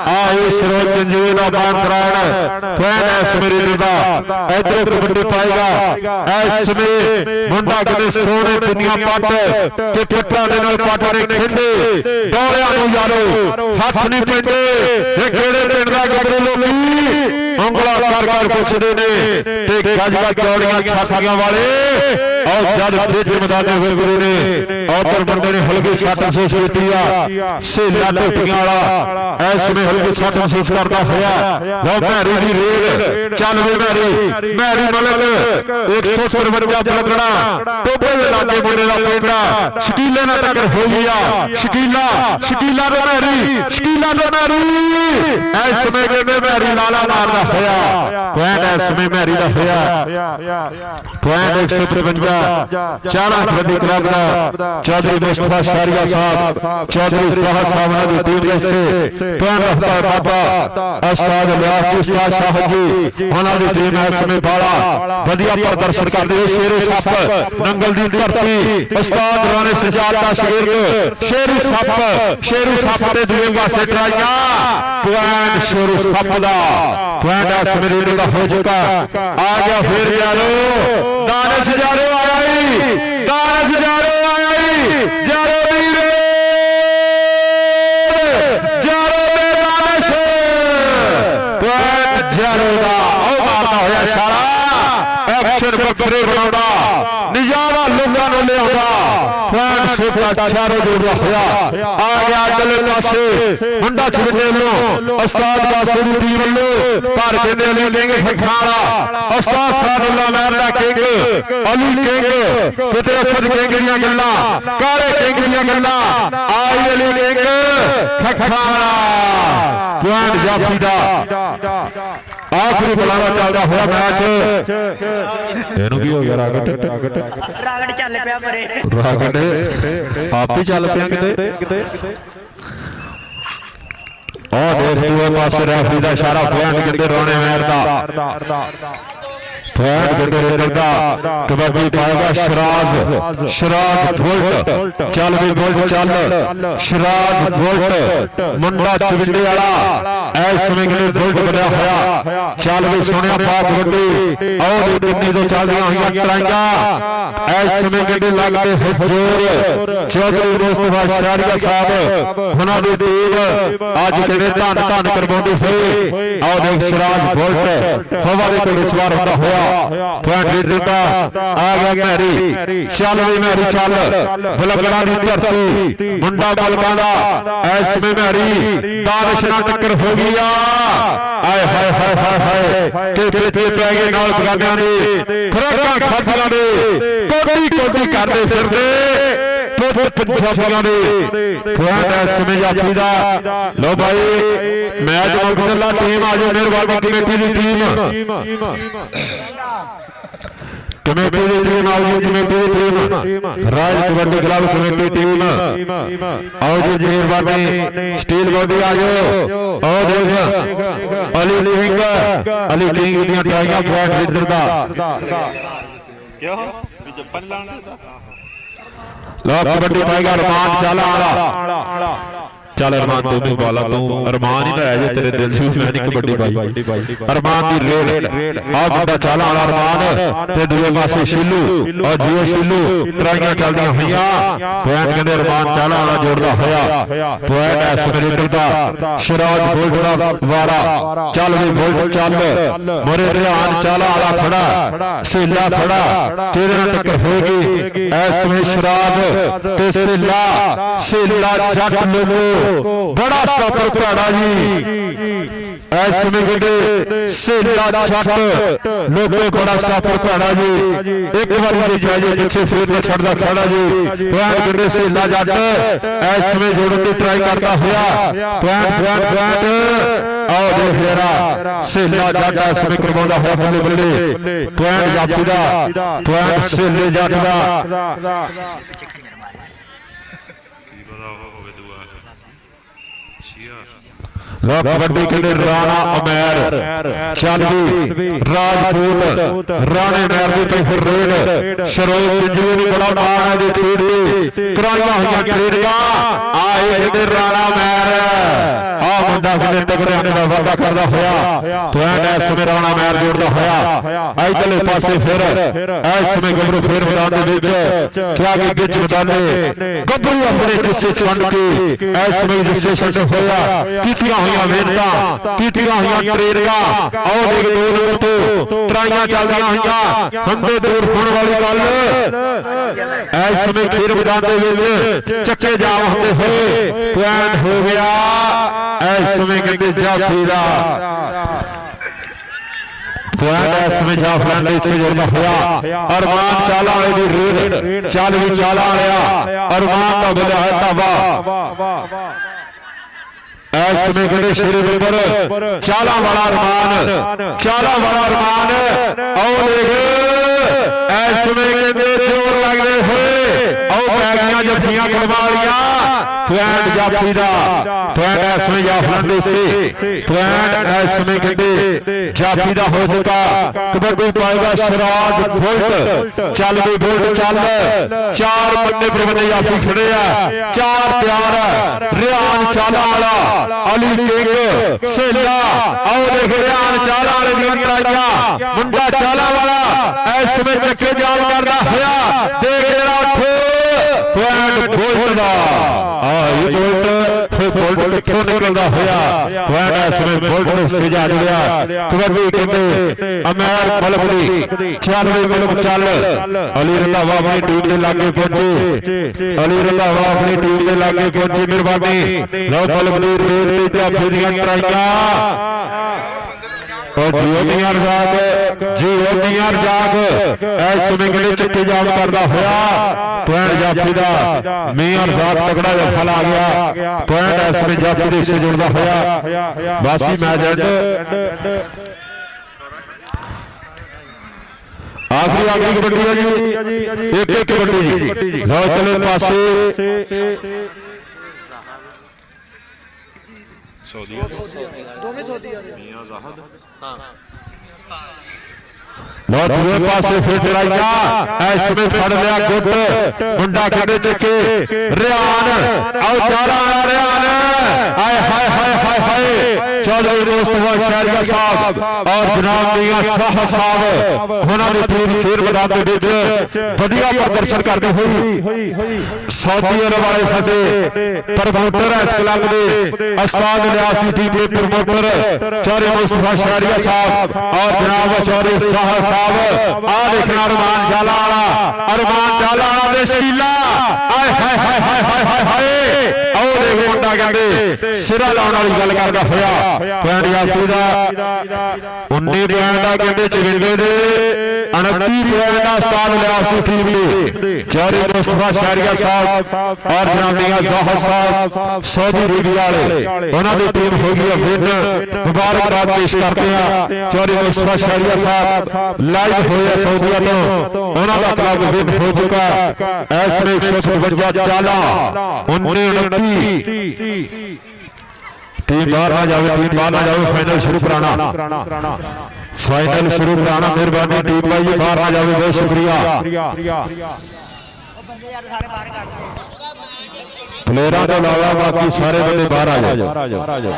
ਆਏ ਸਰੋਜ ਜੰਜੂਏ ਦਾ ਮਾਨ ਕਰਾਉਣ ਪੁਆਇੰਟ ਇਸ ਮੇਰੇ ਦਾ ਇੱਧਰੋਂ ਕਬੱਡੀ ਪਾਏਗਾ ਇਸ ਸਮੇਂ ਮੁੰਡਾ ਕਿਤੇ ਸੋਹਣੇ ਦੁਨੀਆ ਪੱਟ ਤੇ ਪੱਟਾਂ ਦੇ ਨਾਲ ਪੱਟ ਨੇ ਖੇਡੇ ਦੌੜਿਆਂ ਨੂੰ ਯਾਰੋ ਹੱਥ ਨਹੀਂ ਪੈਂਦੇ ਇਹ ਕਿਹੜੇ ਪਿੰਡ ਦਾ ਗੱਭਰੂ ਲੋਕੀ ਉਂਗਲਾ ਕਰ ਪੁੱਛਦੇ ਨੇ ਤੇ ਗੱਜਾ ਚੌੜੀਆਂ ਛਾਤੀਆਂ ਵਾਲੇ ਔਰ ਜਦ ਵਿੱਚ ਮੈਦਾਨੇ ਹੋਏ ਗੁਰੂ ਨੇ ਔਰ ਬੰਦੇ ਨੇ ਹਲਕੀ ਸੱਟ ਮਹਿਸੂਸ ਕੀਤੀ ਆ ਸੇਲਾ ਟੋਟੀਆਂ ਵਾਲਾ ਇਸ ਸਮੇਂ ਹਲਕੀ ਸੱਟ ਮਹਿਸੂਸ ਕਰਦਾ ਹੋਇਆ ਲਓ ਮੈਰੀ ਦੀ ਰੇਡ ਚੱਲ ਵੇ ਮੈਰੀ ਮਲਕ 155 ਪਲਕਣਾ ਟੋਬੇ ਦੇ ਲਾਗੇ ਮੁੰਡੇ ਦਾ ਪਿੰਡਾ ਸ਼ਕੀਲੇ ਨਾਲ ਟੱਕਰ ਹੋ ਗਈ ਆ ਸ਼ਕੀਲਾ ਦੇ ਮੈਰੀ ਇਸ ਸਮੇਂ ਕਹਿੰਦੇ ਮੈਰੀ ਲਾਲਾ ਮਾਰਦਾ ਹੋਇਆ ਪੁਆਇੰਟ ਇਸ ਸਮੇਂ ਮੈਰੀ ਦਾ ਹੋਇਆ ਪੁਆਇੰਟ 153 ਚਾਰਾ ਕਬੱਡੀ ਕਲੱਬ ਦਾ ਚੌਧਰੀ ਮੁਸਤਫਾ ਸ਼ਹਿਰੀਆ ਸਾਹਿਬ ਚੌਧਰੀ ਸਾਹਿਬ ਨਾਲ ਦੀ ਟੀਮ ਦੇ ਸੇ ਪੁਆਇੰਟ ਰੱਖਦਾ ਬਾਬਾ ਉਸਤਾਦ ਲਿਆਸ ਉਸਤਾਦ ਸਾਹਿਬ ਜੀ ਉਹਨਾਂ ਦੀ ਟੀਮ ਇਸ ਸਮੇਂ ਬਾਲਾ ਵਧੀਆ ਪ੍ਰਦਰਸ਼ਨ ਕਰਦੇ ਹੋਏ ਸ਼ੇਰੂ ਸੱਪ ਨੰਗਲ ਦੀ ਧਰਤੀ ਉਸਤਾਦ ਰਾਣੇ ਸਜਾਦ ਦਾ ਸ਼ਾਗਿਰਦ ਸ਼ੇਰੂ ਸੱਪ ਦੇ ਦੂਜੇ ਪਾਸੇ ਟਰਾਈਆਂ ਪੁਆਇੰਟ ਸ਼ੇਰੂ ਸੱਪ ਦਾ ਪੁਆਇੰਟ ਇਸ ਸਮੇਂ ਰੇਡ ਦਾ ਹੋ ਚੁੱਕਾ ਆ ਗਿਆ ਫੇਰ ਜਾਰੋ ਦਾਨਿਸ਼ ਜਾਰੋ ਆਇਆ ਜਾਰੋ ਵੀਰੇ ਜਾਰੋ ਦੇ ਦਾਨਿਸ਼ ਪੁਆਇੰਟ ਜਾਰੋ ਦਾ ਉਹ ਮਾਰਦਾ ਹੋਇਆ ਇਸ਼ਾਰਾ ਐਕਸ਼ਨ ਬੱਕਰੇ ਬਣਾਉਂਦਾ ਨਜ਼ਾਰਾ ਲੋਕਾਂ ਨੂੰ ਲਿਆਉਂਦਾ ਪੁਆਇੰਟ ਛੋਟਾ ਚਾਰੋ ਜੋੜਦਾ ਹੋਇਆ ਆ ਗਿਆ ਅਗਲੇ ਪਾਸੇ ਮੁੰਡਾ ਛੁੱਟੇ ਵੱਲੋਂ ਉਸਤਾਦ ਬਾਸੂ ਦੀ ਟੀਮ ਵੱਲੋਂ ਪਰ ਕਹਿੰਦੇ ਅਲੀ ਕਿੰਗ ਖੱਖਾਂ ਵਾਲਾ ਉਸਤਾਦ ਸਾਦੁੱਲਾ ਮੈਰ ਦਾ ਕਿੰਗ ਅਲੀ ਕਿੰਗ ਕਿਤੇ ਅਸਦ ਕਿੰਗ ਦੀਆਂ ਗੱਲਾਂ ਕਾਲੇ ਕਿੰਗ ਦੀਆਂ ਗੱਲਾਂ ਆਈ ਅਲੀ ਕਿੰਗ ਖੱਖਾਂ ਵਾਲਾ ਪੁਆਇੰਟ ਜਾਫੀ ਦਾ ਆਖਰੀ ਬੁਲਾਵਾ ਚੱਲਦਾ ਹੋਇਆ ਮੈਚ ਇਹਨੂੰ ਕੀ ਹੋ ਗਿਆ ਰਾਗਟ ਚੱਲ ਪਿਆ ਪਰੇ ਰਾਗਟ ਆਪ ਹੀ ਚੱਲ ਪਿਆ ਕਿਤੇ ਉਹ ਦੇਖ ਦੂਏ ਪਾਸੇ ਰੈਫਰੀ ਦਾ ਇਸ਼ਾਰਾ ਪੁਆਇੰਟ ਕਿਤੇ ਰੋਣੇ ਮੈਰ ਦਾ ਪੁਆਇੰਟ ਕਿਤੇ ਰੇਡਰ ਦਾ ਕਬੱਡੀ ਪਾਏਗਾ ਸ਼ਰਾਜ਼ ਬੁਲਟ ਚੱਲ ਵੀ ਬੁਲਟ ਚੱਲ ਸ਼ਰਾਜ਼ ਬੁਲਟ ਮੁੰਡਾ ਚਿਵੜੇ ਵਾਲਾ ਇਸ ਸਮੇਂ ਕਿਤੇ ਬੁਲਟ ਬਣਿਆ ਹੋਇਆ ਚੱਲ ਵੀ ਸੁਣਿਆ ਪਾ ਕਬੱਡੀ ਆਓ ਦੀ ਕਿੰਨੀ ਤੋਂ ਚੱਲਦੀਆਂ ਹੋਈਆਂ ਟਰਾਈਆਂ ਇਸ ਸਮੇਂ ਕਿਤੇ ਲੱਗਦੇ ਹਜ਼ੂਰ ਚੌਧਰੀ ਮੁਸਤਫਾ ਸ਼ਹਿਰੀਆ ਸਾਹਿਬ ਉਹਨਾਂ ਦੀ ਟੀਮ ਅੱਜ ਕਿਤੇ ਧੰਨ ਕਰਵਾਉਂਦੀ ਹੋਈ ਆਓ ਦੇਖ ਸ਼ਰਾਜ਼ ਬੁਲਟ ਹਵਾ ਦੇ ਘੋੜੇ ਸਵਾਰ ਹੁੰਦਾ ਹੋਇਆ ਪੁਆਇੰਟ ਦਿੱਤਾ ਆ ਗਿਆ ਮੈਰੀ ਚੱਲ ਵੀ ਮੈਰੀ ਚੱਲ ਬਲਗੜਾ ਦੀ ਧਰਤੀ ਮੁੰਡਾ ਬਲਕਾਂ ਦਾ ਇਸ ਸਮੇਂ ਮੈਰੀ ਦਾਨਿਸ਼ ਨਾਲ ਟੱਕਰ ਹੋ ਗਈ ਆ ਆਏ ਹਾਏ ਤੇ ਪਿੱਛੇ ਪੈ ਗਏ ਨਾਲ ਬਗਾਨਿਆਂ ਦੇ ਖੁਰਾਕਾਂ ਖਾਧੀਆਂ ਦੇ ਕੋਟੀ ਕਰਦੇ ਫਿਰਦੇ ਪੰਜਾਬੀਆਂ ਦੇ ਪੁਆਇੰਟ ਇਸ ਸਮੇਂ ਜਾਫੀ ਦਾ ਲੋ ਭਾਈ ਮੈਚ ਮੁਕਤਲਾ ਟੀਮ ਆਜੋ ਮਿਹਰਬਾਨੀ ਕਮੇਟੀ ਦੀ ਟੀਮ कमेटी की टीम आओ जी, कमेटी की टीम राज कबड्डी क्लब कमेटी टीम आओ जी, मेहरबानी स्टील बॉडी आ जाओ। और देख अली किंग ਦੀਆਂ ਟਰਾਈਆਂ ਪੁਆਇੰਟ ਲੀਡਰ ਦਾ ਕਿਉਂ ਵੀ ਜੱਫਾ ਨਹੀਂ ਲਾਣ ਦਿੰਦਾ। लो कबड्डी पाएगा अरमान चाला वाला। चल अरमान तू भी बाला तू अरमान ही ना है तेरे दिल से मैं नहीं कबड्डी पाई अरमान दी रेड आ बड़ा चाला वाला अरमान ते दूसरे पासे शिल्लू और जियो शिल्लू ट्राइयां चलदियां होईयां पॉइंट कहंदे अरमान चाला वाला जोड़दा होया पॉइंट है सुनील दा सिराज बोल्डा वाला। चल भी बोल्ड चल मोरे रिहान चाला वाला खड़ा सेला खड़ा तेरे नाल टक्कर होगी ऐस में सिराज ते सेला जट लोगो बड़ा स्टॉपर घराड़ा जी ऐस में कहते सेला जट लोगो बड़ा स्टॉपर घराड़ा जी। एक बार जी चाहिए पीछे फिर तो छड़दा खड़ा जी पॉइंट कहते सेला जट ऐस में जोड़न की ट्राई करता होया पॉइंट आओ देख जरा सेला जट ऐस में करवाउंदा होया बल्ले बल्ले पॉइंट जाफी दा पॉइंट सेले जट दा। कबड्डी के राणा अमैर चांदी राजपूत राणे मैर की फिर रेड शरोज जी भी बड़ा मान है जी खेड की कराइया हुई ट्रेडियां आए के राणा मैर आ मुंडा किने तगड़े का वादा करदा होया पॉइंट ऐस में राणा मैर जोड़दा होया इधरले पासे फिर ऐस में गबरू फिर मैदान दे विच क्या कि बिच मैदाने गबरू अपने जिस्से छंड के ऐस में जिस्से छंड होया कीतियां मेहनत कीतियां हुई ट्रेडियां आओ देख 2 नंबर तो ट्राइयां चलदियां हुई हंदे दूर होने वाली गल ऐस में खेल मैदान दे विच चक्के जाम होंदे होए पॉइंट हो गया ऐस में कहते जाफी दा पॉइंट ऐस में जाफरान से जोड़दा होया अरमान चाला वाले दी रेड चल भी चाला आया अरमान का बल्ला है ताबा ऐस में कहते श्री नंबर चाला वाला अरमान आओ देख ऐस में कहते जोर लगते हुए आओ पैगियां जफियां करवालियां पॉइंट जाफी दा पॉइंट ऐस में जाफरान दे से पॉइंट ऐस में कहते जाफी दा हो चुका। कबड्डी पाएगा सिराज बोल्ट चल भी बोल्ट चल 4 बन्ने पर बन्ने जाफी खड़े आ 4 प्यार रियान चाला वाला अली किंग सेला आओ देख रियान चाला वाले दी ट्राइयां मुंडा चाला वाला ऐस में चक्के जाम करदा होया देख जरा उठो पॉइंट बोल्ट दा ये बोल्ट फिर बोल्ट किथों निकलदा होया पॉइंट ऐस में बोल्ट से जा गया। कबड्डी कहते अमैर बलबली चल वे बलब चल अली रंधावा अपनी टीम के लागे पहुंचे अली रंधावा अपनी टीम के लागे पहुंचे मेहरबानी लो बलबली रेड ते जाफी दी ट्राइयां और जियो दियां रजाक ऐस में गले चक्के जाम करदा होया पॉइंट जाफी दा मियां रजाक तगड़ा जफा ला गया पॉइंट ऐस में जाफी दे से जुड़दा होया बासी मैच एंड आखिरी कबड्डी है जी एक कबड्डी जी लो चले पासे मियां ज़ाहद लो दूसरे पासे फिर ट्राइयां ऐस में फड़ लिया गुट मुंडा कहते चक्के रियान आओ चाला रियान हाय हाय हाय हाय हाय चौधरी मुस्तफा शहरिया साहब और जनाब मियां शाह साहब उन्होंने टीम फिर मैदान दे विच वधिया प्रदर्शन करते हुई सऊदी अरब वाले साडे प्रमोटर है इस क्लब दे उस्ताद नियाज की टीम के प्रमोटर चौधरी मुस्तफा शहरिया साहब और जनाब चौधरी शाह साहब आ देखना अरमान चाला वाला दे शीला हाय हाय हाय हाय हाय हाय हाय आओ देख मुंडा कहंदे सिरा लाउण वाली गल करदा होया पॉइंट जाफी दा 19 ਪੁਆਇੰਟ ਆ ਕਹਿੰਦੇ ਚਵਿੰਡੇ ਦੇ 29 ਪੁਆਇੰਟ ਦਾ ਸਟਾਰ ਲਿਆ ਉਸ ਟੀਮ ਨੇ ਚੌਧਰੀ ਮੁਸਤਫਾ ਸ਼ਹਿਰੀਆ ਸਾਹਿਬ ਔਰ ਜਨਾਬੀਆਂ ਜ਼ਾਹਰ ਸਾਹਿਬ ਸੌਦੀ ਅਰਬ ਵਾਲੇ ਉਹਨਾਂ ਦੀ ਟੀਮ ਹੋ ਗਈ ਹੈ ਵਿਨ ਮੁਬਾਰਕਬਾਦ ਪੇਸ਼ ਕਰਦੇ ਆ ਚੌਧਰੀ ਮੁਸਤਫਾ ਸ਼ਹਿਰੀਆ ਸਾਹਿਬ ਲਾਈਵ ਹੋਇਆ ਸਾਊਦੀਆ ਤੋਂ ਉਹਨਾਂ ਦਾ ਕਲੱਬ ਵਿਨ ਹੋ ਚੁੱਕਾ ਇਸ ਵੇਲੇ 152 ਚਾਲਾ 19 टीम बाहर ना जावे फाइनल शुरू कराना मेहरबानी टीम भाई बाहर ना जावे बहुत शुक्रिया प्लेयरों के अलावा बाकी सारे बंदे बाहर आ जाओ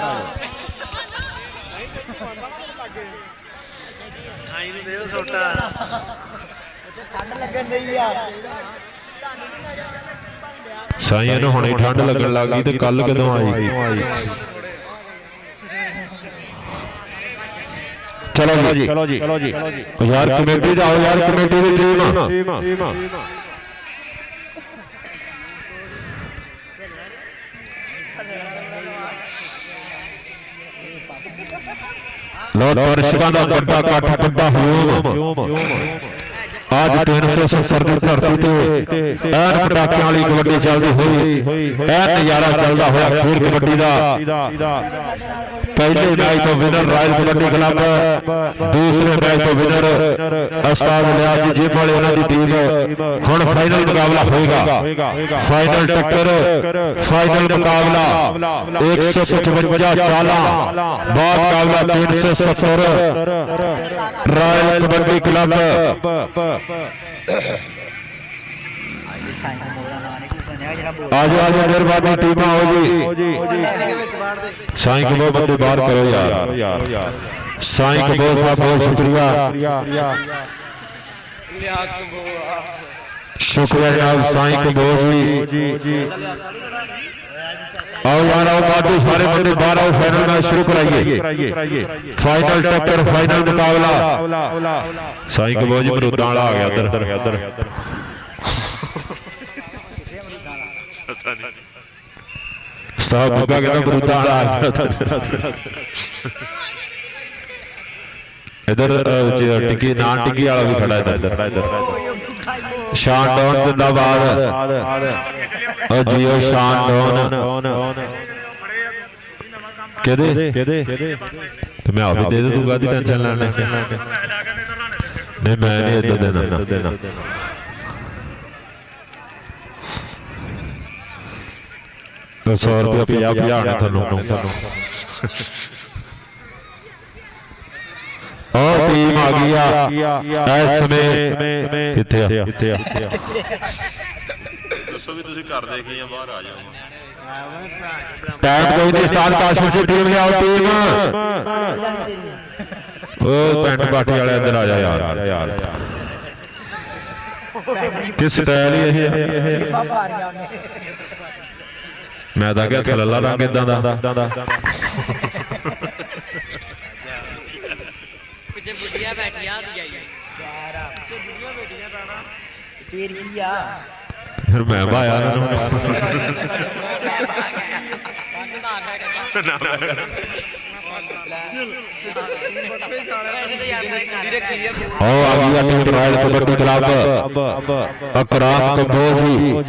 साईं नूं हुणे ठंड लगन लग गई ते कल कदों आई चलो जी यार कमेटी जाओ यार कमेटी की टीम लो दर्शकों का बड़ा काठा बड़ा हजूम आज 370 की धरती ते ऐन पटाखियां वाली कबड्डी चलती हुई ऐन नजारा चलता हुआ खेल कबड्डी का पहले मैच तो विनर रॉयल कबड्डी क्लब दूसरे मैच तो विनर उस्ताद लियाज जी जिम वाले उन्हां दी टीम हुण फाइनल मुकाबला होएगा फाइनल टक्कर फाइनल मुकाबला 155 चाला बाद मुकाबला 370 रॉयल कबड्डी क्लब आज आज मेहरबानी टीम आओ जी साईं को बहुत बंदे बाहर करो यार साईं को बहुत साहब बहुत शुक्रिया शुक्रिया जनाब साईं को बहुत जी आओ यार आओ बाकी सारे बंदे बाहर आओ फाइनल मैच शुरू कराइए फाइनल टक्कर फाइनल मुकाबला साईं को बहुत मरूदां वाला आ गया इधर साहब बाबा कहना मरूदां वाला आ गया इधर टिकी नान टिकी वाला भी खड़ा है इधर शान डॉन जिंदाबाद और जियो शान डॉन कहदे मैं आप दे दूंगा दी टेंशन लेने नहीं मैं नहीं इधर देना 100 रुपया 50 थानू और टीम आ गया इस समय किथे दसो भी तुसी कर दे कि बाहर आ जाओ टाइम कोई नहीं स्टार काशिफ की टीम ले आओ टीम ओ पेंट पार्टी वाले अंदर आ जा यार किस स्टाइल है मैं तो क्या थल्ला रंग इदां दा पीछे बुढ़िया बैठिया पीछे बुढ़िया बैठिया राणा फिर की आ फिर मैं भाया कबड्डी क्लब अकराम कबोज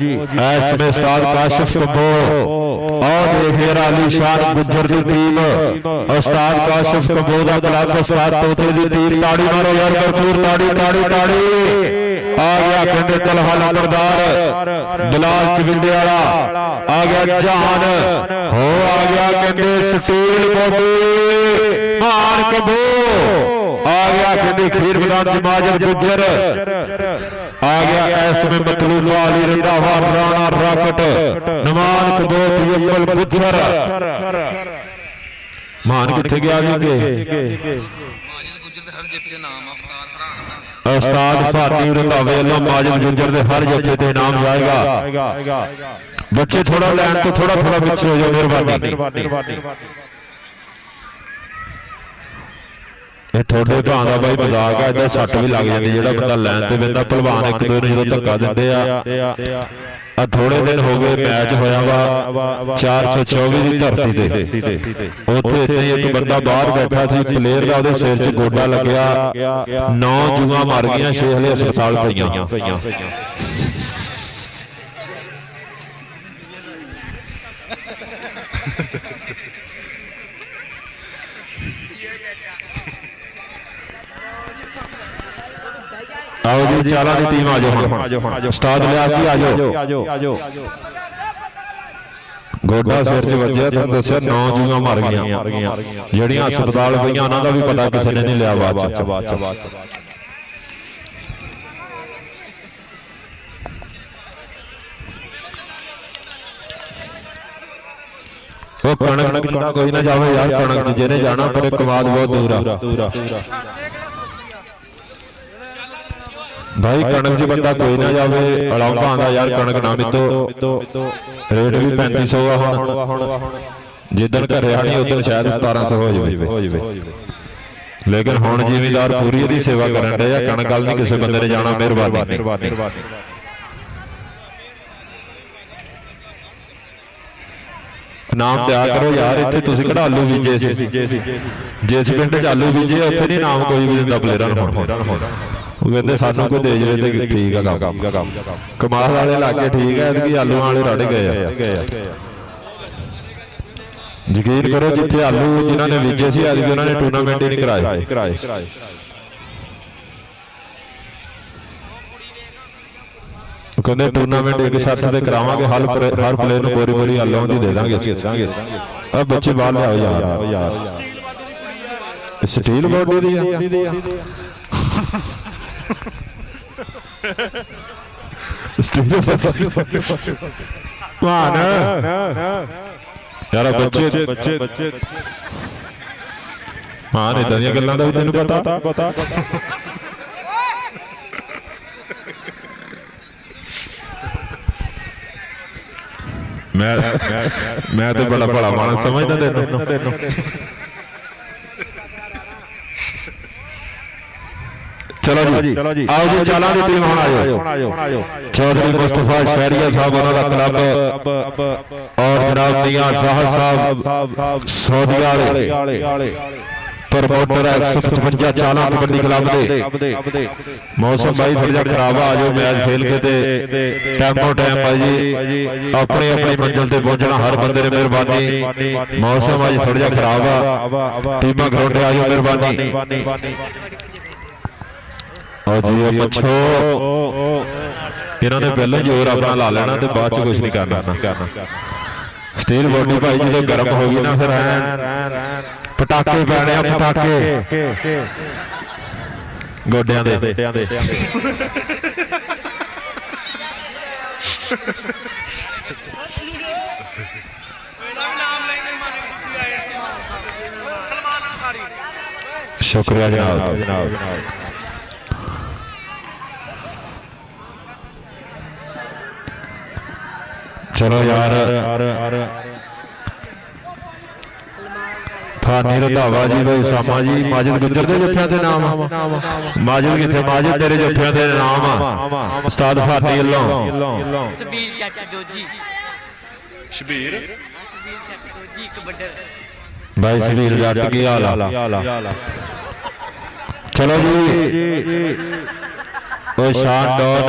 इसमें साद काशिफ कबोज और मेरा आलीशान गुज्जर की टीम उस्ताद काशिफ कबोज का क्लब उस्ताद तोते की टीम ताड़ी मारो यार भरपूर ताड़ी आ गया कहते तलहा लंबरदार बिलाल चविंडे वाला आ गया जहान हो आ गया कहते स्टील बॉडी मान कबो आ गया कहते खीर मैदान माजर गुज्जर आ गया ऐसे में मतलूब अली रंधावा राणा राकट नमान कबो यमल गुज्जर मान किथे गया उस्ताद भाटी रंधावे वालों माजिद गुज्जर के हर जत्थे ते इनाम जाएगा बच्चे थोड़ा लैन तो थोड़ा पीछे हो जाओ मेहरबानी ये थोड़े भां दा भाई मजाक है इधर सट भी लग जाती जेड़ा बंदा लैन ते बंदा भलवान एक दो नूं जदों धक्का दिंदे आ थोड़े दिन हो गए मैच होया वा 424 की धरती ते उत्थे इत्थे ही एक बंदा बाहर बैठा सी प्लेयर दा ओदे सिर च गोडा लग्या 9 जूआं मर गईयां 6 हले अस्पताल पईयां आओ जी चाला की टीम आ जाओ उस्ताद लियाज जी आ जाओ गोडा सिर च वजया तुहानूं दस्सिया 9 जूआं मर गईयां जिहड़ियां अस्पताल पईयां उन्हां दा भी पता किसी ने नहीं लिया बाद च वो कणक बंदा कोई ना जावे यार कणक जिहने जाना पर कमाद बहुत दूर आ भाई कणक च बंदा कोई ना जावे अलाउंका आंदा यार कणक ना मितो रेट भी 3500 आ हुण जिदन घरे आनी उदन शायद 1700 हो जावे लेकिन हुण जिमीदार पूरी इहदी सेवा करन डे आ कणक गल नहीं किसी बंदे ने जाना मेहरबानी नाम दिया करो यार इत्थे तुसीं किहड़ा आलू बीजे सी जिस पिंड च आलू बीजे उत्थे नहीं नाम कोई भी दिंदा प्लेयरां नूं कहते सानू कोई दे जाए तो ठीक है काम कमाल वाले लागे ठीक है इनकी आलू वाले रड़ गए यकीन करो जिथे आलू जिन्होंने बीजे सी अज उन्होंने टूर्नामेंट ही नहीं कराए कहते टूर्नामेंट एक शर्त से करावांगे हर प्लेयर को बोरी बोरी आलू की दे देंगे अब बच्चे बाहर लियाओ यार स्टील बॉडी दी यार बच्चे हाँ इदा दी गल्लां दा भी तैनूं पता मैं तो बड़ा बड़ा मानस समझदा तैनूं चलो जी आओ जी चाला की टीम हुण आयो चौधरी मुस्तफा शहरिया साहब उन्होंने क्लब और जनाब मियां साहब सौदी वाले प्रमोटर 155 चाला कबड्डी क्लब दे मौसम भाई थोड़ा जिहा खराब आ जाओ मैच खेल के ते टाइमो टाइम भाई जी अपनी अपनी मंजिल ते पहुंचना हर बंदे ने मेहरबानी मौसम आज थोड़ा जिहा खराब आ टीमां ग्राउंड आ जाओ मेहरबानी और जी पछो इन्होंने पहले जोर अपना ला लेना तो बाद कुछ नहीं करना स्टील बॉडी भाई जो गर्म होगी ना फिर पटाखे पैने पटाखे गोडियां दे शुक्रिया जनाब चलो यार फानी रंधावा जी भाई सामा जी माजिद गुजर दे जत्थियां दे नाम माजिद किथे माजिद तेरे जत्थियां दे नाम उस्ताद फानी अल्लाह शबीर चाचा जोजी शबीर चाचा जोजी कबड्डर भाई शबीर जट की हाल चलो जी ओ शान डॉन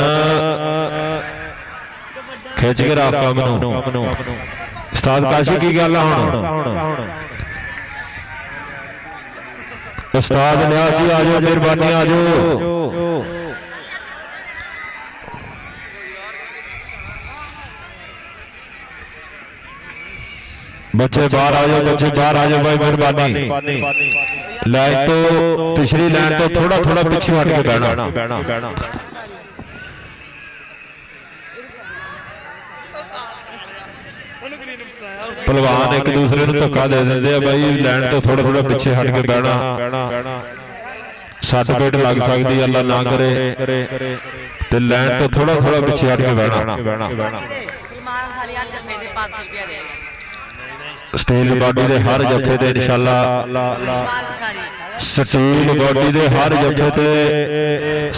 खिंच के रख मैनू उस्ताद काशी की गल है हुण उस्ताद लियाज जी आ जाओ मेहरबानी आ जाओ बच्चे बाहर आ जाओ बच्चे बाहर आ जाओ भाई मेहरबानी लाइन तो पिछली लाइन तो थोड़ा थोड़ा पीछे हट के बहना पहलवान एक दूसरे को धक्का दे देंगे भाई लैंड तो थोड़ा थोड़ा पीछे हट के बहना सट पेट लग सकती अल्लाह ना करे ते लैंड तो थोड़ा थोड़ा पीछे हट के बहना स्टील बॉडी दे हर जत्थे ते इंशाअल्लाह स्टील बॉडी दे हर जत्थे ते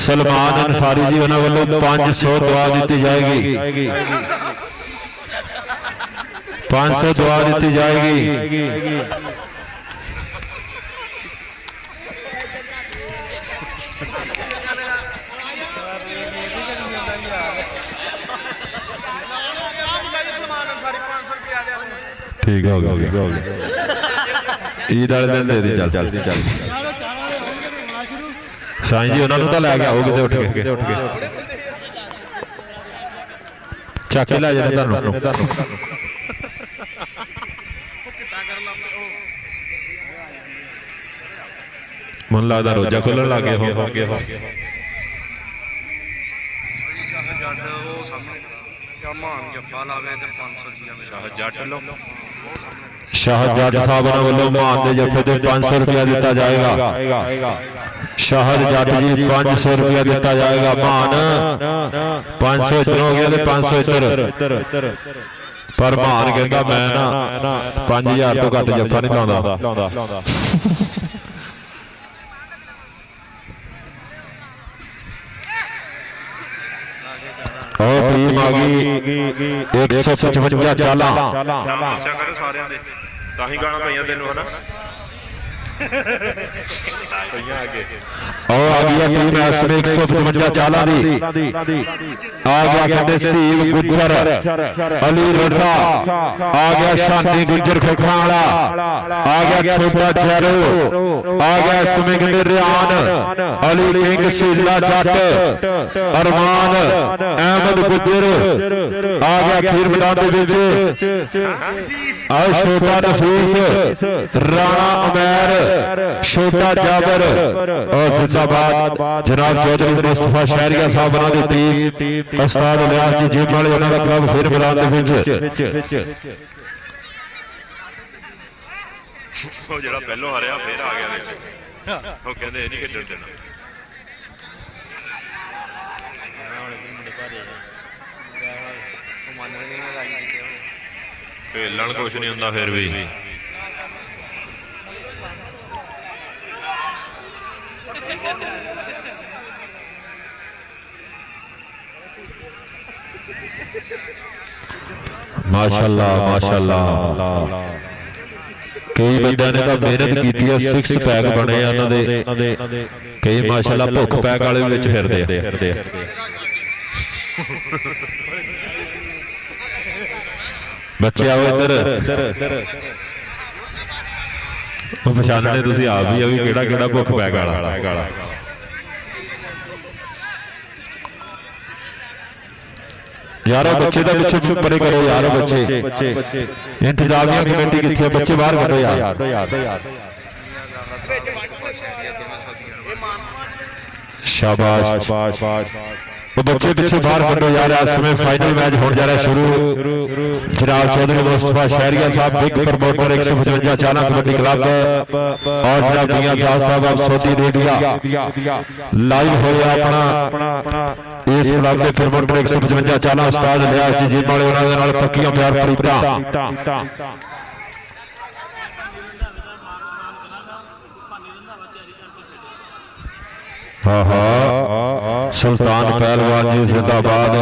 सलमान अंसारी जी उन्हां वल्लों 500 दुआ दी जाएगी 500 दुआ दी जाएगी। ठीक हो गया ईद वाले दिन दे दी चल साईं जी उन्होंने तो लै गया हो किते उठ के चक के लै जाने मन लगता रोजा खुलन लग गया हो शाह जट साहब वालों मान के जफे से 500 रुपया दिता जाएगा। शाह जट जी 500 रुपया दिता जाएगा। मान 500 इधर हो गया 500 इधर पर मान कहता मैं ना 5000 तो घट जफा नहीं लाउंदा। और टीम आ गई 155 चाला ताही गाना पईयां तेनू है ना और आ गया टीम इसमें 155 चाला दी आ गया कहते सीब गुज्जर अली रजा आ गया शांति गुज्जर खोखरा वाला आ गया छोटा जैरो आ गया इसमें कहते रियान अली किंग शीला जट अरमान अहमद गुज्जर आ गया खीर मैदान दे विच और छोटा नफीस राणा उमैर छोटा जाबर और जिंदाबाद जनाब चौधरी मुस्तफा शहरिया साहब बना दी टीम उस्ताद लियाज जी जिम वाले उन्होंने क्लब फिर मैदान दे विच ਉਹ ਜਿਹੜਾ ਪਹਿਲੋਂ ਹਾਰਿਆ ਫੇਰ ਆ ਗਿਆ ਵਿੱਚ ਉਹ ਕਹਿੰਦੇ ਇਹ ਨਹੀਂ ਖੇਡਣ ਦੇਣਾ ਖੇਲਣ ਕੁਛ ਨਹੀਂ ਹੁੰਦਾ ਫਿਰ ਵੀ माशाअल्लाह माशाअल्लाह कई बंदे ने तो मेहनत की है 6 पैक बने कई माशाअल्लाह भुख पैक वाले विच फिरदे बच्चे आओ इधर पछाणने तुसीं आप भी किहड़ा किहड़ा भुख पैक वाला यारो बच्चे तो पिछे परे करो यारो बच्चे इंतजामिया कमेटी किथे बच्चे बाहर करो यार शाबाश तो बच्चे पीछे बाहर करो यार इस समय फाइनल मैच होने जा रहा है शुरू जनाब चौधरी मुस्तफा शहरिया साहब बिग प्रमोटर 155 चाला कबड्डी क्लब और जनाब मियां साहब आप सऊदी अरेबिया लाइव होया अपना इस क्लब के प्रमोटर 155 चाला उस्ताद लियाज जी जिम वाले उन्हां दे नाल पक्कियां प्यार प्रीतां सुल्तान पहलवान जी जिंदाबाद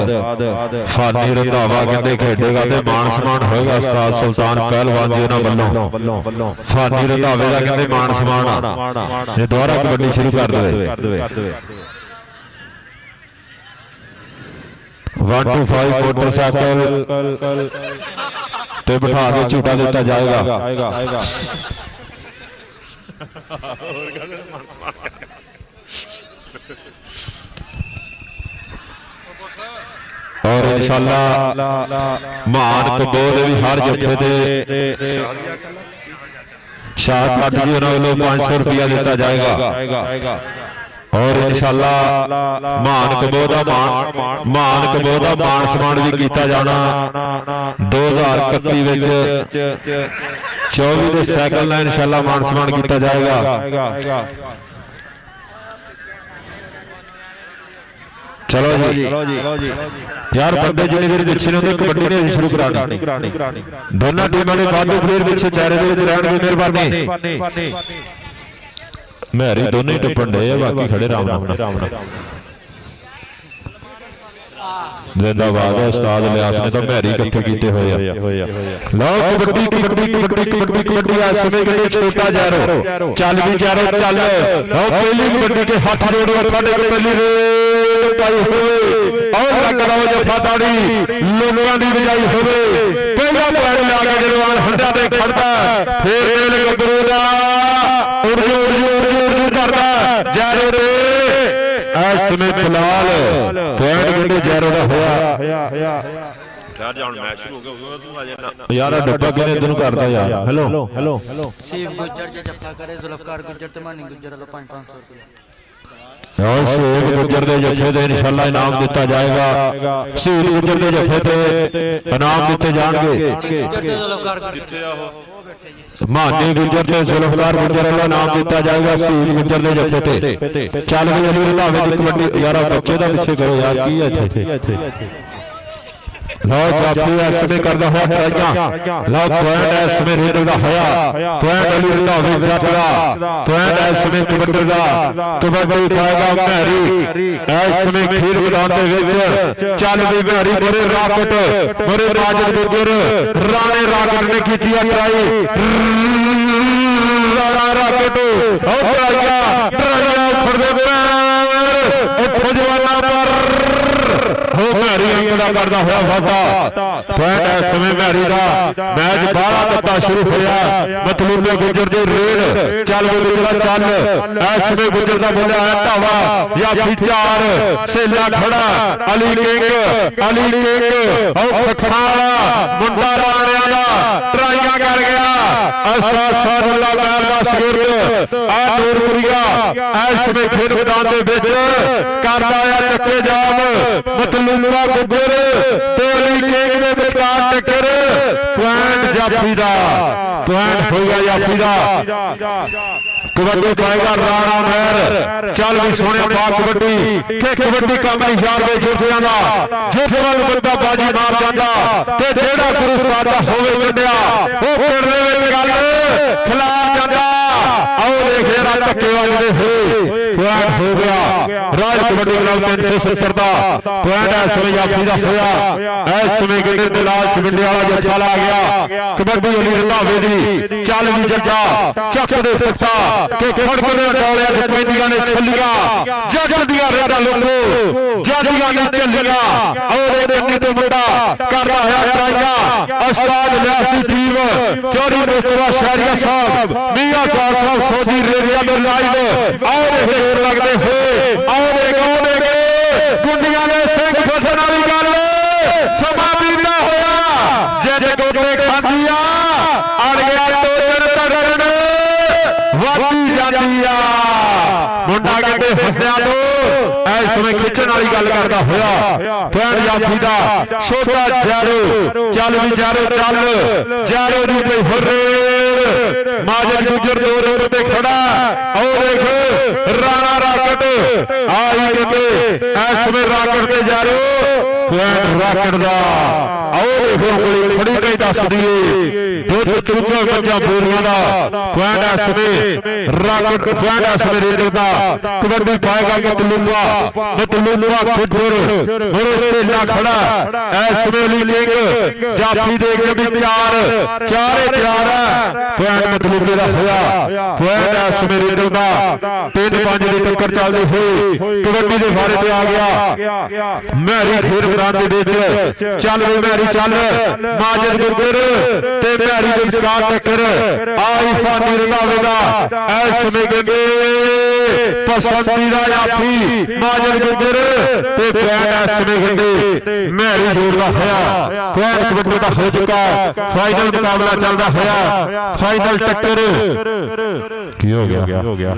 फानी रंधावा कहते खेडेगा तो मान सम्मान होगा उस्ताद सुल्तान पहलवान जी उन्होंने वालों फानी रंधावे का कहते मान सम्मान ये दोबारा कबड्डी शुरू कर दे 1 to 5 मोटरसाइकिल ते बिठा के झूटा देता जाएगा और इंशाअल्लाह मान कबोद भी हर जत्थे ते शाह जट जी उन्होंने 500 रुपया दिता जाएगा और इंशाअल्लाह मान कबोद मान सम्मान भी किया जाना 2031 विच 24 दे साइकिल नाल इंशाअल्लाह मान सम्मान किया जाएगा चलो जी यार बंदे जिन्हें मेरे पीछे ने कबड्डी ने शुरू करानी दोनों टीमों ने वादू फिर पीछे चेहरे दे विच रहण दी मेहरबानी मेहरी दोनों ही टप्पण दे बाकी खड़े राम राम ਜ਼ਿੰਦਾਬਾਦ ਉਸਤਾਦ ਲਿਆਸ ਨੇ ਤਾਂ ਮੈਰੀ ਇਕੱਠੇ ਕੀਤੇ ਹੋਏ ਆ ਲਓ ਕਬੱਡੀ ਕਬੱਡੀ ਕਬੱਡੀ ਕਬੱਡੀ ਕਬੱਡੀ ਆ ਸਮੇਂ ਕਿਤੇ ਛੋਟਾ ਜੈਰੋ ਚੱਲ ਵੀ ਜੈਰੋ ਚੱਲ ਲਓ ਪਹਿਲੀ ਕਬੱਡੀ ਕੇ ਹੱਥ ਜੋੜੋ ਸਾਡੇ ਕੋਲ ਪਹਿਲੀ ਰੇਡ ਪਾਈ ਹੋਵੇ ਔਰ ਲੱਗ ਲਓ ਜਫਾ ਤਾੜੀ ਲੋਕਾਂ ਦੀ ਵਜਾਈ ਹੋਵੇ ਪਹਿਲਾ ਪੁਆਇੰਟ ਲਾ ਕੇ ਜਰਵਾਨ ਹੰਡਾ ਤੇ ਖੜਦਾ ਫੇਰ ਰੇਲ ਗੱਭਰੂ ਦਾ ਉੜ ਜੂ ਕਰਦਾ ਜੈਰੋ ਤੇ ਇਸ ਸਮੇਂ ਫਿਲਹਾਲ ਪੁਆਇੰਟ ਕਿਤੇ ਜੈਰੋ ਦਾ ਹੋਇਆ ਯਾਰ ਜਾਣ ਮੈਚ ਸ਼ੁਰੂ ਹੋ ਗਿਆ ਉਦੋਂ ਤੂੰ ਆ ਜਾਣਾ ਯਾਰ ਡੱਬਾ ਕਿਨੇ ਤੈਨੂੰ ਕਰਦਾ ਯਾਰ ਹੈਲੋ ਸੀਪ ਗੁੱਜਰ ਜੇ ਜੱਫਾ ਕਰੇ ਜ਼ੁਲਫਕਾਰ ਗੁੱਜਰ ਤੇ ਮਾਨੀ ਗੁੱਜਰ ਵੱਲੋਂ 500 ਰੁਪਏ ਯਾਰ ਸ਼ੇਖ ਗੁੱਜਰ ਦੇ ਜੱਫੇ ਤੇ ਇਨਸ਼ਾਅੱਲਾ ਇਨਾਮ ਦਿੱਤਾ ਜਾਏਗਾ ਸ਼ਹੀਦ ਗੁੱਜਰ ਦੇ ਜੱਫੇ ਤੇ ਇਨਾਮ ਦਿੱਤੇ ਜਾਣਗੇ ਜਿੱਥੇ ਆ ਉਹ ਮਾਨੀ ਗੁੱਜਰ ਤੇ ਜ਼ੁਲਫਕਾਰ ਗੁੱਜਰ ਵੱਲੋਂ ਇਨਾਮ ਦਿੱਤਾ ਜਾਏਗਾ ਸ਼ਹੀਦ ਗੁੱਜਰ ਦੇ ਜੱਫੇ ਤੇ ਚੱਲ ਵੀ ਅਲੀ ਰੰਧਾਵੇ ਦੀ ਕਬੱਡੀ ਯਾਰ ਬੱਚੇ ਦਾ ਪਿੱਛੇ ਕਰੋ ਯਾਰ ਕੀ ਹੈ ਇੱਥੇ ਲਓ ਜਾਫੀ ਇਸ ਸਮੇਂ ਕਰਦਾ ਹੋਇਆ ਟਰਾਈਆਂ ਲਓ ਪੁਆਇੰਟ ਇਸ ਸਮੇਂ ਰੇਡਰ ਦਾ ਹੋਇਆ ਪੁਆਇੰਟ ਅਲੀ ਰੰਧਾਵੇ ਜੱਟ ਦਾ ਪੁਆਇੰਟ ਇਸ ਸਮੇਂ ਕਬੱਡੀ ਦਾ ਕਬੱਡੀ ਪਾਏਗਾ ਮੈਰੀ ਇਸ ਸਮੇਂ ਖੀਰ ਮੈਦਾਨ ਦੇ ਵਿੱਚ ਚੱਲ ਵੀ ਮੈਰੀ ਮਰੇ ਰਾਕਟ ਮਰੇ ਮਾਜਦ ਗੁੱਜਰ ਰਾਣੇ ਰਾਕਟ ਨੇ ਕੀਤੀ ਆ ਟਰਾਈ ਰਾਣਾ ਰਾਕਟ ਉਹ ਟਰਾਈਆਂ ਫੜਦੇ ਪੈਰ ਉੱਠ ਜਵਾਨਾ ਪਰ ਹੋ ਮੈਰੀ ਅੰਗੜਾ ਕਰਦਾ ਹੋਇਆ ਵਾਧਾ ਪੁਆਇੰਟ ਇਸ ਸਮੇਂ ਮੈਰੀ ਦਾ ਮੈਚ 12 ਤੱਤਾ ਸ਼ੁਰੂ ਹੋਇਆ ਮਤਲੂਬ ਗੁੱਜਰ ਦੀ ਰੇਡ ਚੱਲ ਗੁੱਜਰ ਚੱਲ ਇਸ ਸਮੇਂ ਗੁੱਜਰ ਦਾ ਬੋਲਿਆ ਹੈ ਧਾਵਾ ਜਾਂ ਚਾਰ ਸੇਲਾ ਖੜਾ ਅਲੀ ਕਿੰਗ ਉਹ ਖਖੜਾ ਮੁੰਡਾ ਰਾਣਿਆਂ ਦਾ ਟਰਾਈਆਂ ਕਰ ਗਿਆ ਅਸਾ ਸਾਦੁੱਲਾ ਮੈਰ ਦਾ ਸ਼ਗਿਰਦ ਆ ਨੂਰਪੁਰੀਆ ਇਸ ਸਮੇਂ ਖੇਡ ਮੈਦਾਨ ਦੇ ਵਿੱਚ ਕਰਦਾ ਆ ਚੱਕੇ ਜਾਮ ਮਤਲੂਬਾ ਗੁੱਜਰ ਤੇ ਅਲੀ ਕਿੰਗ ਦੇ ਵਿਚਕਾਰ ਟੱਕਰ ਪੁਆਇੰਟ ਜਾਫੀ ਦਾ ਪੁਆਇੰਟ ਹੋ ਗਿਆ ਜਾਫੀ ਦਾ ਕਬੱਡੀ ਪਾਏਗਾ ਰਾਣਾ ਮਹਿਰ ਚੱਲ ਵੀ ਸੋਹਣਿਆ ਪਾ ਕਬੱਡੀ ਕਿ ਕਬੱਡੀ ਕਾਮਲੀ ਸ਼ਾਰ ਦੇ ਜੋਫਿਆਂ ਦਾ ਜੋਫਿਆਂ ਨੂੰ ਬੰਦਾ ਬਾਜੀ ਮਾਰ ਜਾਂਦਾ ਤੇ ਜਿਹੜਾ ਗੁਰੂ ਸਾਹਿਬ ਦਾ ਹੋਵੇ ਚੰਡਿਆ ਉਹ ਪਿੰਡ ਦੇ ਵਿੱਚ ਗੱਲ ਖਿਲਾਫ ਜਾਂਦਾ ਆਓ ਦੇਖ ਜਰਾ ਧੱਕੇ ਵੱਜਦੇ ਹੋਏ ਪੁਆਇੰਟ ਹੋ ਗਿਆ ਰਾਜ ਕਬੱਡੀ ਕਲੱਬ 370 ਦਾ ਪੁਆਇੰਟ ਇਸ ਸਮੇਂ ਜਾਫੀ ਦਾ ਹੋਇਆ ਇਸ ਸਮੇਂ ਕਿਤੇ ਦਲਾਲ ਚਵਿੰਡੇ ਵਾਲਾ ਜੱਫਾ ਲਾ ਗਿਆ ਕਬੱਡੀ ਅਲੀ ਰੰਧਾਵੇ ਦੀ ਚੱਲ ਵੀ ਜੱਜਾ ਚੱਕ ਦੇ ਫੱਟਾ ਕਿ ਖੜਕੇ ਦੇ ਡੋਲਿਆਂ 'ਚ ਪੈਂਦੀਆਂ ਨੇ ਛੱਲੀਆਂ ਜੱਜ ਦੀਆਂ ਰੇਡਾਂ ਲੋਕੋ ਜੱਜੀਆਂ ਨੇ ਚੱਲੀਆਂ ਔਰ ਇਹ ਕੰਨੀ ਤੋਂ ਮੁੰਡਾ ਕਰਦਾ ਹੋਇਆ ਟਰਾਈਆਂ ਉਸਤਾਦ ਲਿਆਸ ਦੀ ਟੀਮ ਚੌਧਰੀ ਮੁਸਤਫਾ ਸ਼ਹਿਰੀਆ ਸਾਹਿਬ ਮੀਆਂ ਚਾਰ ਸਾਹਿਬ ਸੋਧੀ ਰੇਡੀਆ ਦੇ ਲਾਈਵ ਔਰ ਇਹ ਜੋਰ ਲੱਗਦੇ ਹੋਏ ਆਉਦੇ ਗੁੰਡੀਆਂ ਦੇ ਸਿੰਘ ਫਸਣ ਵਾਲੀ ਗੱਲ ਸਮਾਂ ਬੀਤਦਾ ਹੋਇਆ ਜੇ ਗੋਡੇ ਖਾਂਦੀ ਆ ਅੜ ਗਿਆ ਟੋਚਣ ਧੜਕਣ ਵਾਦੀ ਜਾਂਦੀ ਆ ਮੁੰਡਾ ਕਹਿੰਦੇ ਹੱਡਿਆਂ ਤੋਂ ਇਸ ਸਮੇਂ ਖਿੱਚਣ ਵਾਲੀ ਗੱਲ ਕਰਦਾ ਹੋਇਆ ਪੁਆਇੰਟ ਜਾਫੀ ਦਾ ਛੋਟਾ ਜੈਰੋ ਚੱਲ ਵੀ ਜੈਰੋ ਚੱਲ ਜੈਰੋ ਦੀ ਕੋਈ ਹੁਰਰੇ ਮਾਜਦ ਗੁੱਜਰ ਦੋ ਨੰਬਰ ਤੇ ਖੜਾ ਉਹ ਦੇਖ ਰਾਣਾ ਰਾਕਟ ਆਈ ਕਿਤੇ ਇਸ ਸਮੇਂ ਰਾਕਟ ਤੇ ਜੈਰੋ ਪੁਆਇੰਟ ਰਾਕਟ ਦਾ ਆਓ ਦੇਖੋ ਗੋਲੀ ਖੜੀ ਕਈ ਦੱਸਦੀ ਏ ਦੁੱਧ ਚੂਚਾ ਮੱਝਾਂ ਬੋਰੀਆਂ ਦਾ ਪੁਆਇੰਟ ਇਸ ਸਮੇਂ ਰਾਕਟ ਪੁਆਇੰਟ ਇਸ ਸਮੇਂ ਰੇਡਰ ਦਾ ਕਬੱਡੀ ਪਾਏਗਾ ਮਤਲੂਬਾ ਗੁੱਜਰ ਮੇਰੇ ਸੇਲਾ ਖੜਾ ਇਸ ਸਮੇਂ ਲਈ ਕਿੰਗ ਜਾਫੀ ਦੇ ਕੇ ਵੀ ਚਾਰੇ ਤਿਆਰ ਹੈ ਪੁਆਇੰਟ ਮਤਲੂਬੇ ਦਾ ਹੋਇਆ ਪੁਆਇੰਟ ਇਸ ਸਮੇਂ ਰੇਡਰ ਦਾ 3-5 ਦੀ ਟੱਕਰ ਚੱਲਦੀ ਹੋਈ ਕਬੱਡੀ ਦੇ ਬਾਰੇ ਤੇ ਆ ਗਿਆ ਮੈਰੀ ਖੇਡ ਮੈਦਾਨ ਦੇ ਵਿੱਚ ਚੱਲ ਵੀ ਮੈਰੀ ਚੱਲ ਮਾਜਦ ਗੁੱਜਰ ਤੇ ਮੈਰੀ ਦੇ ਵਿਚਕਾਰ ਟੱਕਰ ਆਈ ਫਾਨੀ ਰੰਧਾਵੇ ਦਾ ਇਸ ਸਮੇਂ ਕਹਿੰਦੇ ਪਸੰਦੀਦਾ ਜਾਫੀ ਮਾਜਦ ਗੁੱਜਰ ਤੇ ਪੁਆਇੰਟ ਇਸ ਸਮੇਂ ਕਹਿੰਦੇ ਮੈਰੀ ਜੋੜਦਾ ਹੋਇਆ ਪੁਆਇੰਟ ਕਬੱਡੀ ਦਾ ਹੋ ਚੁੱਕਾ ਫਾਈਨਲ ਮੁਕਾਬਲਾ ਚੱਲਦਾ ਹੋਇਆ ਫਾਈਨਲ ਟੱਕਰ ਕੀ ਹੋ ਗਿਆ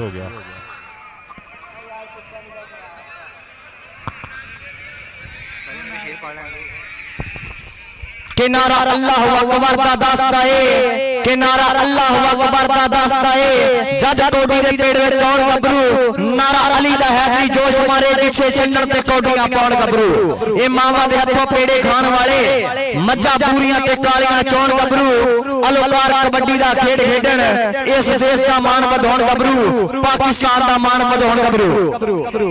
ਕਿ ਨਾਰਾ ਅੱਲਾਹੁ ਅਕਬਰ ਦਾ ਦੱਸਦਾ ਏ ਕਿ ਨਾਰਾ ਅੱਲਾਹੁ ਅਕਬਰ ਦਾ ਦੱਸਦਾ ਏ ਜੱਜ ਕੋਡੀ ਦੇ ਪੇੜ ਵਿੱਚ ਚੌਣ ਗੱਭਰੂ ਨਾਰਾ ਅਲੀ ਦਾ ਹੈ ਕਿ ਜੋਸ਼ ਮਾਰੇ ਜਿੱਥੇ ਛੰਡਣ ਤੇ ਕੌਡੀਆਂ ਪਾਉਣ ਗੱਭਰੂ ਇਹ ਮਾਵਾਂ ਦੇ ਹੱਥੋਂ ਪੇੜੇ ਖਾਣ ਵਾਲੇ ਮੱਝਾਂ ਪੂਰੀਆਂ ਤੇ ਕਾਲੀਆਂ ਚੌਣ ਗੱਭਰੂ ਅਲੋਕਾਰ ਕਬੱਡੀ ਦਾ ਖੇਡ ਖੇਡਣ ਇਸ ਦੇਸ਼ ਦਾ ਮਾਣ ਵਧਾਉਣ ਗੱਭਰੂ ਪਾਕਿਸਤਾਨ ਦਾ ਮਾਣ ਵਧਾਉਣ ਗੱਭਰੂ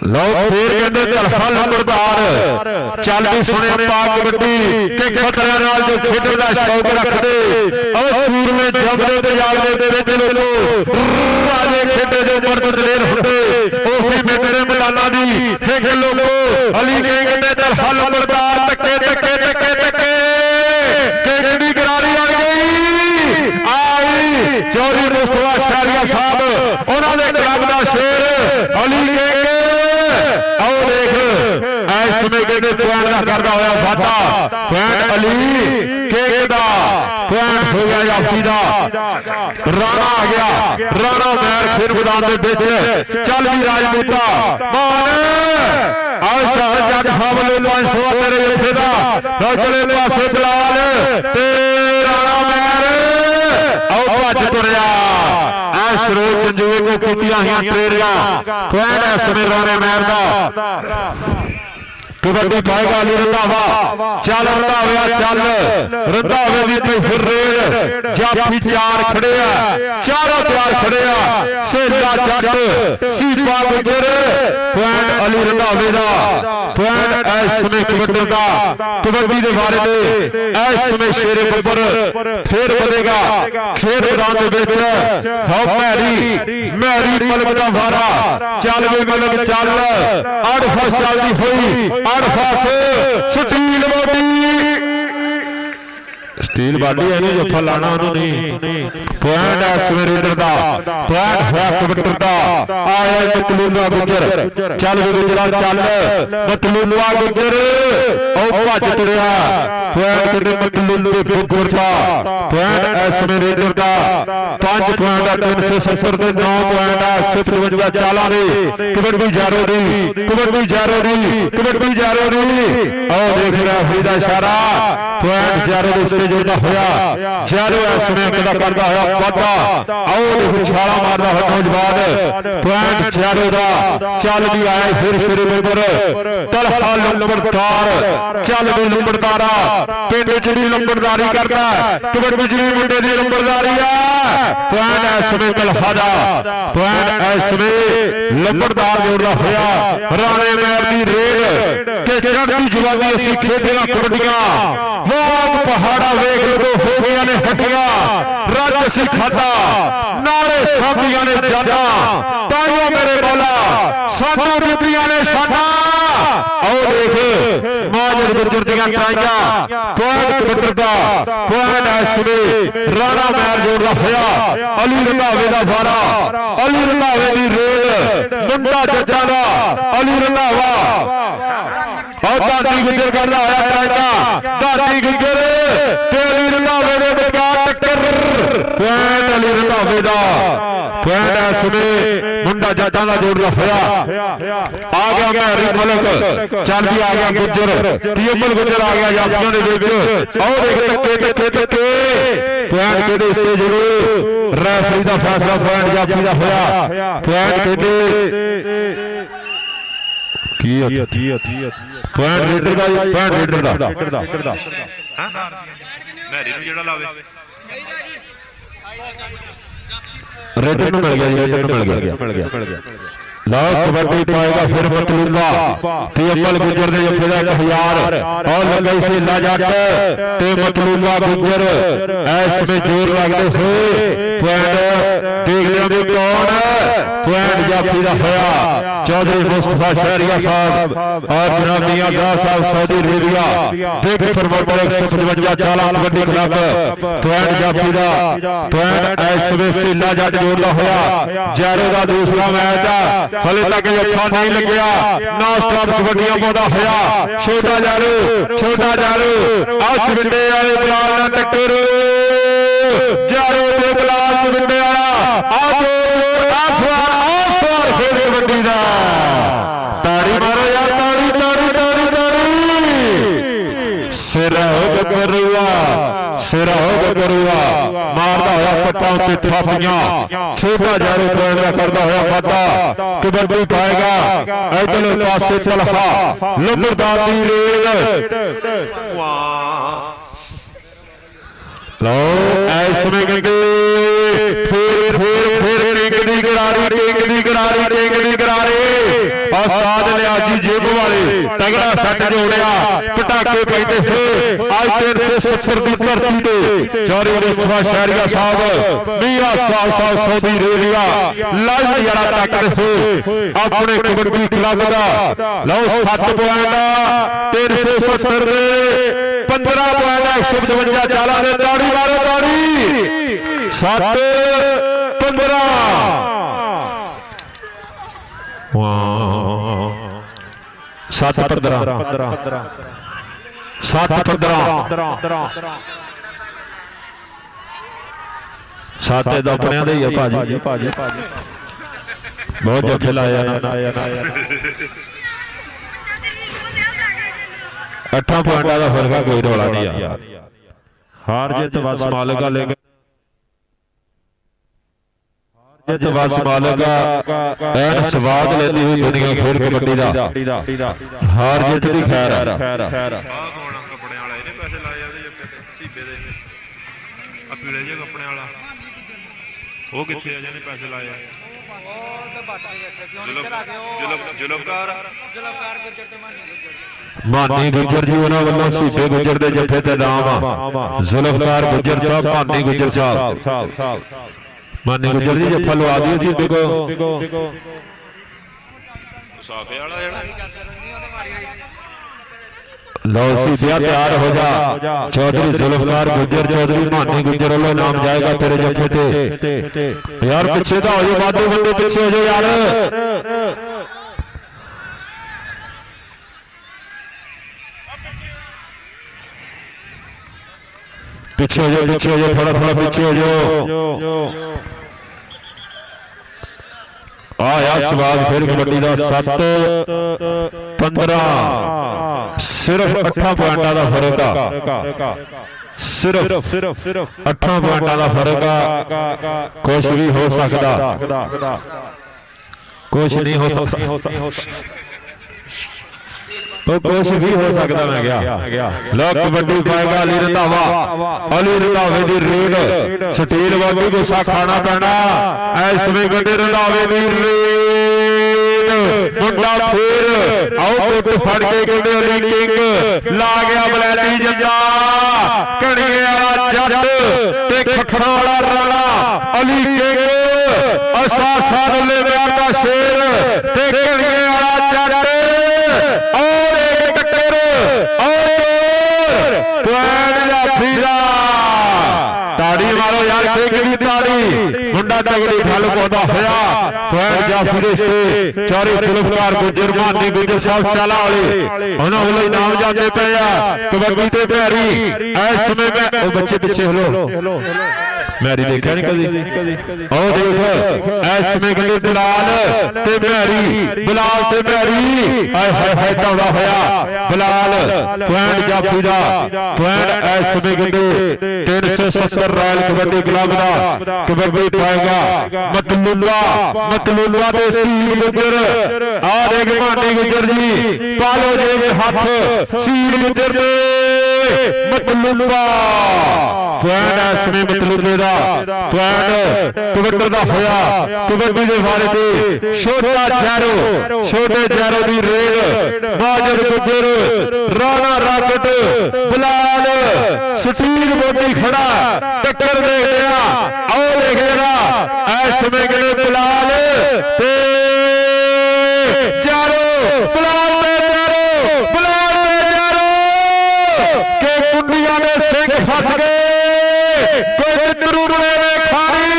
ਲਓ ਫੇਰ ਕਹਿੰਦੇ ਧਲਫਾ ਲੰਬੜਦਾਰ ਚੱਲਦੀ ਸੁਣਿਆ ਪਾਕ ਕਬੱਡੀ ਕਿ ਖਤਰਿਆਂ ਨਾਲ ਜੋ ਖੇਡਣ ਦਾ ਸ਼ੌਕ ਰੱਖਦੇ ਉਹ ਸੂਰਮੇ ਜੰਗਲੇ ਪੰਜਾਬ ਦੇ ਵਿੱਚ ਲੋਕੋ ਰਾਜੇ ਖੇਡੇ ਦੇ ਉੱਪਰ ਦਲੇਰ ਹੁੰਦੇ ਉਹੀ ਮੇਟਰੇ ਮੈਦਾਨਾਂ ਦੀ ਖੇਡ ਲੋਕੋ ਅਲੀ ਕਹਿੰਦੇ ਧਲਫਾ ਲੰਬੜਦਾਰ ਟੱਕੇ ਟੱਕੇ ਟੱਕੇ ਟੱਕੇ ਕਿਹੜੀ ਗਰਾਰੀ ਆ ਗਈ ਆਈ ਚੌਧਰੀ ਮੁਸਤਫਾ ਸ਼ਾਰੀਆ ਸਾਹਿਬ ਉਹਨਾਂ ਦੇ ਕਲੱਬ ਦਾ ਸ਼ੇਰ ਅਲੀ ਕਹਿੰਦੇ ਆਓ ਦੇਖ ਇਸ ਸਮੇਂ ਕਹਿੰਦੇ ਪੁਆਇੰਟ ਦਾ ਕਰਦਾ ਹੋਇਆ ਵਾਧਾ ਪੁਆਇੰਟ ਅਲੀ ਕੇਕ ਦਾ ਪੁਆਇੰਟ ਹੋ ਗਿਆ ਜਾਫੀ ਦਾ ਰਾਣਾ ਆ ਗਿਆ ਰਾਣਾ ਮੈਰ ਖੇਡ ਮੈਦਾਨ ਦੇ ਵਿੱਚ ਚੱਲ ਵੀ ਰਾਜਪੂਤਾ ਮਾਨ ਆਸ਼ਾ ਜੱਟ ਸਾਹਿਬ ਵੱਲੋਂ 500 ਤੇਰੇ ਜੱਥੇ ਦਾ ਅਗਲੇ ਪਾਸੇ ਬਲਾਲ ਤੇ ਰਾਣਾ ਮੈਰ ਆਓ ਭੱਜ ਤੁਰਿਆ ਸਰੋਜ ਜੰਜੂਏ ਕੋ ਕੀਤੀਆਂ ਹੋਈਆਂ ਟ੍ਰੇਨਾਂ ਪੁਆਇੰਟ ਇਸ ਸਮੇਂ ਰਾਣੇ ਮੈਰ ਦਾ ਕਬੱਡੀ ਪਾਏਗਾ ਅਲੀ ਰੰਧਾਵਾ ਚੱਲ ਰੰਧਾਵਿਆ ਚੱਲ ਰੰਧਾਵੇ ਦੀ ਪਈ ਫਿਰ ਰੇਡ ਜਾਫੀ ਚਾਰ ਖੜੇ ਆ ਚਾਰੋਂ ਚਾਰ ਖੜੇ ਆ ਸੇਲਾ ਜੱਟ ਸੀਪਾ ਗੁਜਰ ਪੁਆਇੰਟ ਅਲੀ ਰੰਧਾਵੇ ਦਾ ਪੁਆਇੰਟ ਇਸ ਸਮੇਂ ਕਬੱਡੀ ਦਾ ਕਬੱਡੀ ਦੇ ਬਾਰੇ ਦੇ ਇਸ ਸਮੇਂ ਸ਼ੇਰੇ ਬੱਬਰ ਫੇਰ ਵਧੇਗਾ ਖੇਡ ਮੈਦਾਨ ਦੇ ਵਿੱਚ ਹੋ ਮੈਰੀ ਮਲਕ ਦਾ ਵਾਰਾ ਚੱਲ ਵੀ ਮਲਕ ਚੱਲ ਅੜ ਫਸ ਚੱਲਦੀ ਹੋਈ ਅੜਫਾਸ ਸਟੀਲ ਬਾਡੀ ਇਹਨੂੰ ਜੱਫਾ ਲਾਣਾ ਉਹਨੂੰ ਨਹੀਂ ਪੁਆਇੰਟ ਹੈ ਸਵੇਰੇਦਰ ਦਾ ਪੁਆਇੰਟ ਹੋਇਆ ਕਬੱਟਰ ਦਾ ਆਇਆ ਮਤਲੂਬਾ ਗੁਜਰ ਚੱਲ ਗੁਜਰਾ ਚੱਲ ਮਤਲੂਬਾ ਗੁਜਰ ਉਹ ਭੱਜ ਤੁਰਿਆ ਪੁਆਇੰਟ ਦੇ ਮਤਲੂਬੇ ਗੁਜਰ ਦਾ ਪੁਆਇੰਟ ਹੈ ਸਵੇਰੇਦਰ ਦਾ 5 ਪੁਆਇੰਟ ਆ 370 ਦੇ 9 ਪੁਆਇੰਟ ਆ 57 ਚਾਲਾਂ ਦੇ ਕਬੱਡੀ ਜਾਰੋ ਦੀ ਕਬੱਡੀ ਜਾਰੋ ਦੀ ਕਬੱਡੀ ਜਾਰੋ ਦੀ ਆਹ ਦੇਖ ਰਿਹਾ ਫਰੀਦਾ ਇਸ਼ਾਰਾ ਪੁਆਇੰਟ ਜਾਰੋ ਦੇ ਉੱਤੇ ਜੁੜਦਾ ਹੋਇਆ ਜਾਰੋ ਇਸ ਸਮੇਂ ਕਿਹਦਾ ਕਰਦਾ ਹੋਇਆ ਵਾਧਾ ਆਓ ਦੇਖ ਛਾਲਾ ਮਾਰਦਾ ਹੋਇਆ ਨੌਜਵਾਨ ਪੁਆਇੰਟ ਜਾਰੋ ਦਾ ਚੱਲ ਵੀ ਆਇਆ ਫਿਰ ਸ਼ੁਰੂ ਨੰਬਰ ਤਲਹਾ ਲੰਬੜਦਾਰ ਚੱਲ ਵੀ ਲੰਬੜਦਾਰਾ ਪਿੰਡ ਜਿਹੜੀ ਲੰਬੜਦਾਰੀ ਕਰਦਾ ਕਬੱਡੀ ਜਿਹੜੀ ਮੁੰਡੇ ਦੀ ਲੰਬੜਦਾਰੀ ਆ ਪੁਆਇੰਟ ਇਸ ਸਮੇਂ ਤਲਹਾ ਦਾ ਪੁਆਇੰਟ ਇਸ ਸਮੇਂ ਲੰਬੜਦਾਰ ਜੋੜਦਾ ਹੋਇਆ ਰਾਣੇ ਮੈਰ ਦੀ ਰੇਡ ਕਿ ਚੜ੍ਹਦੀ ਜਵਾਨੀ ਅਸੀਂ ਖੇਡਿਆ ਕਬੱਡੀਆਂ ਬਹੁਤ ਪਹਾੜਾ ਵੇਖ ਲੋ ਹੋ ਗਈਆਂ ਨੇ ਹੱਡੀਆਂ ਰੱਜ ਅਸੀਂ ਖਾਦਾ ਨਾਲੇ ਸਾਡੀਆਂ ਨੇ ਜਾਦਾ ਤਾਈਓ ਮੇਰੇ ਮੌਲਾ ਸਾਨੂੰ ਦਿੱਤੀਆਂ ਨੇ ਸਾਡਾ ਆਓ ਦੇਖ ਮਾਜਰ ਗੁਰਜਰ ਦੀਆਂ ਤਾਈਆਂ ਪੁਆਇੰਟ ਕਬੱਡੀ ਦਾ ਪੁਆਇੰਟ ਇਸ ਵੇ ਰਾਣਾ ਮੈਰ ਜੋੜਦਾ ਹੋਇਆ ਅਲੀ ਰੰਧਾਵੇ ਦਾ ਵਾਰਾ ਅਲੀ ਰੰਧਾਵੇ ਦੀ ਰੇਡ ਮੁੰਡਾ ਜੱਜਾਂ ਦਾ ਅਲੀ ਰੰਧਾਵਾ ਆਹ ਦਾਦੀ ਗੁਜਰ ਕਰਦਾ ਹੋਇਆ ਤਾਈਆਂ ਦਾਦੀ ਗੁਜਰ ਤੇ ਅਲੀ ਰੰਧਾਵੇ ਦੇ ਵਿਚਕਾਰ ਟੱਕਰ ਪੁਆਇੰਟ ਅਲੀ ਰੰਧਾਵੇ ਦਾ ਪੁਆਇੰਟ ਇਸ ਵੇ ਮੁੰਡਾ ਜੱਜਾਂ ਦਾ ਜੋੜਦਾ ਹੋਇਆ ਆ ਗਿਆ ਮੈਰੀ ਮਲਕ ਚੱਲ ਵੀ ਆ ਗਿਆ ਗੁਜਰ ਤੀਮਲ ਗੁਜਰ ਆ ਗਿਆ ਜਾਫੀਆਂ ਦੇ ਵਿੱਚ ਆਓ ਦੇਖ ਟੱਕੇ ਟੱਕੇ ਟੱਕੇ ਪੁਆਇੰਟ ਕਿਹਦੇ ਹਿੱਸੇ ਜੁੜੂ ਰੈਫਰੀ ਦਾ ਫੈਸਲਾ ਪੁਆਇੰਟ ਜਾਫੀ ਦਾ ਹੋਇਆ ਪੁਆਇੰਟ ਕਿਹਦੇ ਕੀ ਪੁਆਇੰਟ ਲੀਡਰ ਦਾ ਪੁਆਇੰਟ ਲੀਡਰ ਦਾ ਮੈਰੀ ਨੂੰ ਜਿਹੜਾ ਲਾਵੇ ਰੇਡਰ ਨੂੰ ਮਿਲ ਗਿਆ ਜੀ ਰੇਡਰ ਨੂੰ ਮਿਲ ਗਿਆ ਲਓ ਕਬੱਡੀ ਪਾਏਗਾ ਫਿਰ ਮਤਲੂਬਾ ਤੇ ਅਮਲ ਗੁਜਰ ਦੇ ਜੱਫੇ ਦਾ 1000 ਔਰ ਲੱਗਾ ਸੇਲਾ ਜੱਟ ਤੇ ਮਤਲੂਬਾ ਗੁਜਰ ਇਸ ਵਿੱਚ ਜ਼ੋਰ ਲੱਗਦੇ ਹੋਏ ਪੁਆਇੰਟ ਦੇਖ ਲਿਓ ਵੀ ਕੌਣ ਪੁਆਇੰਟ ਜਾਫੀ ਦਾ ਹੋਇਆ ਚੌਧਰੀ ਮੁਸਤਫਾ ਸ਼ਹਿਰੀਆ ਸਾਹਿਬ ਔਰ ਜਨਾਬ ਮੀਆਂ ਜ਼ਾਹ ਸਾਹਿਬ ਸਾਊਦੀ ਅਰੇਬੀਆ ਦੇਖ ਪ੍ਰਮੋਟਰ 155 ਚਾਲਾਂ ਕਬੱਡੀ ਕਲੱਬ ਪੁਆਇੰਟ ਜਾਫੀ ਦਾ ਪੁਆਇੰਟ ਇਸ ਵਿੱਚ ਸੇਲਾ ਜੱਟ ਜੋੜਦਾ ਹੋਇਆ ਜੈਰੋ ਦਾ ਦੂਸਰਾ ਮੈਚ ਆ ਹਲੇ ਤੱਕ ਜੱਫਾ ਨਹੀਂ ਲੱਗਿਆ ਨੌ ਸਟਾਪ ਕਬੱਡੀਆਂ ਪਾਉਂਦਾ ਹੋਇਆ ਛੋਟਾ ਜਾਰੂ ਆਹ ਚਵਿੰਡੇ ਵਾਲੇ ਬਲਾਲ ਨਾਲ ਟੱਕਰ ਜਾਰੂ ਤੇ ਬਲਾਲ ਚਵਿੰਡੇ ਵਾਲਾ ਆਹ ਸਵਾਰ ਖੇਡ ਕਬੱਡੀ ਦਾ ਤਾੜੀ ਮਾਰੋ ਯਾਰ ਤਾੜੀ ਸਿਰਾ ਹੋ ਗਰੂਆ ਮਾਰਦਾ ਹੋਇਆ ਪੱਟਾਂ ਉੱਤੇ ਥਾਪੀਆਂ ਛੋਟਾ ਜਾਰੂ ਪੁਆਇੰਟ ਦਾ ਕਰਦਾ ਹੋਇਆ ਵਾਧਾ ਕਬੱਡੀ ਪਾਏਗਾ ਇਧਰਲੇ ਪਾਸੇ ਤਲਹਾ ਲੰਬੜਦਾਰ ਦੀ ਰੇਡ ਲਓ ਇਸ ਸਮੇਂ ਕਹਿੰਦੇ ਫੇਰ ਟਿੰਗ ਦੀ ਗਰਾਰੀ ਉਸਤਾਦ ਜੋੜਿਆ ਪਟਾਕੇ ਪੈਂਦੇ ਹੋਏ ਅੱਜ 370 ਦੀ ਧਰਤੀ ਤੇ ਚੌਰੀ ਮੁਸਤਫਾ ਸ਼ਹਿਰੀਆ ਸਾਹਿਬ ਮੀਆਂ ਸਾਹਿਬ ਸੌਦੀ ਰੇਲੀਆ ਲਾਜ ਨਜ਼ਾਰਾ ਤੱਕਦੇ ਹੋਏ ਆਪਣੇ ਕਬੱਡੀ ਕਲੱਬ ਦਾ ਲਓ 7 ਪੁਆਇੰਟ 370 ਦੇ 15 ਪੁਆਇੰਟ 155 ਚਾਲਾਂ ਦੇ ਤਾੜੀ ਮਾਰੋ ਤਾੜੀ 7 15 7 15 7 15 ਸਾਤੇ ਦਾ ਆਪਣਿਆਂ ਦੇ ਹੀ ਆ ਭਾਜੀ ਬਹੁਤ ਜੱਫੇ ਲਾਇਆ ਨਾ 8 ਪੁਆਇੰਟਾਂ ਦਾ ਫਰਕ ਆ ਕੋਈ ਰੌਲਾ ਨਹੀਂ ਆ ਹਾਰ ਜਿੱਤ ਬਸ ਮਾਲਕ ਆ ਲੇਕਿਨ ਜਿੱਤ ਬਸ ਮਾਲਕ ਆ ਐਨ ਸਵਾਦ ਲੈਂਦੀ ਹੋਈ ਦੁਨੀਆ ਖੇਡ ਕਬੱਡੀ ਦਾ ਹਾਰ ਜਿੱਤ ਦੀ ਖੈਰ ਆ ਕੱਪੜਿਆਂ ਵਾਲਾ ਇਹਨੇ ਪੈਸੇ ਲਾਏ ਉਹਦੇ ਜੱਫੇ ਤੇ ਸੀਬੇ ਦੇ ਆ ਪੀਲੇ ਜਿਹੇ ਕੱਪੜਿਆਂ ਵਾਲਾ ਉਹ ਕਿੱਥੇ ਆ ਜਿਹਨੇ ਪੈਸੇ ਲਾਏ ਆ ਜੁਲਫਕਾਰ ਮਾਨੀ ਗੁੱਜਰ ਜੀ ਉਹਨਾਂ ਵੱਲੋਂ ਸੀਬੇ ਗੁੱਜਰ ਦੇ ਜੱਫੇ ਤੇ ਨਾਮ ਆ ਜ਼ੁਲਫਕਾਰ ਗੁੱਜਰ ਸਾਹਿਬ ਮਾਨੀ ਗੁੱਜਰ ਸਾਹਿਬ ਮਾਨੀ ਗੁੱਜਰ ਜੀ ਜੱਫਾ ਲਵਾ ਦਿਓ ਸੀਬੇ ਕੋ ਸਾਫੇ ਵਾਲਾ ਜਿਹੜਾ ਲਓ ਸੀਬਿਆ ਤਿਆਰ ਹੋ ਜਾ ਚੌਧਰੀ ਜ਼ੁਲਫਕਾਰ ਗੁੱਜਰ ਚੌਧਰੀ ਮਾਨੀ ਗੁੱਜਰ ਵੱਲੋਂ ਨਾਮ ਜਾਏਗਾ ਤੇਰੇ ਜੱਫੇ ਤੇ ਯਾਰ ਪਿੱਛੇ ਤਾਂ ਹੋ ਜਾ ਵਾਧੂ ਬੰਦੇ ਪਿੱਛੇ ਹੋ ਜਾ ਯਾਰ ਪਿੱਛੇ ਹੋ ਜਾ ਥੋੜਾ ਪਿੱਛੇ ਹੋ ਜਾ ਆਇਆ ਸਵਾਦ ਫਿਰ ਕਬੱਡੀ ਦਾ 7 15 ਸਿਰਫ 8 ਪੁਆਇੰਟਾਂ ਦਾ ਫਰਕ ਆ ਸਿਰਫ 8 ਪੁਆਇੰਟਾਂ ਦਾ ਫਰਕ ਆ ਕੁਝ ਵੀ ਹੋ ਸਕਦਾ ਕੁਝ ਨਹੀਂ ਹੋ ਸਕਦਾ ਉਹ ਕੁਝ ਵੀ ਹੋ ਸਕਦਾ ਮੈਂ ਗਿਆ ਲੋ ਕਬੱਡੀ ਪਾਏਗਾ ਅਲੀ ਰੰਧਾਵੇ ਦੀ ਰੇਡ ਸਟੀਲ ਵਾਂਗੂ ਗੁੱਸਾ ਖਾਣਾ ਪੈਣਾ ਐ ਸਮੇਂ ਗੱਡੇ ਰੰਧਾਵੇ ਦੀ ਰੇਡ ਮੁੰਡਾ ਫੇਰ ਆਓ ਕੁੱਟ ਫੜ ਕੇ ਕਹਿੰਦੇ ਅਲੀ ਕਿੰਗ ਲਾ ਗਿਆ ਬਲੈਤੀ ਜੱਜਾ ਕਣੀਏ ਵਾਲਾ ਜੱਟ ਤੇ ਖੱਖੜਾਂ ਵਾਲਾ ਰਾਣਾ ਅਲੀ ਕਿੰਗ ਅਸਾ ਸਾਦਲੇ ਬਿਆਰ ਦਾ ਸ਼ੇਰ ਤੇ ਕਣੀਏ ਵਾਲਾ ਜੱਟ ਤਾੜੀ ਮਾਰੋ ਯਾਰ ਕਿੰਗ ਦੀ ਤਾੜੀ ਮੁੰਡਾ ਤਗੜੀ ਫਲ ਪਾਉਂਦਾ ਹੋਇਆ ਪੁਆਇੰਟ ਜਾਫੀ ਦੇ ਸੇ ਚੌਰੀ ਜ਼ੁਲਫਕਾਰ ਗੁੱਜਰ ਮਾਨੀ ਗੁੱਜਰ ਸਾਹਿਬ ਚਾਲਾ ਵਾਲੇ ਉਹਨਾਂ ਵੱਲੋਂ ਇਨਾਮ ਜਾਂਦੇ ਪਏ ਆ ਕਬੱਡੀ ਤੇ ਭੈਰੀ ਇਸ ਸਮੇਂ ਮੈਂ ਉਹ ਬੱਚੇ ਪਿੱਛੇ ਹਲੋ ਮੈਰੀ ਦੇਖਿਆ ਨਹੀਂ ਕਦੀ ਉਹ ਦੇਖ ਇਸ ਸਮੇਂ ਕਹਿੰਦੇ ਬਲਾਲ ਤੇ ਮੈਰੀ ਹਾਏ ਹਾਏ ਦੌੜਾ ਹੋਇਆ ਬਲਾਲ ਪੁਆਇੰਟ ਜਾਫੀ ਦਾ ਪੁਆਇੰਟ ਇਸ ਸਮੇਂ ਕਹਿੰਦੇ 370 ਰਾਇਲ ਕਬੱਡੀ ਕਲੱਬ ਦਾ ਕਬੱਡੀ ਪਾਏਗਾ ਮਤਲੂਬਾ ਦੇ ਸੀਲ ਗੁੱਜਰ ਆ ਦੇਖ ਮਾਨੀ ਗੁੱਜਰ ਜੀ ਪਾਲੋ ਜੇ ਹੱਥ ਸੀਲ ਗੁੱਜਰ ਦੇ ਮਤਲੂਬਾ ਪੁਆਇੰਟ ਇਸ ਸਮੇਂ ਮਤਲੂਬੇ ਦਾ ਪੁਆਇੰਟ ਕਬੱਡੀ ਦਾ ਹੋਇਆ ਕਬੱਡੀ ਦੇ ਬਾਰੇ ਤੇ ਛੋਟੇ ਜੈਰੋ ਦੀ raid Majid Gujjar Rana rocket Bilal steel body ਖੜਾ ਟੱਕਰ ਦੇ ਗਿਆ ਆਓ ਦੇਖ ਜਰਾ ਇਸ ਸਮੇਂ ਕਿਨੇ ਬਲਾਲ ਤੇ ਬਲਾਲ ਕਿ ਕੁੰਡੀਆਂ ਦੇ ਸਿੰਘ ਫਸ ਗਏ ਕੋਈ ਮਿੱਤਰੂ ਬਣੇ ਖਾਣੀ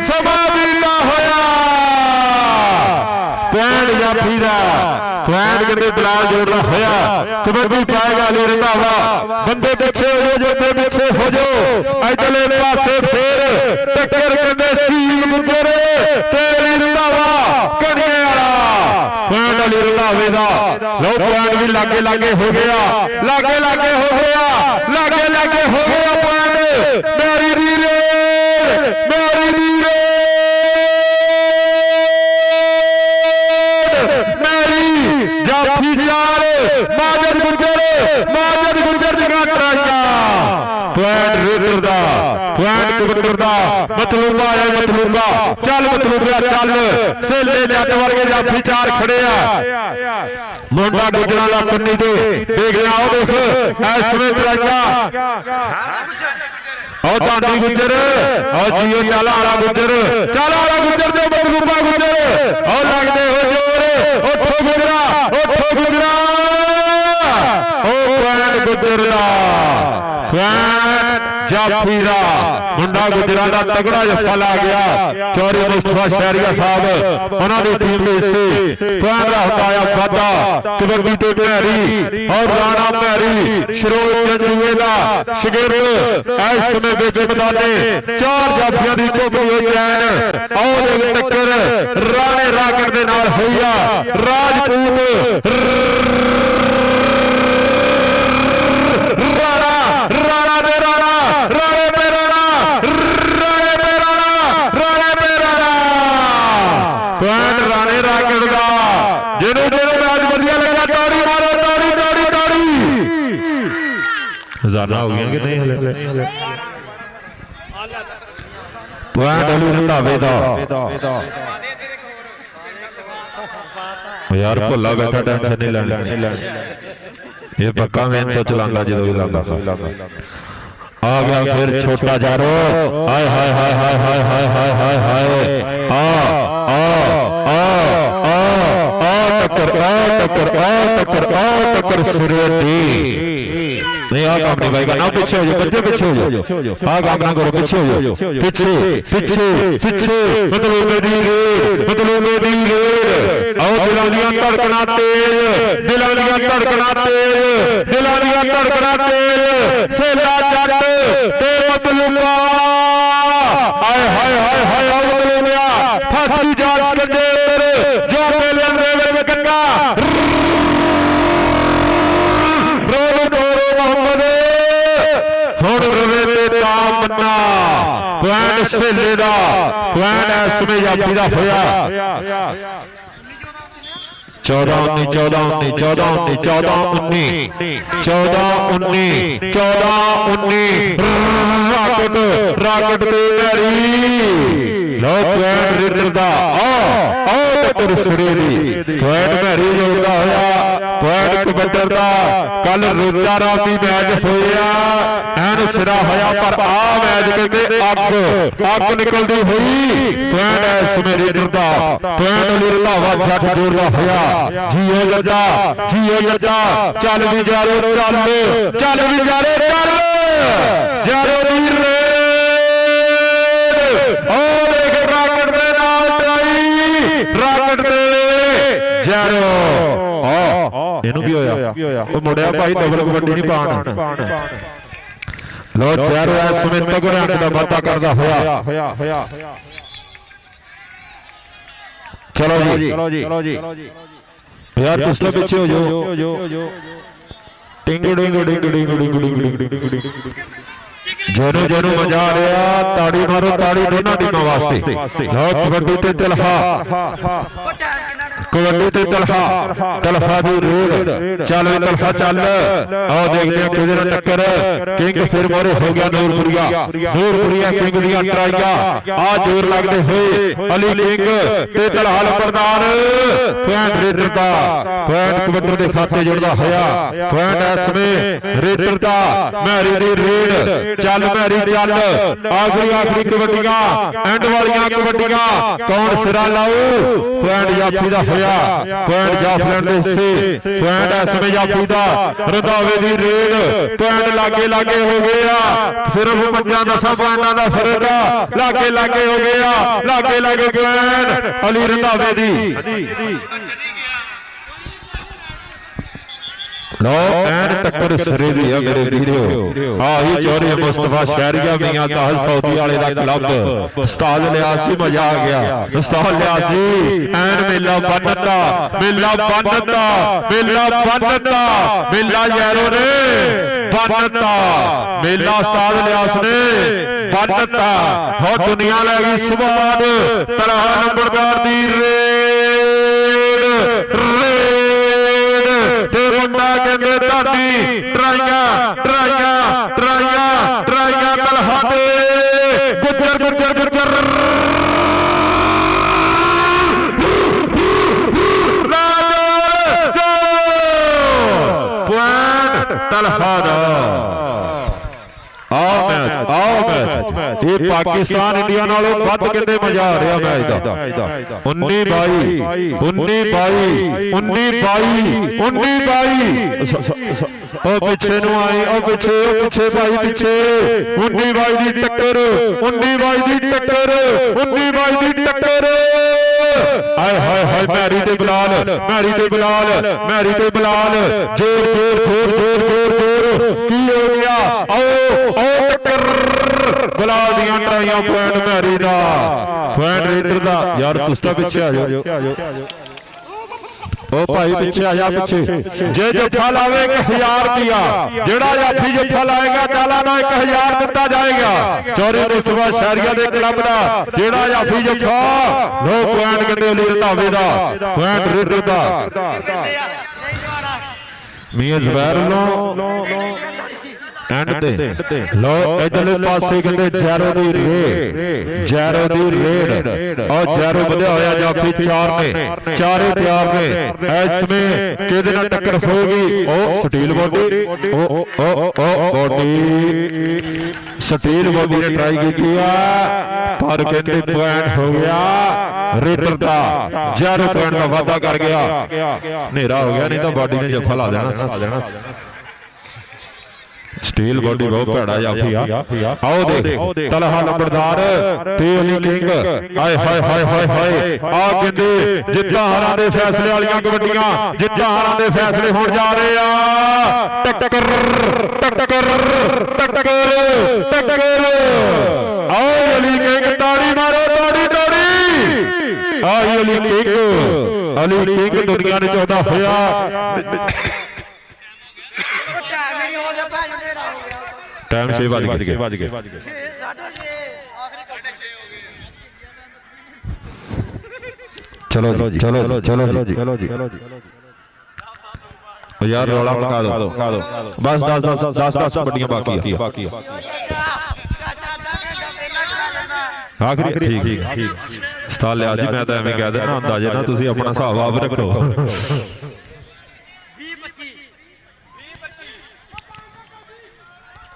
ਸਮਾਂ ਵੀ ਨਾ ਹੋਇਆ ਪੁਆਇੰਟ ਜਾਫੀ ਦਾ ਪੁਆਇੰਟ ਕਿਤੇ ਬਲਾਲ ਜੋੜਦਾ ਹੋਇਆ ਕਬੱਡੀ ਪਾਏਗਾ ਅਲੀ ਰੰਧਾਵਾ ਬੰਦੇ ਪਿੱਛੇ ਹੋ ਜਾਓ ਜੋਤੇ ਪਿੱਛੇ ਹੋ ਜਾਓ ਇਧਰਲੇ ਪਾਸੇ ਫੇਰ ਟੱਕਰ ਕਹਿੰਦੇ ਸੀਲ ਗੁੱਜਰ ਤੇ ਅਲੀ ਰੰਧਾਵਾ ਕੜੀਏ ਵਾਲਾ ਪੁਆਇੰਟ ਅਲੀ ਰੰਧਾਵੇ ਦਾ ਲੋ ਪੁਆਇੰਟ ਵੀ ਲਾਗੇ ਹੋ ਗਿਆ ਲਾਗੇ ਹੋ ਗਿਆ ਪੁਆਇੰਟ ਮੇਰੀ ਦੀ ਜਾਫੀ ਚਾਰ ਮਾਜਦ ਗੁੱਜਰ ਦੀਆਂ ਕਰਾਈਆਂ ਪੁਆਇੰਟ ਰੇਡਰ ਦਾ ਪੁਆਇੰਟ ਕਬੱਤਰ ਦਾ ਮਤਲੂਬਾ ਆਇਆ ਮਤਲੂਬਾ ਚੱਲ ਮਤਲੂਬਾ ਚੱਲ ਸੇਲੇ ਜੱਟ ਵਰਗੇ ਜਾਫੀ ਚਾਰ ਖੜੇ ਆ ਮੁੰਡਾ ਗੁਜਰਾਂ ਦਾ ਕੰਨੀ ਤੇ ਦੇਖ ਲਿਆ ਉਹ ਦੇਖ ਇਸ ਸਮੇਂ ਤਰਾਈਆ ਉਹ ਢਾਂਡੀ ਗੁੱਜਰ ਉਹ ਜੀਓ ਚੱਲ ਆਲਾ ਗੁੱਜਰ ਤੇ ਮਤਲੂਬਾ ਗੁੱਜਰ ਉਹ ਲੱਗਦੇ ਹੋ ਜੋਰ ਉੱਠੋ ਗੁਜਰਾ ਉਹ ਕੁਐਨ ਗੁੱਜਰ ਦਾ ਜਾਫੀ ਦਾ ਮੁੰਡਾ ਗੁਜਰਾਂ ਦਾ ਤਗੜਾ ਜੱਫਾ ਲਾ ਗਿਆ ਚੌਰੀ ਮੁਸਤਫਾ ਸ਼ਹਿਰੀਆ ਸਾਹਿਬ ਉਹਨਾਂ ਦੀ ਟੀਮ ਦੇ ਹਿੱਸੇ ਕੁਐਨ ਦਾ ਹਟਾਇਆ ਵਾਧਾ ਕਬੱਡੀ ਤੇ ਭੈਰੀ ਔਰ ਰਾਣਾ ਭੈਰੀ ਸ਼ਰੋਲ ਚੰਦੂਏ ਦਾ ਸ਼ਗਿਰਦ ਇਸ ਸਮੇਂ ਵਿੱਚ ਮੈਦਾਨੇ ਚਾਰ ਜਾਫੀਆਂ ਦੀ ਟੋਕਰੀ ਹੋਈ ਚੈਨ ਆਓ ਦੇ ਟੱਕਰ ਰਾਣੇ ਰਾਗੜ ਦੇ ਨਾਲ ਹੋਈ ਆ ਰਾਜਪੂਤ ਰਾਣੇ ਰਾਗੜ ਦਾ ਜਿਹਨੂੰ ਮੈਚ ਵਧੀਆ ਲੱਗਾ ਤਾੜੀ ਮਾਰੋ ਤਾੜੀ ਹਜ਼ਾਰਾਂ ਹੋ ਗਈਆਂ ਕਿ ਨਹੀਂ ਹਲੇ ਪੁਆਇੰਟ ਅਲੀ ਰੰਧਾਵੇ ਦਾ ਯਾਰ ਭੁੱਲਾ ਬੈਠਾ ਟੈਨਸ਼ਨ ਨਹੀਂ ਲੈਣੀ ਇਹ ਪੱਕਾ ਮੈਂ ਸੋਚ ਲਾਂਗਾ ਜਦੋਂ ਵੀ ਲਾਂਗਾ ਆ ਗਿਆ ਫਿਰ ਛੋਟਾ ਜਾਰੋ ਹਾਏ ਹਾਏ ਹਾਏ ਹਾਏ ਹਾਏ ਹਾਏ ਹਾਏ ਹਾਏ ਹਾਏ ਆ ਟੱਕਰ ਸੁਰੇਤੀ नहीं आ काम नहीं भाई का ना पीछे हो जाओ बच्चे पीछे हो जाओ आ काम ना करो पीछे हो जाओ पीछे मतलब मेरी रेड आओ दिलानियां धड़कना तेज सेला जट ते मतलूबा हाय हाय हाय हाय आओ मतलूबा फांसी जांच करदे जो मेले दे विच गंगा ਕੁਐਨ ਸੇਲੇ ਦਾ ਕੁਐਨ ਇਸ ਸਮੇਂ ਜਾਫੀ ਦਾ ਹੋਇਆ 14 ਰਾਕਟ ਤੇ ਮੈਰੀ ਲੋ ਕੁਐਨ ਰੀਡਰ ਦਾ ਟੱਕਰ ਸੁਰੇਰੀ ਕੁਐਨ ਮੈਰੀ ਜੋੜਦਾ ਹੋਇਆ ਕੁਐਨ ਕਬੱਤਰ ਦਾ ਕੱਲ ਰੋਜਾ ਰਾਮੀ ਮੈਚ ਹੋਇਆ ਐਨ ਸਿਰਾ ਹੋਇਆ ਪਰ ਆ ਮੈਚ ਕਹਿੰਦੇ ਅੱਗ ਨਿਕਲਦੀ ਹੋਈ ਕੁਐਨ ਇਸ ਸਮੇਂ ਰੀਡਰ ਦਾ ਕੁਐਨ ਅਲੀ ਰੰਧਾਵਾ ਜੱਟ ਜੋੜਦਾ ਹੋਇਆ ਜੀਓ ਜੱਟਾ ਚੱਲ ਵੀ ਜਾਰੋ ਚੱਲ ਜਾਰੋ ਵੀਰ ਰੇ ਓ ਦੇਖ ਰਾਕਟ ਦੇ ਨਾਲ ਟਰਾਈ ਰਾਕਟ ਤੇ ਜਾਰੋ ਇਹਨੂੰ ਕੀ ਹੋਇਆ ਉਹ ਮੁੜਿਆ ਭਾਈ ਡਬਲ ਕਬੱਡੀ ਨਹੀਂ ਪਾਣ ਲੋ ਜਾਰੋ ਇਸ ਸਮੇਂ ਤਗੜੇ ਅੰਕ ਦਾ ਵਾਧਾ ਕਰਦਾ ਹੋਇਆ ਚਲੋ ਜੀ यार पिछले पीछे हो जाओ टिंग डिंग जोनो मजा आ रहा ताड़ी मारो ताड़ी दोनों टीमों वास्ते कबड्डी ते तलहा दी रेड चल तलहा चल आओ देखते हैं किधर टक्कर किंग फिर मोरे हो गया नूरपुरिया किंग दियां ट्राइया आ जोर लगते हुए अली किंग ते तलहा लंबरदार कुएन रेडर दा कुएन कबड्डी दे खाते जुड़दा होया कुएन इस समय रेडर दा मैरी दी रेड चल मैरी चल आखिरी कबड्डियां एंड वालियां कबड्डियां कौन सिरा लाऊ कुएन जाफी दा होया कुएन जाफलन दे हिस्से कुएन इस समय जाफी दा रंधावे दी रेड कुएन लागे हो गया सिर्फ 5-10 पॉइंटां दा फर्क लागे हो गया लागे कुएन अली रंधावे दी लो एन टक्कर सिरे दी है मेरे वीरो ही चौरी मुस्तफा शहरिया मियां साहब सऊदी वाले दा क्लब उस्ताद लियाज जी मजा आ गया उस्ताद लियाज जी एन मेला बनता यारो ने बनता मेला उस्ताद लियाज ने बनता हो दुनिया ले गई स्वाद तलहा नंबरदार दी रेड ते मुंडा कहंदे दादी ट्राइयां तलहा ते ਗੁੱਜਰ ਗੁੱਜਰ ਗੁੱਜਰ ਪੁਆਇੰਟ ਤਲਹਾ ਦਾ। ਆਓ ਮੈਚ ਇਹ ਪਾਕਿਸਤਾਨ ਇੰਡੀਆ ਨਾਲੋਂ ਵੱਧ ਕਿੰਨੇ ਮਜ਼ਾ ਆ ਰਿਹਾ ਮੈਚ ਦਾ। 19-22 ਉਹ ਪਿੱਛੇ ਨੂੰ ਆਏ, ਉਹ ਪਿੱਛੇ ਭਾਈ ਪਿੱਛੇ 19-22 ਦੀ ਟੱਕਰ 19-22 ਦੀ ਟੱਕਰ ਹਾਏ ਹਾਏ ਹਾਏ ਮੈਰੀ ਤੇ ਬਲਾਲ ਜ਼ੋਰ ਕੀ ਹੋ ਗਿਆ। ਆਓ ਟੱਕਰ ਬਲਾਲ ਦੀਆਂ ਟਰਾਈਆਂ ਪੁਆਇੰਟ ਮੈਰੀ ਦਾ ਪੁਆਇੰਟ ਰੇਡਰ ਦਾ। ਯਾਰ ਤੁਸੀਂ ਤਾਂ ਪਿੱਛੇ ਆ ਜਾਓ ਉਹ ਭਾਈ ਪਿੱਛੇ ਆ ਜਾ ਪਿੱਛੇ। ਜੇ ਜੱਫਾ ਲਾਵੇ 1000 ਰੁਪਿਆ ਜਿਹੜਾ ਜਾਫੀ ਜੱਫਾ ਲਾਏਗਾ ਚਾਲਾਨਾ 1000 ਦਿੱਤਾ ਜਾਏਗਾ। ਚੌਰੇ ਮੁਸਤਫਾ ਸ਼ਹਿਰੀਆ ਦੇ ਕਲੱਬ ਦਾ ਜਿਹੜਾ ਜਾਫੀ ਜੱਫਾ ਨੋ ਪੁਆਇੰਟ ਕਹਿੰਦੇ ਅਲੀ ਰੰਧਾਵੇ ਦਾ ਪੁਆਇੰਟ ਰੇਡਰ ਦਾ। ਮੀਆਂ ਜ਼ਬੈਰ ਵੱਲੋਂ ਐਂਡ ਤੇ ਲੋ ਇਧਰਲੇ ਪਾਸੇ ਕਹਿੰਦੇ ਜੈਰੋ ਦੀ ਰੇਡ ਔਰ ਜੈਰੋ ਵਧਿਆ ਹੋਇਆ ਜਾਫੀ 4 ਨੇ ਚਾਰੇ ਤਿਆਰ ਨੇ। ਇਸ ਸਮੇਂ ਕਿਹਦੇ ਨਾਲ ਟੱਕਰ ਹੋਏਗੀ। ਉਹ ਸਟੀਲ ਬੋਡੀ ਸਟੀਲ ਬੋਡੀ ਨੇ ਟਰਾਈ ਕੀਤੀ ਆ ਪਰ ਕਹਿੰਦੇ ਪੁਆਇੰਟ ਹੋ ਗਿਆ ਰੇਡਰ ਦਾ। ਜੈਰੋ ਪੁਆਇੰਟ ਦਾ ਵਾਅਦਾ ਕਰ ਗਿਆ। ਹਨੇਰਾ ਹੋ ਗਿਆ ਨਹੀਂ ਤਾਂ ਬਾਡੀ ਨੇ ਜੱਫਾ ਲਾ ਦੇਣਾ। ਸਟੀਲ ਬੋਡੀ ਬਹੁਤ ਭੈੜਾ ਜਾਫੀ ਆ। ਆਓ ਦੇਖ ਤਲਹਾ ਲੰਬੜਦਾਰ ਤੇ ਅਲੀ ਕਿੰਗ ਹਾਏ ਹਾਏ ਹਾਏ ਹਾਏ ਹਾਏ ਆ ਕਹਿੰਦੇ ਜਿੱਤਾਂ ਹਾਰਾਂ ਦੇ ਫੈਸਲੇ ਵਾਲੀਆਂ ਕਬੱਡੀਆਂ ਜਿੱਤਾਂ ਹਾਰਾਂ ਦੇ ਫੈਸਲੇ ਹੋਣ ਜਾ ਰਹੇ ਆ। ਟੱਕਰ ਆਓ ਅਲੀ ਕਿੰਗ ਤਾੜੀ ਮਾਰੋ ਤਾੜੀ ਆਈ ਅਲੀ ਕਿੰਗ ਦੁਨੀਆ ਨੇ ਚਾਹੁੰਦਾ ਹੋਇਆ। ਟਾਈਮ 6 ਵੱਜ ਗਏ। ਚਲੋ ਜੀ ਯਾਰ ਰੌਲਾ ਮਕਾ ਦੋ ਬਸ 10 ਕਬੱਡੀਆਂ ਬਾਕੀ ਆ। ਆਖਰੀ ਠੀਕ ਸਤਾਲ ਲਿਆ ਜੀ ਮੈਂ ਤਾਂ ਐਵੇਂ ਕਹਿ ਦਿੰਦਾ ਅੰਦਾਜ਼ੇ ਨਾਲ ਤੁਸੀਂ ਆਪਣਾ ਹਿਸਾਬ ਆਪ ਰੱਖੋ।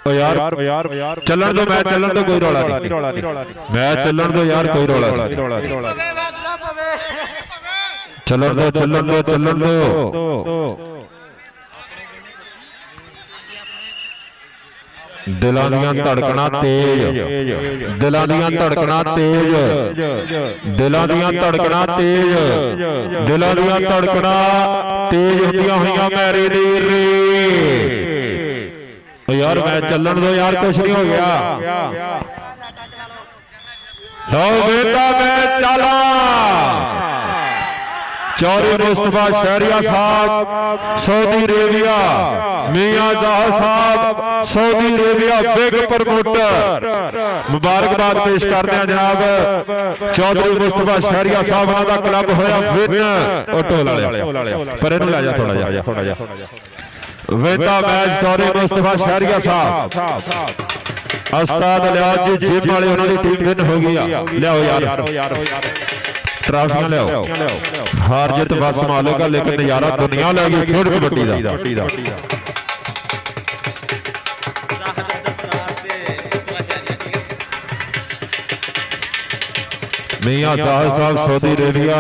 ਯਾਰ ਚੱਲਣ ਦੋ ਮੈਚ ਚੱਲਣ ਦੋ ਕੋਈ ਰੌਲਾ ਨਹੀਂ ਮੈਚ ਚੱਲਣ ਦੋ ਯਾਰ ਕੋਈ ਰੌਲਾ ਨਹੀਂ ਚੱਲਣ ਦੋ। ਦਿਲਾਂ ਦੀਆਂ ਧੜਕਣਾਂ ਤੇਜ਼ ਹੁੰਦੀਆਂ ਹੋਈਆਂ ਮੈਰੀ ਦੀ ਰੇ। यार मैच चलन दो यार कुछ नहीं हो गया। लो बेटा मैच चला। चौरी मुस्तफा शहरिया साहब सऊदी अरेबिया मियां जहां साहब सऊदी अरेबिया बिग प्रमोटर मुबारकबाद पेश करते हैं जनाब चौधरी मुस्तफा शहरिया साहब उन्होंने क्लब होया विन टोल वाले पर इन्हू लै जा थोड़ा जा वेदा मैच चौधरी मुस्तफा शहरिया साहब उस्ताद लियाज जी जिम वाले उन्होंने टीम विन हो गई। लियाओ यार ट्राफियां लियाओ। हार जित बस संभालेगा लेकिन नजारा दुनिया लगी खेड कबड्डी दा। मियां जाहिर साहब सऊदी अरेबिया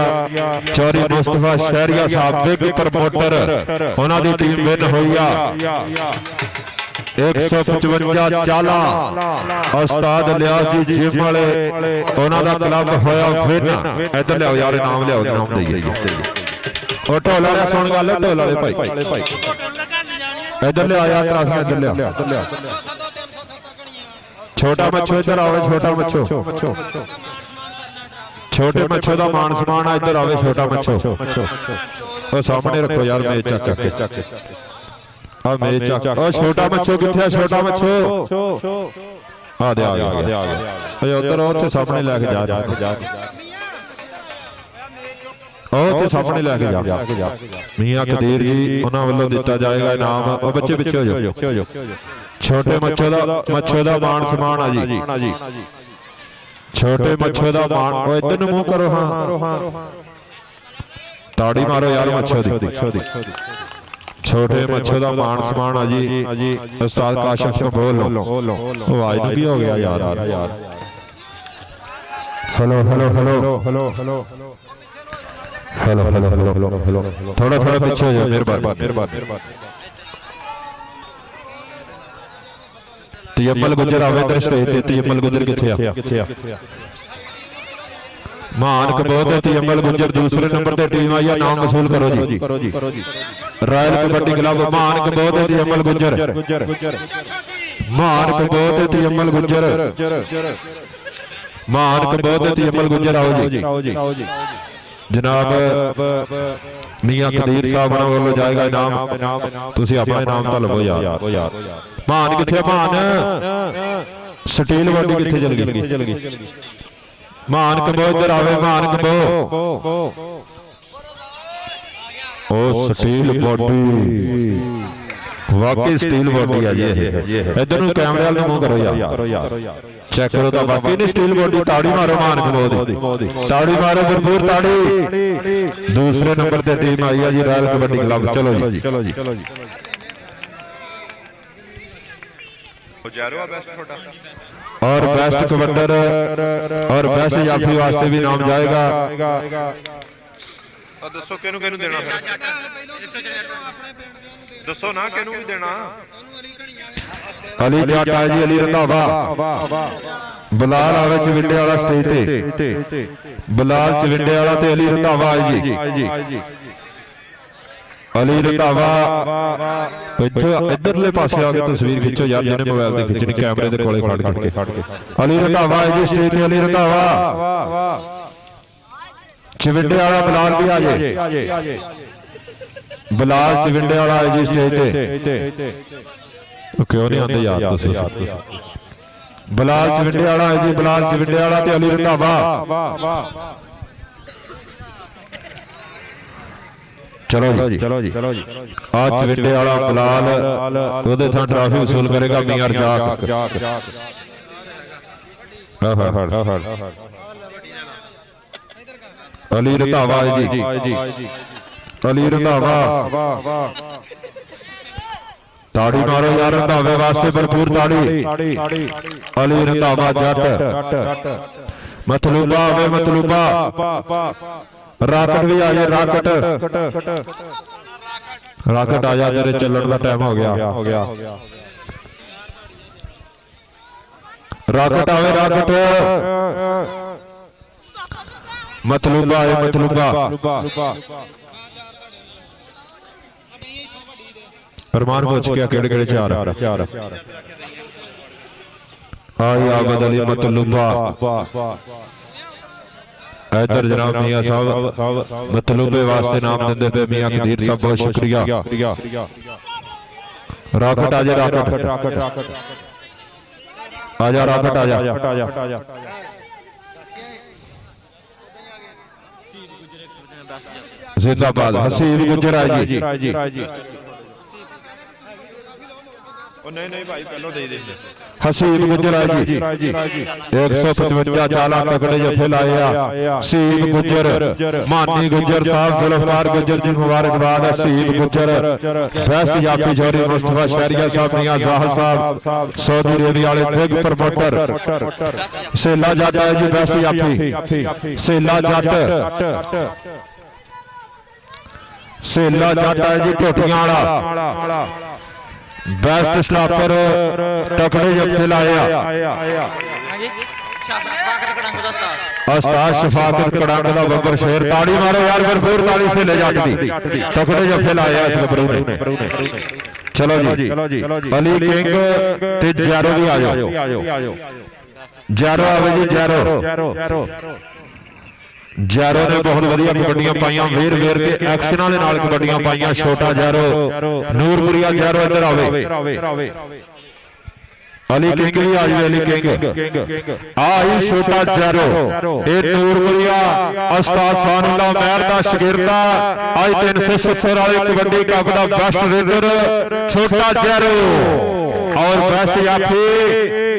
चौधरी मुस्तफा शहरिया साहब बिग प्रमोटर उन्होंने टीम विन हुई आ 155 चाला। उस्ताद लियाज जी जिम वाले उन्होंने क्लब होया विन। इधर लियाओ यार इनाम लियाओ इनाम दईए। और ढोल वाले सुन गल ढोल वाले भाई इधर लिया यार ट्राफियां इधर लिया। छोटा मच्छो इधर आओ छोटा मच्छो छोटे मच्छो का मान सम्मान इधर आवे। छोटा मच्छो सामने रखो यार मेज चक के मेज चक। छोटा मच्छो किथे छोटा मच्छो आ गया उधर उत्थे सामने लैके जा सामने लैके जा। मियां कदीर जी उन्होंने वालों दिता जाएगा इनाम। बच्चे पिछे हो जाओ। छोटे मच्छो का मान सम्मान आ जी ਛੋਟੇ ਮੱਛੋ ਦਾ ਮਾਣ। ਉਹ ਇੱਧਰ ਨੂੰ ਮੂੰਹ ਕਰੋ। ਹਾਂ ਤਾੜੀ ਮਾਰੋ ਯਾਰ ਮੱਛੋ ਦੀ। ਛੋਟੇ ਮੱਛੋ ਦਾ ਮਾਣ ਸਮਾਨ ਆ ਜੀ ਉਸਤਾਦ ਕਾਸ਼ਫ ਕੰਬੋਜ ਲੋ। ਆਵਾਜ਼ ਨੂੰ ਵੀ ਹੋ ਗਿਆ ਯਾਰ। ਹੈਲੋ ਥੋੜਾ ਪਿੱਛੇ ਹੋ ਜਾਓ ਮਿਹਰਬਾਨੀ। ਤੀਮਲ ਗੁੱਜਰ ਆਵੇ ਤੇ ਸਟੇਜ ਤੇ। ਤੀਮਲ ਗੁੱਜਰ ਕਿੱਥੇ ਆ? ਮਾਨ ਕਬੋਧ ਤੇ ਤੀਮਲ ਗੁੱਜਰ ਦੂਸਰੇ ਨੰਬਰ ਤੇ ਟੀਮ ਆਈ ਆ। ਨਾਮ ਵਸੂਲ ਕਰੋ ਜੀ। ਰਾਇਲ ਕਬੱਡੀ ਕਲੱਬ ਮਾਨ ਕਬੋਧ ਤੇ ਤੀਮਲ ਗੁੱਜਰ। ਮਾਨ ਕਬੋਧ ਤੇ ਤੀਮਲ ਗੁੱਜਰ। ਮਾਨ ਕਬੋਧ ਤੇ ਤੀਮਲ ਗੁੱਜਰ ਆਓ ਜੀ। ਜਨਾਬ ਮੀਆਂ ਕਦੀਰ ਸਾਹਿਬ ਵੱਲੋਂ ਜਾਏਗਾ ਇਨਾਮ। ਤੁਸੀਂ ਆਪਣਾ ਇਨਾਮ ਤਾਂ ਲਵੋ ਯਾਰ। ਮਾਨ ਕਿੱਥੇ? ਮਾਨ ਸਟੀਲ ਬਾਡੀ ਕਿੱਥੇ ਚਲ ਗਈ? ਮਾਨ ਕਬੋ ਇੱਧਰ ਆਵੇ। ਮਾਨ ਕਬੋ ਉਹ ਸਟੀਲ ਬਾਡੀ ਵਾਕਈ ਸਟੀਲ ਬਾਡੀ ਆ ਜੀ ਇਹ। ਇੱਧਰ ਨੂੰ ਕੈਮਰੇ ਵਾਲ ਨੂੰ ਮੂੰਹ ਕਰੋ ਯਾਰ। ਚੈੱਕ ਕਰੋ ਤਾਂ ਵਾਕਈ ਨਹੀਂ ਸਟੀਲ ਬਾਡੀ। ਤਾੜੀ ਮਾਰੋ ਮਾਨ ਕਬੋ ਦੀ। ਤਾੜੀ ਮਾਰੋ ਭਰਪੂਰ ਤਾੜੀ। ਦੂਸਰੇ ਨੰਬਰ ਤੇ ਟੀਮ ਆਈ ਆ ਜੀ ਰਾਇਲ ਕਬੱਡੀ ਕਲੱਬ। ਚਲੋ ਜੀ। ਜਾਰੋ ਆ ਬੈਸਟ ਤੁਹਾਡਾ और बेस्ट कबड्डर और बेस्ट जाफी वास्ते भी नाम जाएगा। ਦੱਸੋ ਕਿਹਨੂੰ ਦੇਣਾ ਫਿਰ? ਦੱਸੋ ਨਾ ਕਿਹਨੂੰ ਵੀ ਦੇਣਾ। अली जट है जी। अली रंधावा। बिलाल आवे चविंडे वाला स्टेज ते। बिलाल चविंडे वाला ते अली रंधावा है जी। अली रंधावा इधरले पासे आके तस्वीर खिंचो यार जिन्हें मोबाइल से खिंचनी कैमरे के कोले खड़ के। अली रंधावा है जी स्टेज पे। अली रंधावा चिविंडे वाला बिलाल भी आ जाए। बिलाल चिविंडे वाला है जी स्टेज पे। क्यों नहीं आते यार तुसी? बिलाल चिविंडे वाला है जी। बिलाल चिविंडे वाला ते अली रंधावा। चलो जी आज चिविंडे वाला बिलाल ਉਹਦੇ ਥਾਂ ਟਰਾਫੀ ਵਸੂਲ ਕਰੇਗਾ ਮੀਆਂ ਰਜ਼ਾਕ। ਅਲੀ ਰੰਧਾਵਾ ਜੀ। ਅਲੀ ਰੰਧਾਵਾ ਤਾੜੀ ਮਾਰੋ ਯਾਰ ਰੰਧਾਵੇ ਵਾਸਤੇ ਭਰਪੂਰ ਤਾੜੀ। ਅਲੀ ਰੰਧਾਵਾ ਜੱਟ। ਮਤਲੂਬਾ ਆਵੇ ਮਤਲੂਬਾ। राकट भी आ जाए। राकट आ जा तेरे चलने का टाइम हो गया। राकट आवे राकट। मतलूबा है मतलूबा। अरमान पहुंच गया केड़े चार आई आबद अली मतलूबा। इधर जनाब मियां साहब मतलूबे वास्ते नाम देंदे पे मियां कदीर साहब बहुत शुक्रिया। राकट आजा राकट आजा राकट आजा। जिंदाबाद हसीब गुजर है जी। नहीं भाई पहले दे दे। हसीब गुजर है जी। 155 चाला तकड़े जफे लाए। हसीब गुजर मानी गुजर साहब जुल्फकार गुजर जी मुबारकबाद। हसीब गुजर बेस्ट जाफी जोरी मुस्तफा शहरिया साहब मियां जाहिर साहब सऊदी अरेबिया वाले बिग प्रमोटर। सेला जट है जी बेस्ट जाफी। सेला जट है जी टोटियां वाला। बेस्ट स्टॉपर तकड़े जफे लाया। उस्ताद शफाकत कड़ंग दा बब्बर शेर। ताड़ी मारो यार भरपूर ताड़ी से ले जाती। तकड़े जफे लाया इस गबरू ने। चलो जी अली किंग ते जैरो भी आ जाओ। जैरो आवे जी जैरो। जैरो ने बहुत वधिया कबड्डियां पाइयां। वेर वेर के एक्शनां दे नाल कबड्डियां पाइयां। छोटा जैरो नूरपुरिया जैरो इधर आवे। अली किंग भी आ जाए। अली किंग आई छोटा जैरो। ए नूरपुरिया उस्ताद सानुल्लाह महर दा शागिर्द। आज 370 वाली कबड्डी कप दा बेस्ट रेडर छोटा जैरो और बेस्ट जाफी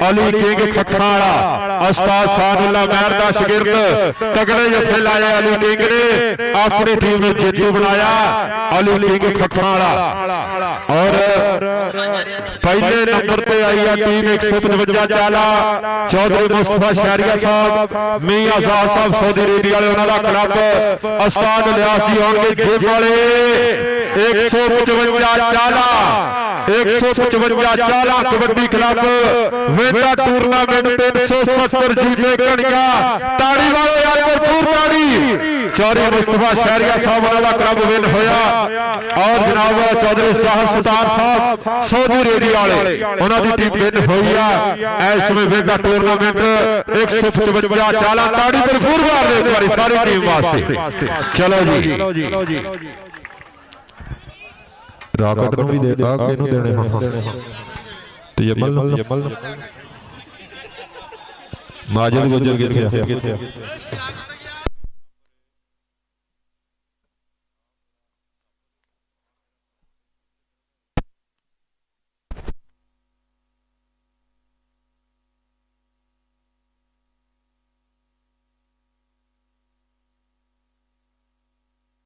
ਅਲੀ ਕਿੰਗ ਖੱਖਾਂ ਵਾਲਾ ਉਸਤਾਦ ਸਾਦੁੱਲਾ ਮਹਿਰ ਦਾ ਸ਼ਾਗਿਰਦ ਤਗੜੇ ਜੱਫੇ ਲਾਏ ਅਲੀ ਕਿੰਗ ਨੇ ਆਪਣੀ ਟੀਮ ਨੂੰ ਜੇਤੂ ਬਣਾਇਆ ਅਲੀ ਕਿੰਗ ਖੱਖਾਂ ਵਾਲਾ ਔਰ ਪਹਿਲੇ ਨੰਬਰ ਤੇ ਆਈ ਹੈ ਟੀਮ 155 ਚਾਲਾ ਚੌਧਰੀ ਮੁਸਤਫਾ ਸ਼ਹਿਰੀਆ ਸਾਹਿਬ ਮੀਆਂ ਆਜ਼ਾਦ ਸਾਹਿਬ ਸਾਊਦੀ ਅਰੇਬੀਆ ਵਾਲੇ ਉਹਨਾਂ ਦਾ ਕਲੱਬ ਉਸਤਾਦ ਲਿਆਸ ਜੀ ਆਉਣਗੇ ਜੇਬ ਵਾਲੇ 155 ਚਾਲਾ 155 ਚਾਲਾ ਕਬੱਡੀ ਕਲੱਬ ਵੇਦਾ ਟੂਰਨਾਮੈਂਟ 370 ਜੀਤੇ ਕਣੀਆਂ ਤਾੜੀ ਵਾਲੇ ਯਾਰ ਭਰਪੂਰ ਤਾੜੀ ਚੌਧਰੀ ਮੁਸਤਫਾ ਸ਼ਹਿਰੀਆ ਸਾਹਿਬ ਉਹਨਾਂ ਦਾ ਕਲੱਬ ਵਿਨ ਹੋਇਆ ਔਰ ਜਨਾਬ ਚੌਧਰੀ ਸਾਹਿਬ ਸਤਾਰ ਸਾਹਿਬ ਸਾਊਦੀ ਅਰੇਬੀਆ ਵਾਲੇ ਉਹਨਾਂ ਦੀ ਟੀਮ ਵਿਨ ਹੋਈ ਆ ਇਸ ਸਮੇਂ ਵੇਦਾ ਟੂਰਨਾਮੈਂਟ 155 ਚਾਲਾ ਤਾੜੀ ਭਰਪੂਰ ਮਾਰ ਦੇ ਇੱਕ ਵਾਰੀ ਸਾਰੀ ਟੀਮ ਵਾਸਤੇ ਚਲੋ ਜੀ ਰਾਕਟ ਨੂੰ ਵੀ ਦੇ ਦਾਂ ਕਿ ਇਹਨੂੰ ਦੇਣੇ ਹਾਂ ਤੇ ਯਮਲ ਮਾਜਿਦ ਗੁਜਰ ਕਿੱਥੇ ਆ